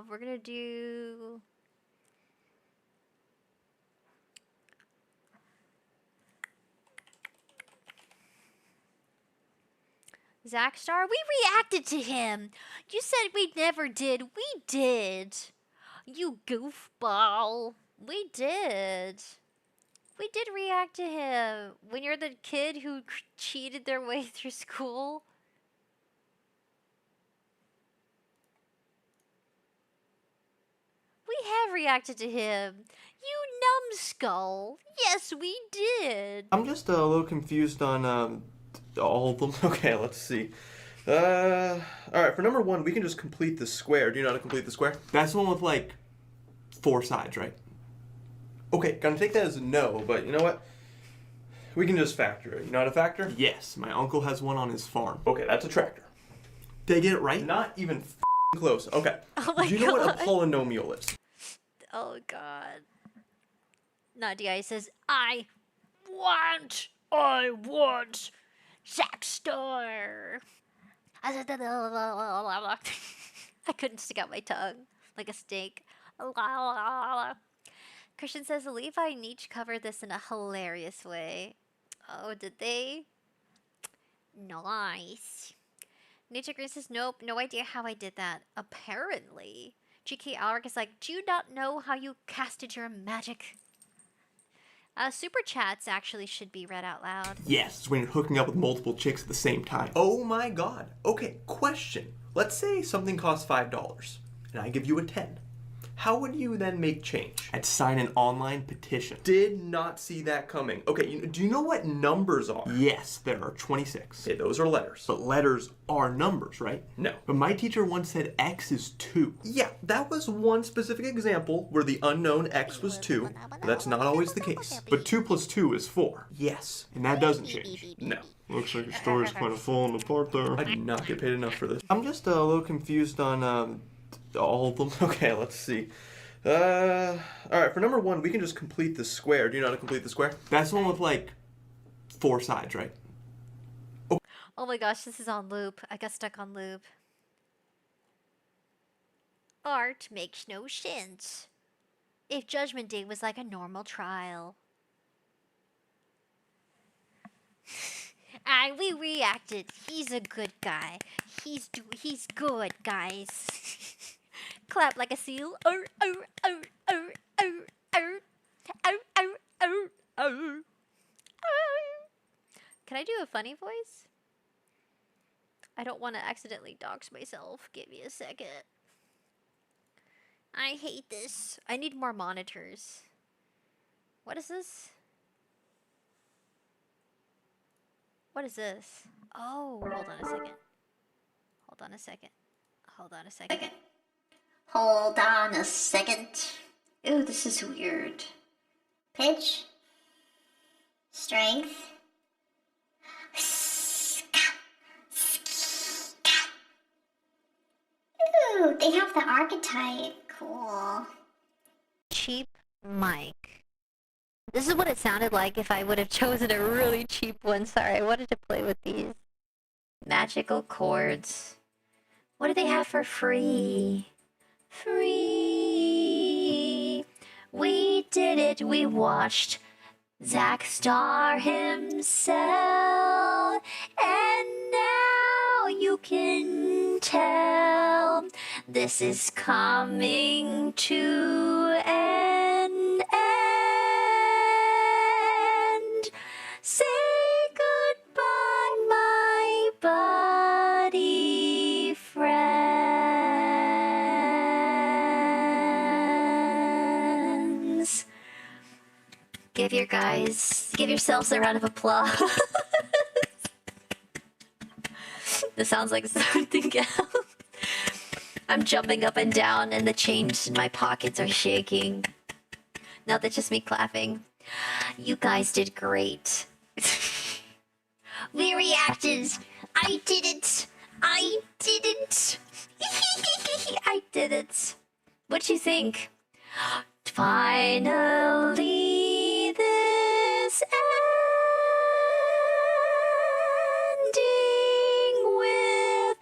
B: We're gonna do. Zack Star, we reacted to him. You said we never did. We did. You goofball. We did. We did react to him. When you're the kid who cheated their way through school. We have reacted to him. You numbskull. Yes, we did.
M: I'm just a little confused on all of them. Okay, let's see. Alright, for number 1, we can just complete the square. Do you know how to complete the square? That's the one with, like, 4 sides, right? Okay, gonna take that as a no, but you know what? We can just factor it. You know how to factor? Yes, my uncle has one on his farm. Okay, that's a tractor. Did I get it right? Not even close. Okay.
B: Oh my
M: Do you know what a
B: God.
M: polynomial is?
B: Oh god. Nadia says, I want Zack Star. I couldn't stick out my tongue like a steak. Christian says, Levi and Nietzsche covered this in a hilarious way. Oh, did they? Nice. Nature Green says, nope, no idea how I did that. Apparently. GK Alric is like, do you not know how you casted your magic? Super chats actually should be read out loud.
M: Yes, it's when you're hooking up with multiple chicks at the same time. Oh my god. Okay, question. Let's say something costs $5 and I give you a 10. How would you then make change? I'd sign an online petition. Did not see that coming. Okay, do you know what numbers are? Yes, there are 26. Okay, those are letters. But letters are numbers, right? No. But my teacher once said X is 2. Yeah, that was one specific example where the unknown X was 2. But that's not always the case. But 2 plus 2 is 4. Yes, and that doesn't change. No. Looks like your story's kind of falling apart there. I did not get paid enough for this. I'm just a little confused on all of them. Okay, let's see. Alright, for number 1, we can just complete the square. Do you know how to complete the square? That's the one with, like, 4 sides, right?
B: Oh my gosh, this is on loop. I got stuck on loop. Art makes no sense. If Judgment Day was like a normal trial. We reacted. He's a good guy. He's good, guys. Clap like a seal. Can I do a funny voice? I don't want to accidentally dox myself. Give me a second. I hate this. I need more monitors. What is this? What is this? Oh, hold on a second. Hold on a second. Hold on a second.
G: Hold on a second.
B: Ew, this is weird.
G: Pitch. Strength. Ooh, they have the archetype. Cool.
B: Cheap mic. This is what it sounded like if I would have chosen a really cheap one. Sorry, I wanted to play with these. Magical chords. What do they have for free? Free. We did it. We watched Zack Star himself. And now you can tell this is coming to an end. Say goodbye, my buddy friends. Give yourselves a round of applause. This sounds like something else. I'm jumping up and down and the change in my pockets are shaking. Now that's just me clapping. You guys did great. We reacted. I did it. I did it. I did it. What'd you think? Finally, this ending with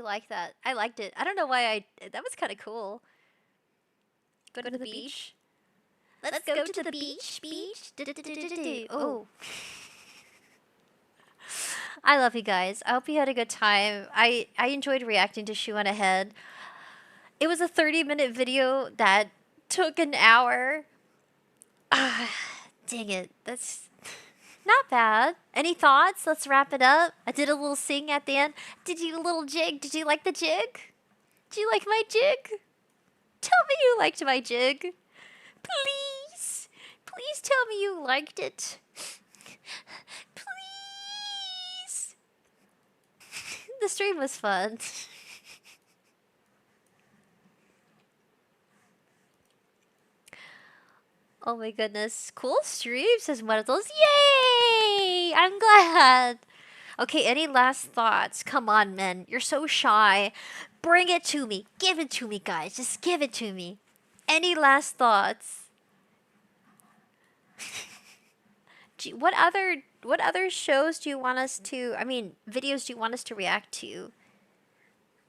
B: like that. I liked it. I don't know why that was kind of cool. Go to the beach. Let's go to the beach. Oh. I love you guys. I hope you had a good time. I enjoyed reacting to Shoe on a Head. It was a 30-minute video that took an hour. Dang it. That's not bad. Any thoughts? Let's wrap it up. I did a little sing at the end. Did you a little jig? Did you like the jig? Did you like my jig? Tell me you liked my jig. Please. Please tell me you liked it. Please. The stream was fun. Oh my goodness. Cool stream, says Muddles. Yay! I'm glad. Okay, any last thoughts? Come on, men. You're so shy. Bring it to me. Give it to me, guys. Just give it to me. Any last thoughts? What other shows do you want us to, videos do you want us to react to?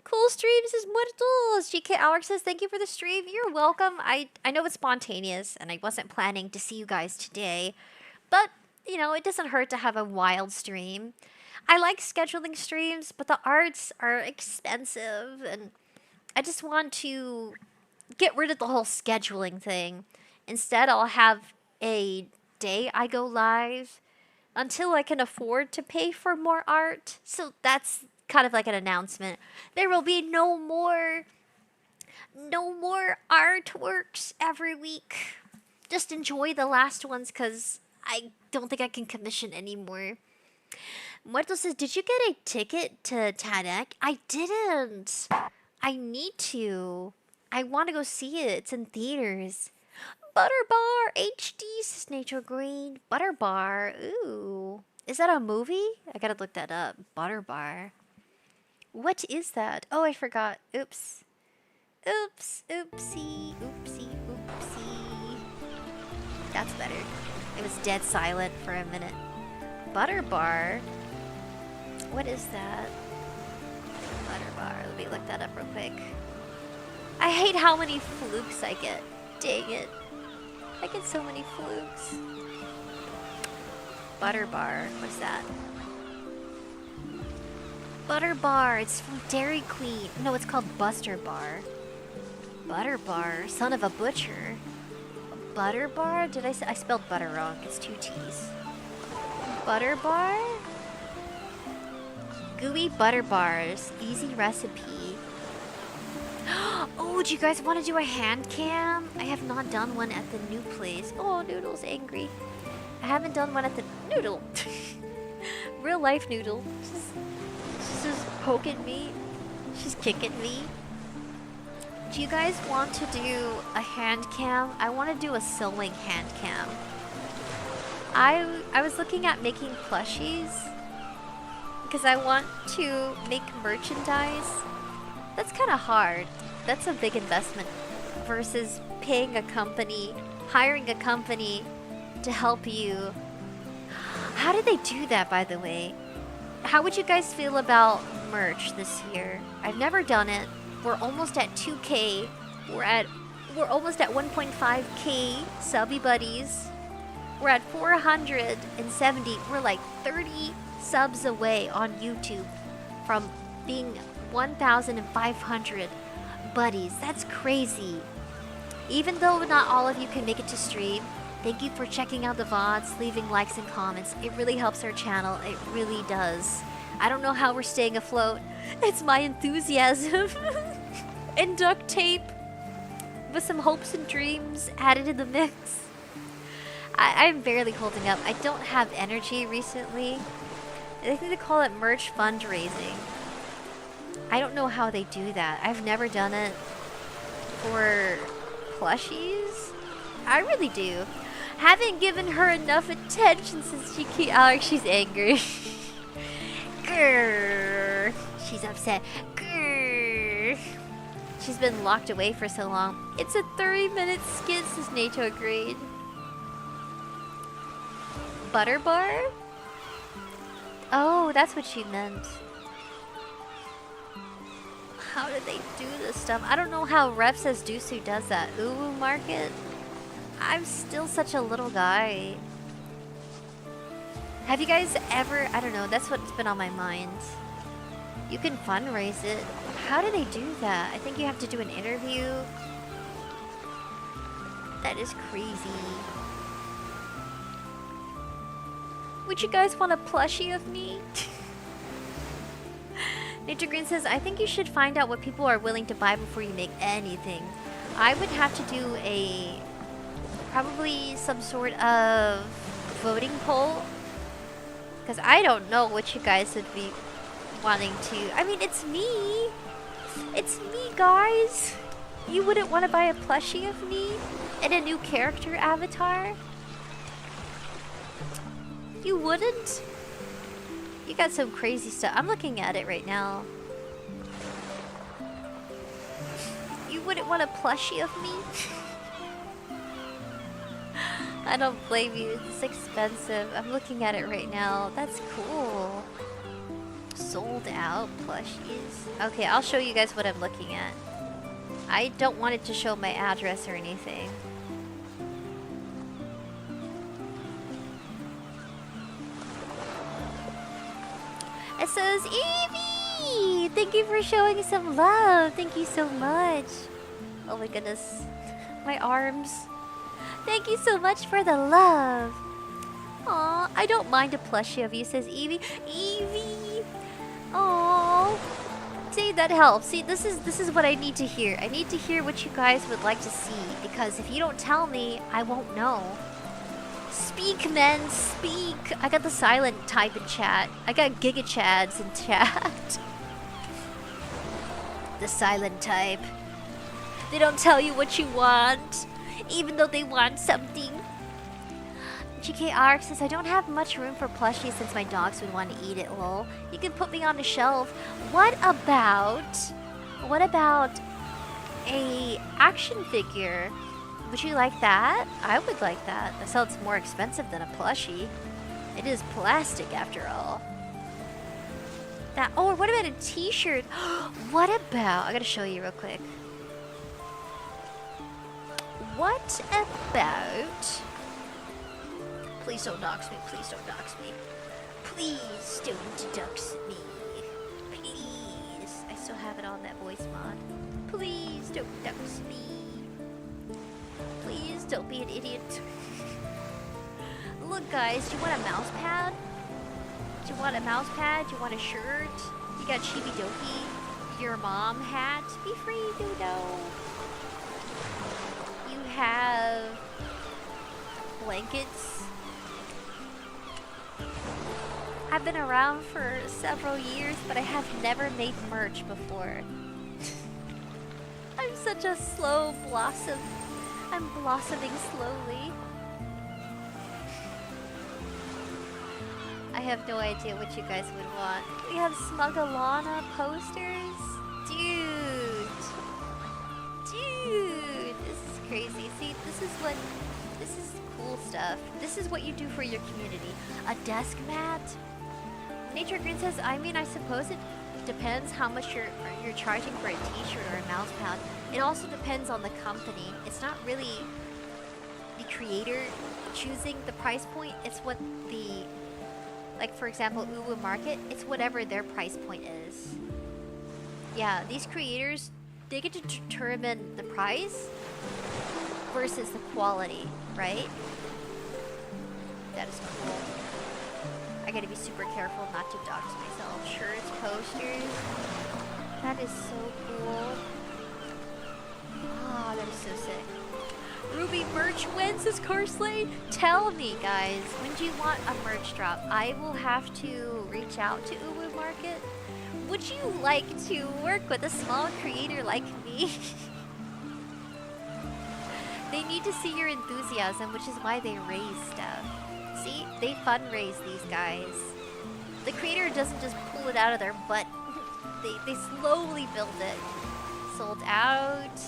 B: Cool stream, says Muertos. GK Alex says, thank you for the stream. You're welcome. I know it's spontaneous, and I wasn't planning to see you guys today. But, it doesn't hurt to have a wild stream. I like scheduling streams, but the arts are expensive, and I just want to get rid of the whole scheduling thing. Instead, I'll have a day I go live until I can afford to pay for more art. So that's kind of like an announcement. There will be no more artworks every week. Just enjoy the last ones because I don't think I can commission anymore. Muerto says, did you get a ticket to TADEC? I didn't. I need to. I want to go see it. It's in theaters. Butterbar HD, says Nature Green. Butterbar. Ooh. Is that a movie? I gotta look that up. Butterbar. What is that? Oh, I forgot. Oops. Oops. Oopsie. Oopsie. Oopsie. That's better. It was dead silent for a minute. Butterbar. What is that? Butterbar. Let me look that up real quick. I hate how many flukes I get. Dang it. I get so many flukes. Butterbar. What's that? Butterbar. It's from Dairy Queen. No, it's called Buster Bar. Butterbar. Son of a butcher. Butterbar? Did I say? I spelled butter wrong. It's 2 T's. Butterbar? Gooey butter bars. Easy recipe. Oh, do you guys want to do a hand cam? I have not done one at the new place. Oh, Noodle's angry. I haven't done one at the Noodle. Real life Noodle. She's just poking me. She's kicking me. Do you guys want to do a hand cam? I want to do a sewing hand cam. I was looking at making plushies because I want to make merchandise. That's kind of hard. That's a big investment versus paying a company, hiring a company to help you. How did they do that, by the way? How would you guys feel about merch this year? I've never done it. We're almost at 2K. We're almost at 1.5K subby buddies. We're at 470. We're like 30 subs away on YouTube from being 1,500 buddies. That's crazy. Even though not all of you can make it to stream, thank you for checking out the VODs, leaving likes and comments. It really helps our channel. It really does. I don't know how we're staying afloat. It's my enthusiasm and duct tape with some hopes and dreams added in the mix. I'm barely holding up. I don't have energy recently. I think they call it merch fundraising. I don't know how they do that. I've never done it for plushies. I really do. Haven't given her enough attention since she came out. She's angry. Grrr. She's upset. Grrr. She's been locked away for so long. It's a 30-minute skit, says Nato agreed. Butterbar? Oh, that's what she meant. How do they do this stuff? I don't know how Ref says Dusu does that. Uwu Market? I'm still such a little guy. Have you guys ever... I don't know, that's what's been on my mind. You can fundraise it. How do they do that? I think you have to do an interview. That is crazy. Would you guys want a plushie of me? Nature Green says, I think you should find out what people are willing to buy before you make anything. I would have to do a... probably some sort of voting poll. Because I don't know what you guys would be wanting to... I mean, it's me. It's me, guys. You wouldn't want to buy a plushie of me? And a new character avatar? You wouldn't? You got some crazy stuff. I'm looking at it right now. You wouldn't want a plushie of me? I don't blame you. It's expensive. I'm looking at it right now. That's cool. Sold out plushies. Okay, I'll show you guys what I'm looking at. I don't want it to show my address or anything. It says, Evie! Thank you for showing some love. Thank you so much. Oh my goodness. My arms. Thank you so much for the love. Aw, I don't mind a plushie of you, says Evie. Evie! Aww. See, that helps. See, this is what I need to hear. I need to hear what you guys would like to see. Because if you don't tell me, I won't know. Speak, men, speak. I got the silent type in chat. I got Giga Chads in chat. The silent type. They don't tell you what you want, even though they want something. GKR says, I don't have much room for plushies since my dogs would want to eat it, lol. You can put me on the shelf. What about a action figure? Would you like that? I would like that. That sounds more expensive than a plushie. It is plastic after all. That, oh, what about a t-shirt? What about, I gotta show you real quick. What about, please don't dox me, please don't dox me. Please don't dox me. Please. I still have it on that voice mod. Please don't dox me. Please don't be an idiot. Look guys, do you want a mouse pad? Do you want a mouse pad? Do you want a shirt? You got Chibi Doki, your mom hat. Be free, Dudo. You have blankets. I've been around for several years, but I have never made merch before. I'm such a slow blossom. I'm blossoming slowly. I have no idea what you guys would want. We have Smugalana posters? Dude, this is crazy. See, this is cool stuff. This is what you do for your community. A desk mat? Nature Green says, I mean, I suppose it depends how much you're charging for a t-shirt or a mouse pad. It also depends on the company. It's not really the creator choosing the price point. It's what the, like for example, Uwu Market, it's whatever their price point is. Yeah, these creators, they get to determine the price versus the quality, right? That is cool. I gotta be super careful not to dox myself. Shirts, posters. That is so cool. Oh, that is so sick. Ruby merch wins, says Carsley. Tell me, guys, when do you want a merch drop? I will have to reach out to Uwu Market. Would you like to work with a small creator like me? They need to see your enthusiasm, which is why they raise stuff. See, they fundraise these guys. The creator doesn't just pull it out of their butt. They slowly build it. Sold out.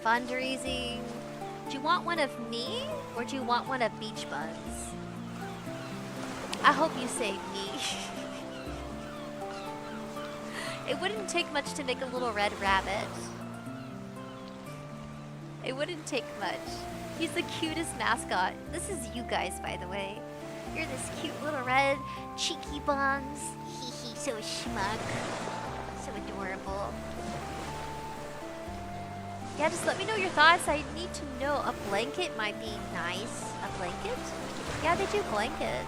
B: Fundraising. Do you want one of me or do you want one of Beach Buns? I hope you say me. It wouldn't take much to make a little red rabbit. It wouldn't take much. He's the cutest mascot. This is you guys, by the way. You're this cute little red cheeky buns. Hee so schmuck. So adorable. Yeah, just let me know your thoughts. I need to know. A blanket might be nice. A blanket? Yeah, they do blankets.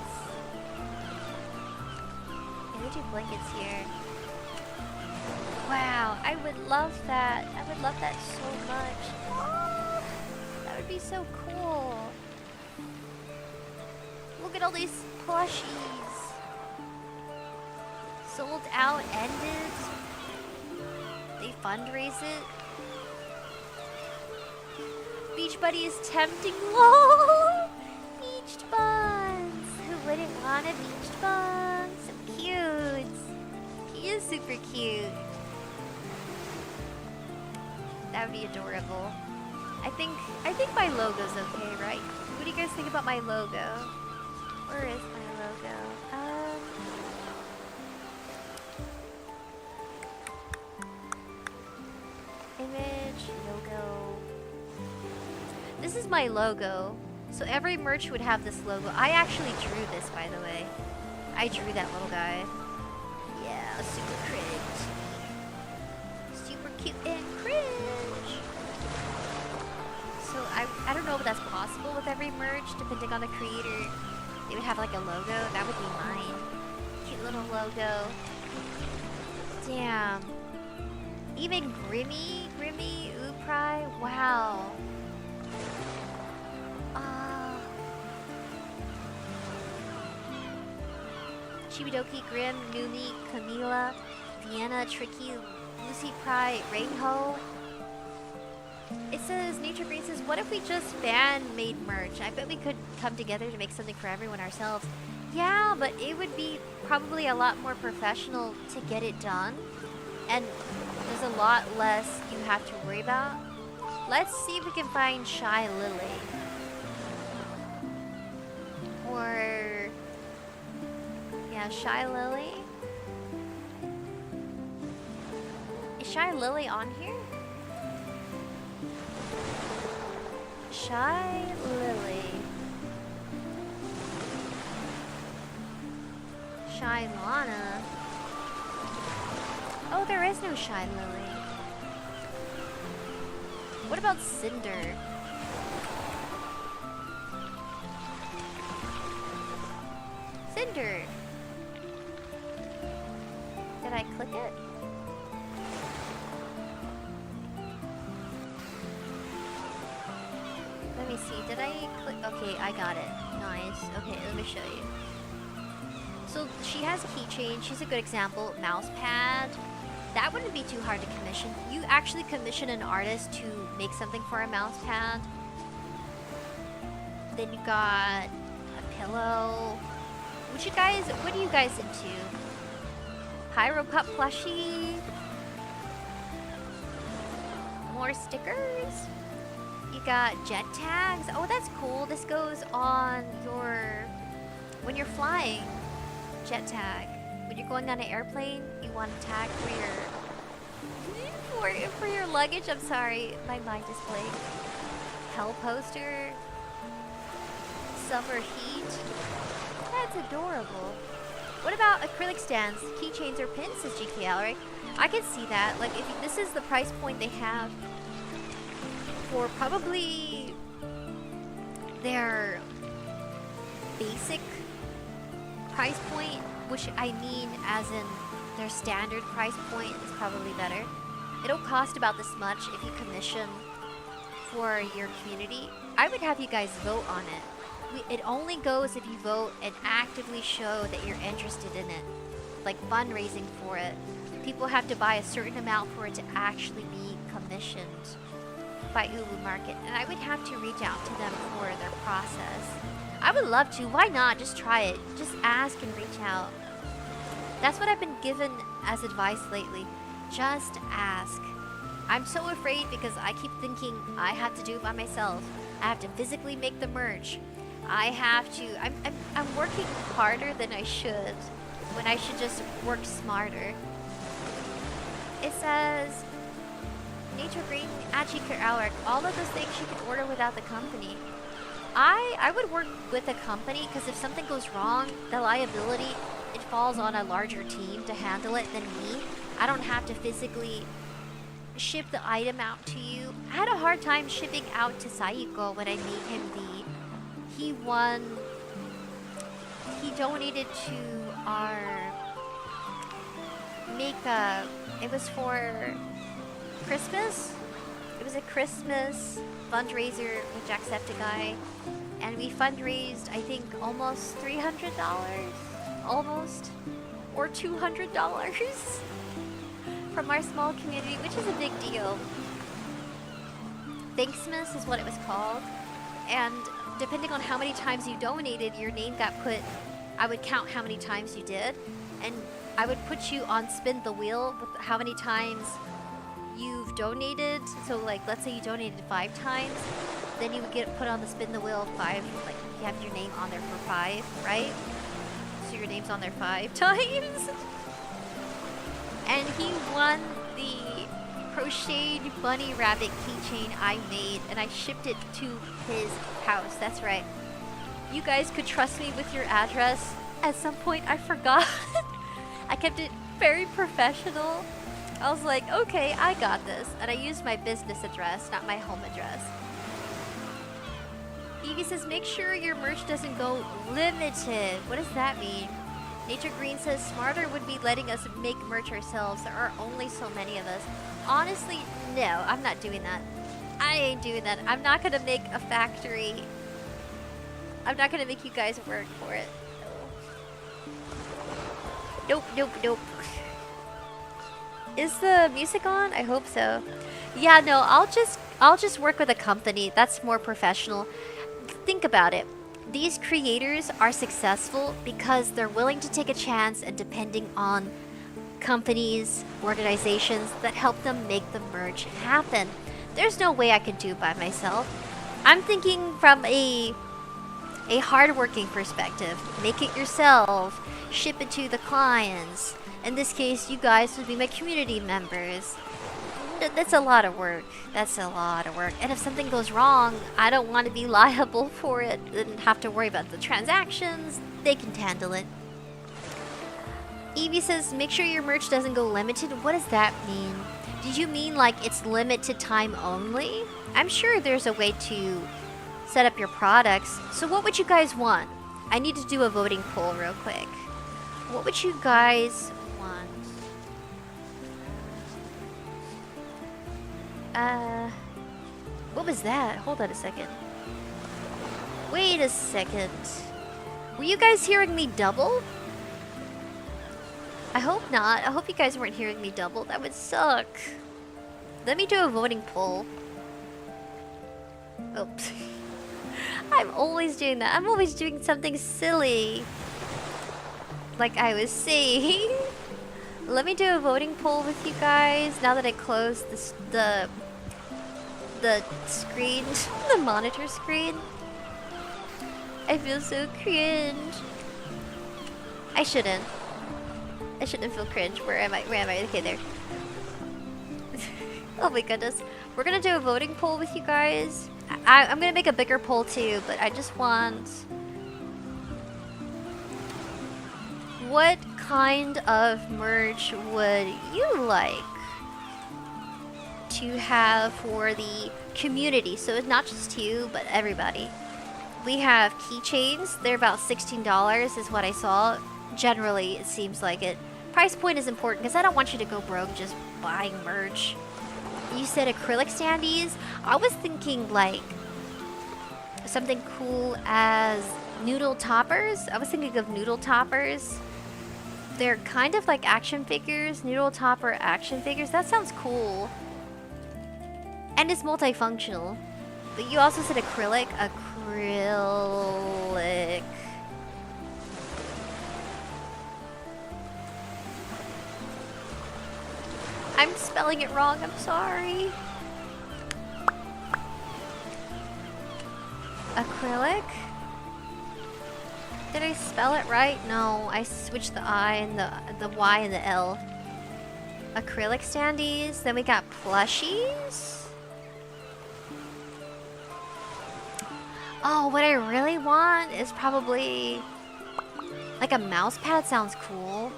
B: Yeah, they do blankets here. Wow, I would love that. I would love that so much. Oh, that would be so cool. Look at all these plushies. Sold out, ended. They fundraise it. Beach Buddy is tempting. Lol! Beached buns! Who wouldn't want a beached bun? So cute. He is super cute. That would be adorable. I think my logo's okay, right? What do you guys think about my logo? Where is my logo? Image, logo. This is my logo. So every merch would have this logo. I actually drew this, by the way. I drew that little guy. Yeah, super cringe. Super cute and cringe. So I don't know if that's possible with every merch, depending on the creator. They would have like a logo. That would be mine. Cute little logo. Damn. Even Grimmy, Oopry, wow. Chibidoki, Grim, Numi, Camila, Vienna, Tricky, Lucy Pry, Rainho. It says, Nature Green says, what if we just fan-made merch? I bet we could come together to make something for everyone ourselves. Yeah, but it would be probably a lot more professional to get it done. And there's a lot less you have to worry about. Let's see if we can find Shy Lily. Or... yeah, Shy Lily. Is Shy Lily on here? Shy Lily. Shy Lana. Oh, there is no Shy Lily. What about Cinder? Cinder! Did I click it? Let me see, did I click? Okay, I got it. Nice. Okay, let me show you. So she has keychain, she's a good example. Mouse pad. That wouldn't be too hard to commission. You actually commission an artist to make something for a mouse pad. Then you got a pillow. What are you guys into? Pyro Cup plushie. More stickers. You got jet tags. Oh, that's cool. This goes on when you're flying. Jet tag. When you're going on an airplane, you want a tag for your luggage. I'm sorry, my mind is blank. Hell poster. Summer heat. That's adorable. What about acrylic stands, keychains, or pins, says GKL, right? I can see that. Like, if this is the price point they have for probably their basic price point, which I mean as in their standard price point is probably better. It'll cost about this much if you commission for your community. I would have you guys vote on it. It only goes if you vote and actively show that you're interested in it. Like fundraising for it. People have to buy a certain amount for it to actually be commissioned by Ulu Market. And I would have to reach out to them for their process. I would love to. Why not? Just try it. Just ask and reach out. That's what I've been given as advice lately. Just ask. I'm so afraid because I keep thinking I have to do it by myself. I have to physically make the merch. I have to. I'm working harder than I should, when I should just work smarter. It says Nature Green, Achi Hour. All of those things you can order without the company. I would work with a company because if something goes wrong, the liability, it falls on a larger team to handle it than me. I don't have to physically ship the item out to you. I had a hard time shipping out to Saiko when I made him he donated to our it was for Christmas. It was a Christmas fundraiser with Jacksepticeye, and we fundraised, I think, almost $300, almost, or $200 from our small community, which is a big deal. Thanksmas is what it was called, and depending on how many times you donated, your name got put. I would count how many times you did, and I would put you on spin the wheel with how many times you've donated. So like, let's say you donated 5 times, then you would get put on the spin the wheel 5, like you have your name on there for 5, right? So your name's on there 5 times. And he won the crocheted bunny rabbit keychain I made, and I shipped it to his house. That's right. You guys could trust me with your address. At some point I forgot. I kept it very professional. I was like, okay, I got this. And I used my business address, not my home address. Evie says, make sure your merch doesn't go limited. What does that mean? Nature Green says, smarter would be letting us make merch ourselves. There are only so many of us. Honestly, no, I'm not doing that. I ain't doing that. I'm not gonna make a factory. I'm not gonna make you guys work for it. Nope, nope, nope. Is the music on? I hope so. Yeah, no, I'll just work with a company. That's more professional. Think about it. These creators are successful because they're willing to take a chance and depending on companies, organizations that help them make the merch happen. There's no way I could do it by myself. I'm thinking from a hardworking perspective. Make it yourself, ship it to the clients. In this case, you guys would be my community members. That's a lot of work. That's a lot of work. And if something goes wrong, I don't want to be liable for it and have to worry about the transactions. They can handle it. Evie says, make sure your merch doesn't go limited. What does that mean? Did you mean like it's limited time only? I'm sure there's a way to set up your products. So what would you guys want? I need to do a voting poll real quick. What would you guys want? What was that? Hold on a second. Wait a second. Were you guys hearing me double? I hope not. I hope you guys weren't hearing me double. That would suck. Let me do a voting poll. Oops. I'm always doing that. I'm always doing something silly. Like I was saying. Let me do a voting poll with you guys now that I closed the screen, the monitor screen. I feel so cringe. I shouldn't feel cringe. Where am I? Okay, there. Oh my goodness. We're gonna do a voting poll with you guys. I'm gonna make a bigger poll too, but I just want... What kind of merch would you like to have for the community? So it's not just you, but everybody. We have keychains. They're about $16 is what I saw. Generally, it seems like it. Price point is important because I don't want you to go broke just buying merch. You said acrylic standees? I was thinking like something cool as noodle toppers. I was thinking of noodle toppers. They're kind of like action figures, noodle topper action figures. That sounds cool. And it's multifunctional. But you also said acrylic. Acrylic. I'm spelling it wrong, I'm sorry. Acrylic? Did I spell it right? No, I switched the I and the Y and the L. acrylic standees. Then we got plushies. Oh, what I really want is probably like a mouse pad. Sounds cool.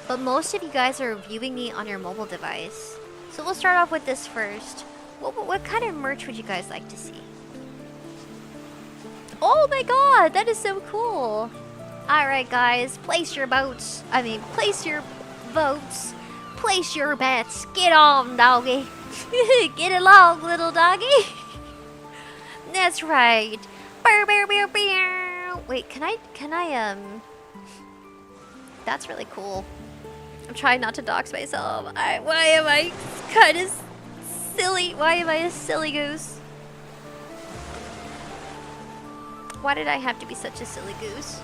B: But most of you guys are viewing me on your mobile device. So we'll start off with this first. What kind of merch would you guys like to see? Oh my god, that is so cool. Alright guys, place your votes. Place your votes. Place your bets. Get on, doggy. Get along, little doggy. That's right. Wait, can I, That's really cool. I'm trying not to dox myself. Why am I kind of silly? Why am I a silly goose? Why did I have to be such a silly goose?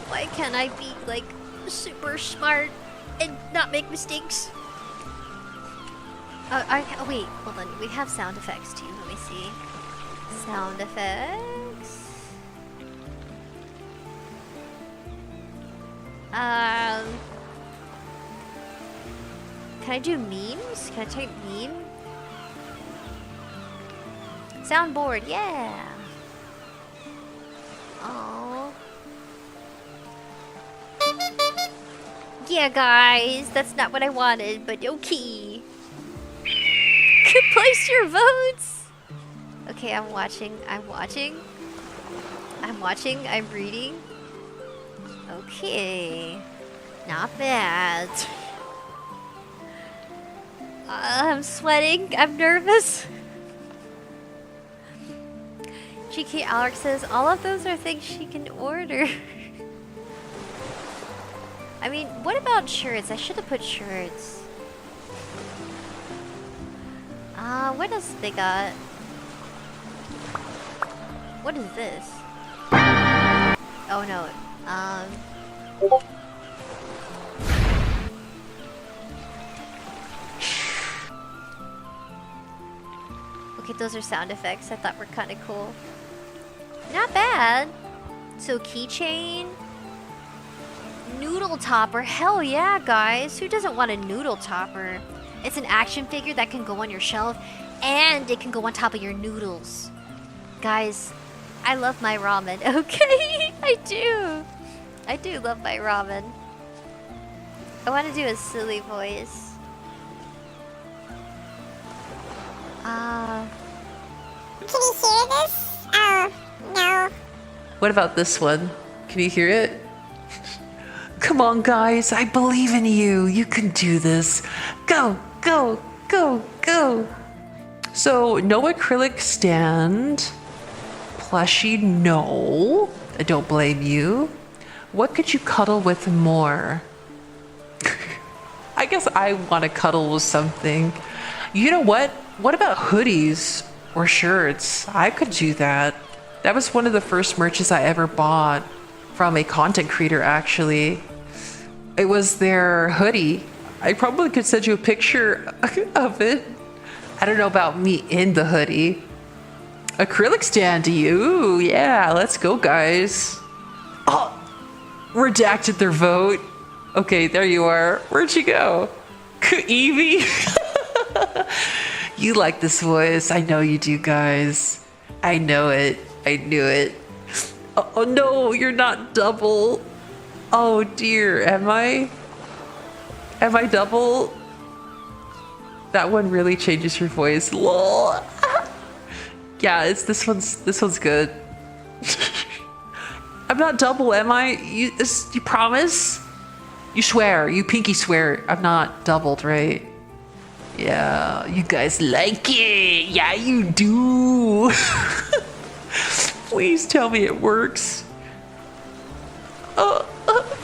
B: Why can't I be, like, super smart and not make mistakes? Wait, hold on. We have sound effects too. Let me see. Sound effects. Can I do memes? Can I type meme? Soundboard, yeah. Oh. Yeah, guys, that's not what I wanted, but okay. Place your votes. Okay, I'm watching. I'm reading. Okay. Not bad. I'm sweating. I'm nervous. GK Alex says all of those are things she can order. I mean, what about shirts? I should have put shirts. What else they got? What is this? Oh no. Okay, those are sound effects I thought were kind of cool. Not bad. So keychain. Noodle topper. Hell yeah, guys. Who doesn't want a noodle topper? It's an action figure that can go on your shelf and it can go on top of your noodles. Guys, I love my ramen. Okay, I do. I do love my ramen. I want to do a silly voice.
G: Can you hear this? Oh, no.
A: What about this one? Can you hear it? Come on, guys. I believe in you. You can do this. Go, go, go, go. So, no acrylic stand. Plushie, no. I don't blame you. What could you cuddle with more? I guess I want to cuddle with something. You know what? What about hoodies or shirts? I could do that. That was one of the first merches I ever bought from a content creator, actually. It was their hoodie. I probably could send you a picture of it. I don't know about me in the hoodie. Acrylic stand to you. Ooh, yeah, let's go, guys. Oh, redacted their vote. Okay, there you are. Where'd you go? Evie? You like this voice. I know you do, guys. I know it. I knew it. Oh no, you're not double. Oh dear, am I? Am I double? That one really changes your voice. Lol. Yeah, it's this one's good. I'm not double, am I? You promise? You swear, you pinky swear I'm not doubled, right? Yeah, you guys like it. Yeah, you do. Please tell me it works.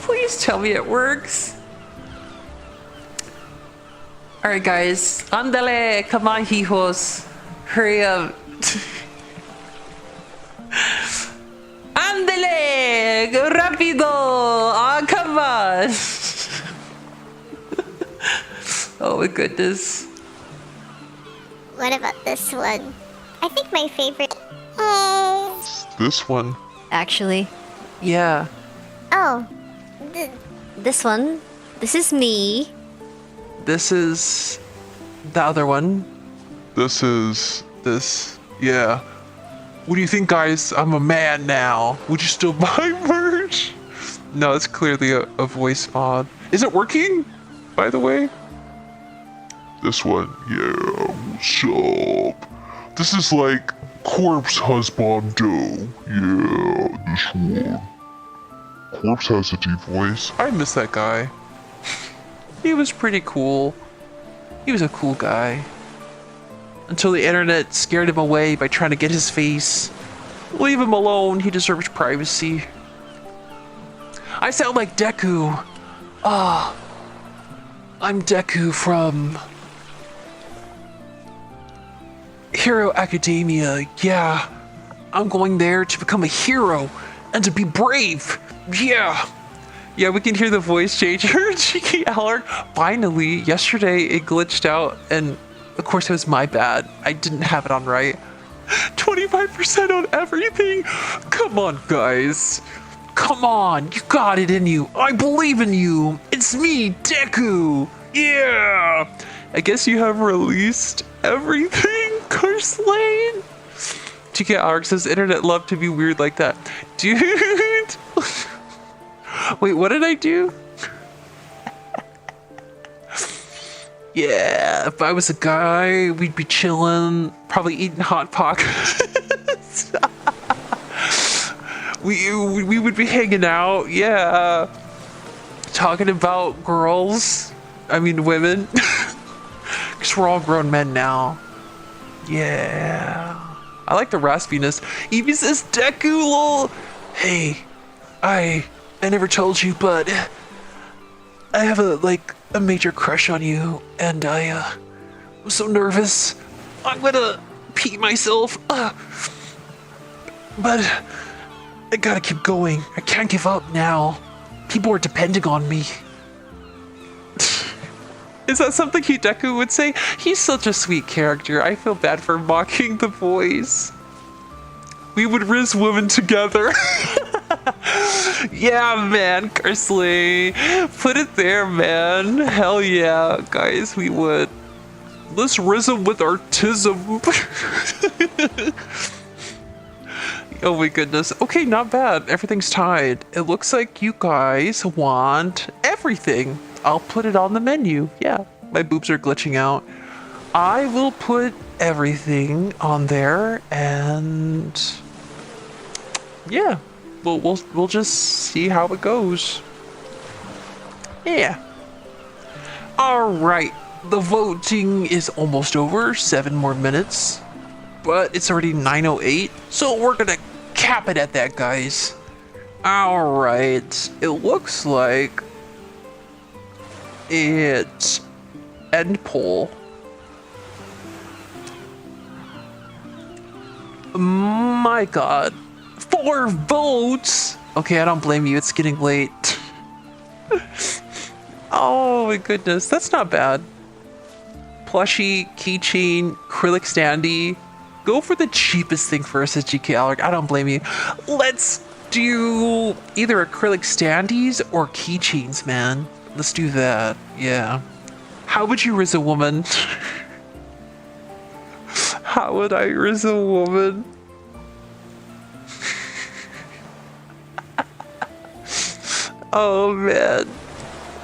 A: Please tell me it works. All right, guys. Andale, come on, hijos. Hurry up. Andale, rápido. Oh, come on. Oh my goodness.
G: What about this one? I think my favorite is
N: this one.
B: Actually.
A: Yeah.
G: Oh.
B: This one. This is me.
N: This is the other one. This is this. Yeah. What do you think, guys? I'm a man now. Would you still buy merch? No, it's clearly a voice mod. Is it working, by the way?
O: This one, yeah, what's up? This is like Corpse Husbando. Yeah, this one. Corpse has a deep voice.
N: I miss that guy. He was pretty cool. He was a cool guy. Until the internet scared him away by trying to get his face. Leave him alone, he deserves privacy. I sound like Deku. I'm Deku from Hero Academia. Yeah, I'm going there to become a hero and to be brave. Yeah, we can hear the voice changer. Cheeky Alec. Finally, yesterday it glitched out, and of course it was my bad. I didn't have it on right. 25% on everything. Come on, guys. Come on, you got it in you. I believe in you. It's me, Deku. Yeah. I guess you have released everything, Curse Lane. TK Alec says internet love to be weird like that. Dude. Wait, what did I do? Yeah, if I was a guy, we'd be chilling, probably eating Hot Pockets. we would be hanging out, yeah. Talking about girls. I mean women. Because we're all grown men now. Yeah. I like the raspiness. Evie says, Deku, lol. Hey, I never told you, but I have a major crush on you, and I'm so nervous. I'm gonna pee myself. But I gotta keep going. I can't give up now. People are depending on me. Is that something Hideku would say? He's such a sweet character. I feel bad for mocking the boys. We would riz women together. Yeah, man, Kersley. Put it there, man. Hell yeah, guys, we would. Let's riz them with artism. Oh my goodness. Okay, not bad. Everything's tied. It looks like you guys want everything. I'll put it on the menu. Yeah, my boobs are glitching out. I will put everything on there, and yeah, we'll just see how it goes. Yeah. All right. The voting is almost over. 7 more minutes. But it's already 9:08, so we're gonna cap it at that, guys. All right. It looks like it's end poll. My God. 4 votes. Okay, I don't blame you. It's getting late. Oh my goodness, that's not bad. Plushie, keychain, acrylic standee. Go for the cheapest thing first, says GK Alec. I don't blame you. Let's do either acrylic standees or keychains, man. Let's do that. Yeah. How would you riz a woman? How would I riz a woman? Oh man.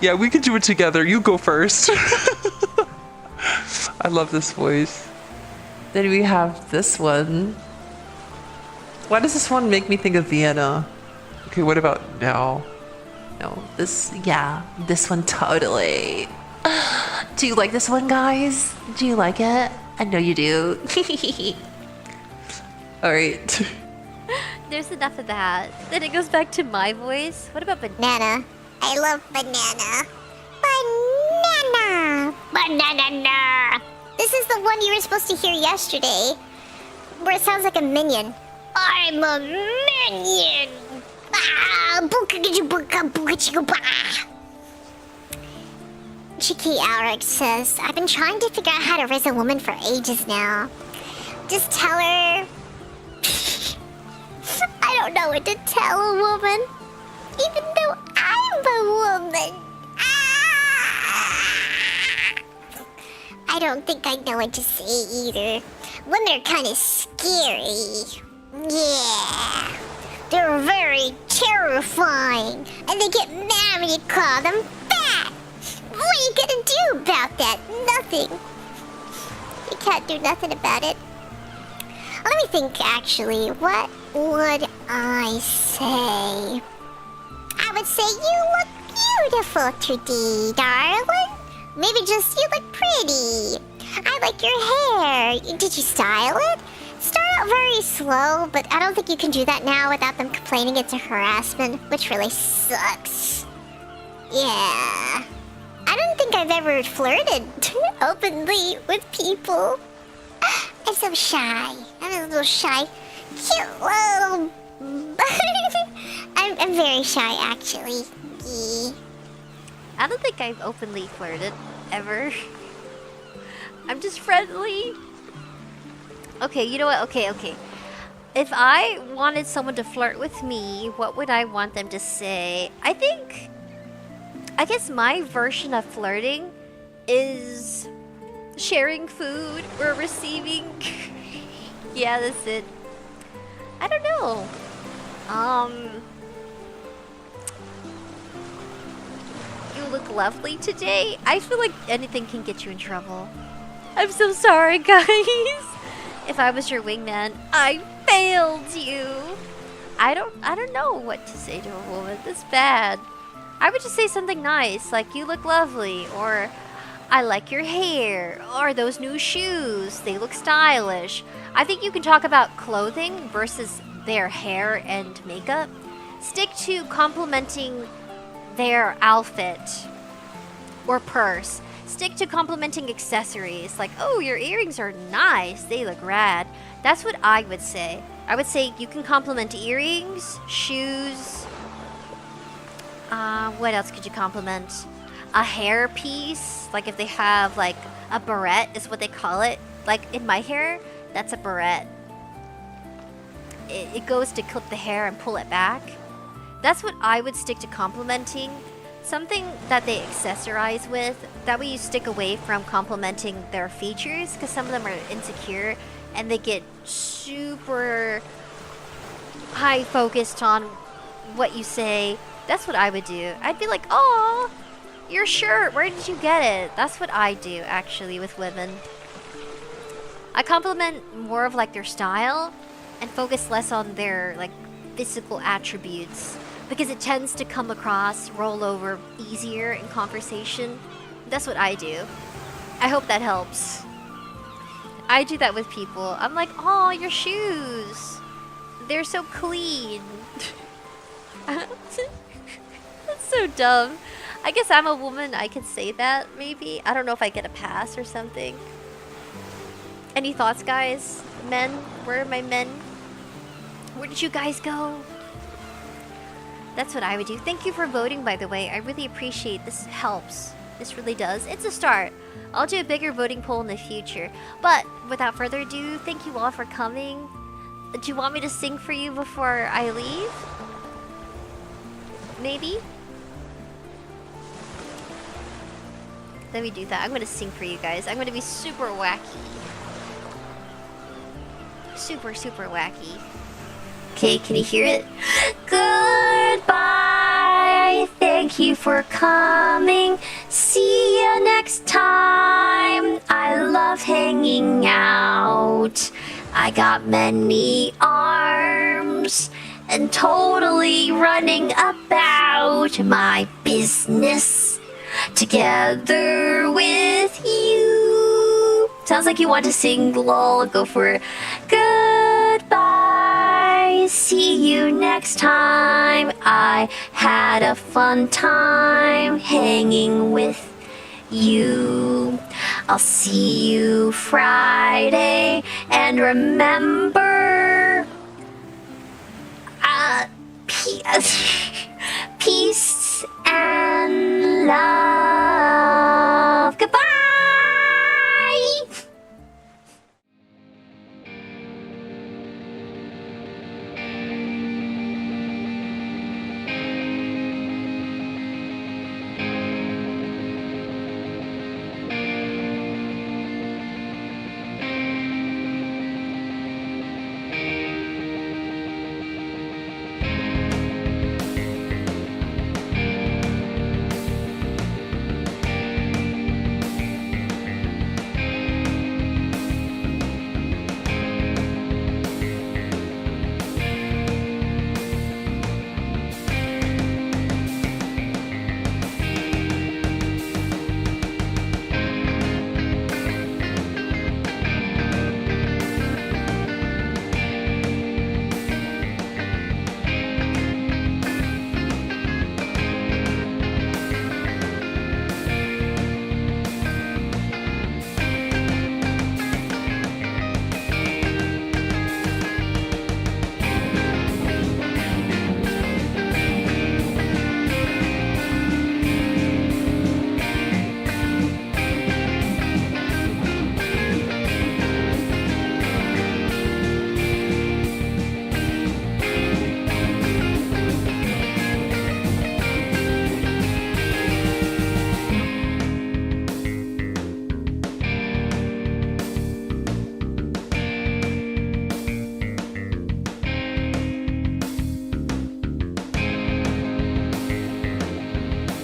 N: Yeah, we can do it together. You go first. I love this voice. Then we have this one. Why does this one make me think of Vienna? Okay, what about now? No, this one totally. Do you like this one, guys? Do you like it? I know you do. All right.
B: There's enough of that. Then it goes back to my voice. What about
G: banana? I love banana. Banana. This is the one you were supposed to hear yesterday, where it sounds like a minion. I'm a minion. Cheeky Alric says, I've been trying to figure out how to raise a woman for ages now. Just tell her. I don't know what to tell a woman, even though I'm a woman. don't think I know what to say either. Women are kind of scary. Yeah. They're very terrifying. And they get mad when you call them fat. What are you gonna do about that? Nothing. You can't do nothing about it. Let me think, actually. What would I say? I would say you look beautiful today, darling. Maybe just you look pretty. I like your hair. Did you style it? Start out very slow, but I don't think you can do that now without them complaining it's a harassment, which really sucks. Yeah. I don't think I've ever flirted openly with people. I'm so shy. I'm a little shy. Cute little... I'm very shy, actually. Yeah.
B: I don't think I've openly flirted, ever. I'm just friendly. Okay, you know what? Okay. If I wanted someone to flirt with me, what would I want them to say? I guess my version of flirting is sharing food or receiving. Yeah, that's it. I don't know. You look lovely today. I feel like anything can get you in trouble. I'm so sorry, guys. If I was your wingman, I failed you. I don't know what to say to a woman. That's bad. I would just say something nice, like you look lovely, or I like your hair, or those new shoes, they look stylish. I think you can talk about clothing versus their hair and makeup. Stick to complimenting their outfit or purse. Stick to complimenting accessories, like, oh, your earrings are nice, they look rad. That's what I would say. I would say you can compliment earrings, shoes. What else could you compliment? A hair piece, like if they have like a barrette is what they call it. Like in my hair, that's a barrette. It goes to clip the hair and pull it back. That's what I would stick to complimenting. Something that they accessorize with. That way you stick away from complimenting their features, because some of them are insecure and they get super high focused on what you say. That's what I would do. I'd be like, oh, your shirt, where did you get it? That's what I do, actually, with women. I compliment more of like their style and focus less on their like physical attributes, because it tends to come across, roll over easier in conversation. That's what I do. I hope that helps. I do that with people. I'm like, oh, your shoes, they're so clean. That's so dumb. I guess I'm a woman, I could say that, maybe. I don't know if I get a pass or something. Any thoughts, guys? Men? Where are my men? Where did you guys go? That's what I would do. Thank you for voting, by the way. I really appreciate this. Helps. This really does. It's a start. I'll do a bigger voting poll in the future. But without further ado, thank you all for coming. Do you want me to sing for you before I leave? Maybe? Let me do that. I'm gonna sing for you guys. I'm gonna be super wacky. Super, super wacky. Okay, can you hear it? Goodbye. Thank you for coming. See you next time. I love hanging out. I got many arms and totally running about my business together with you. Sounds like you want to sing, lol. Go for it. Goodbye. See you next time. I had a fun time hanging with you. I'll see you Friday. And remember, peace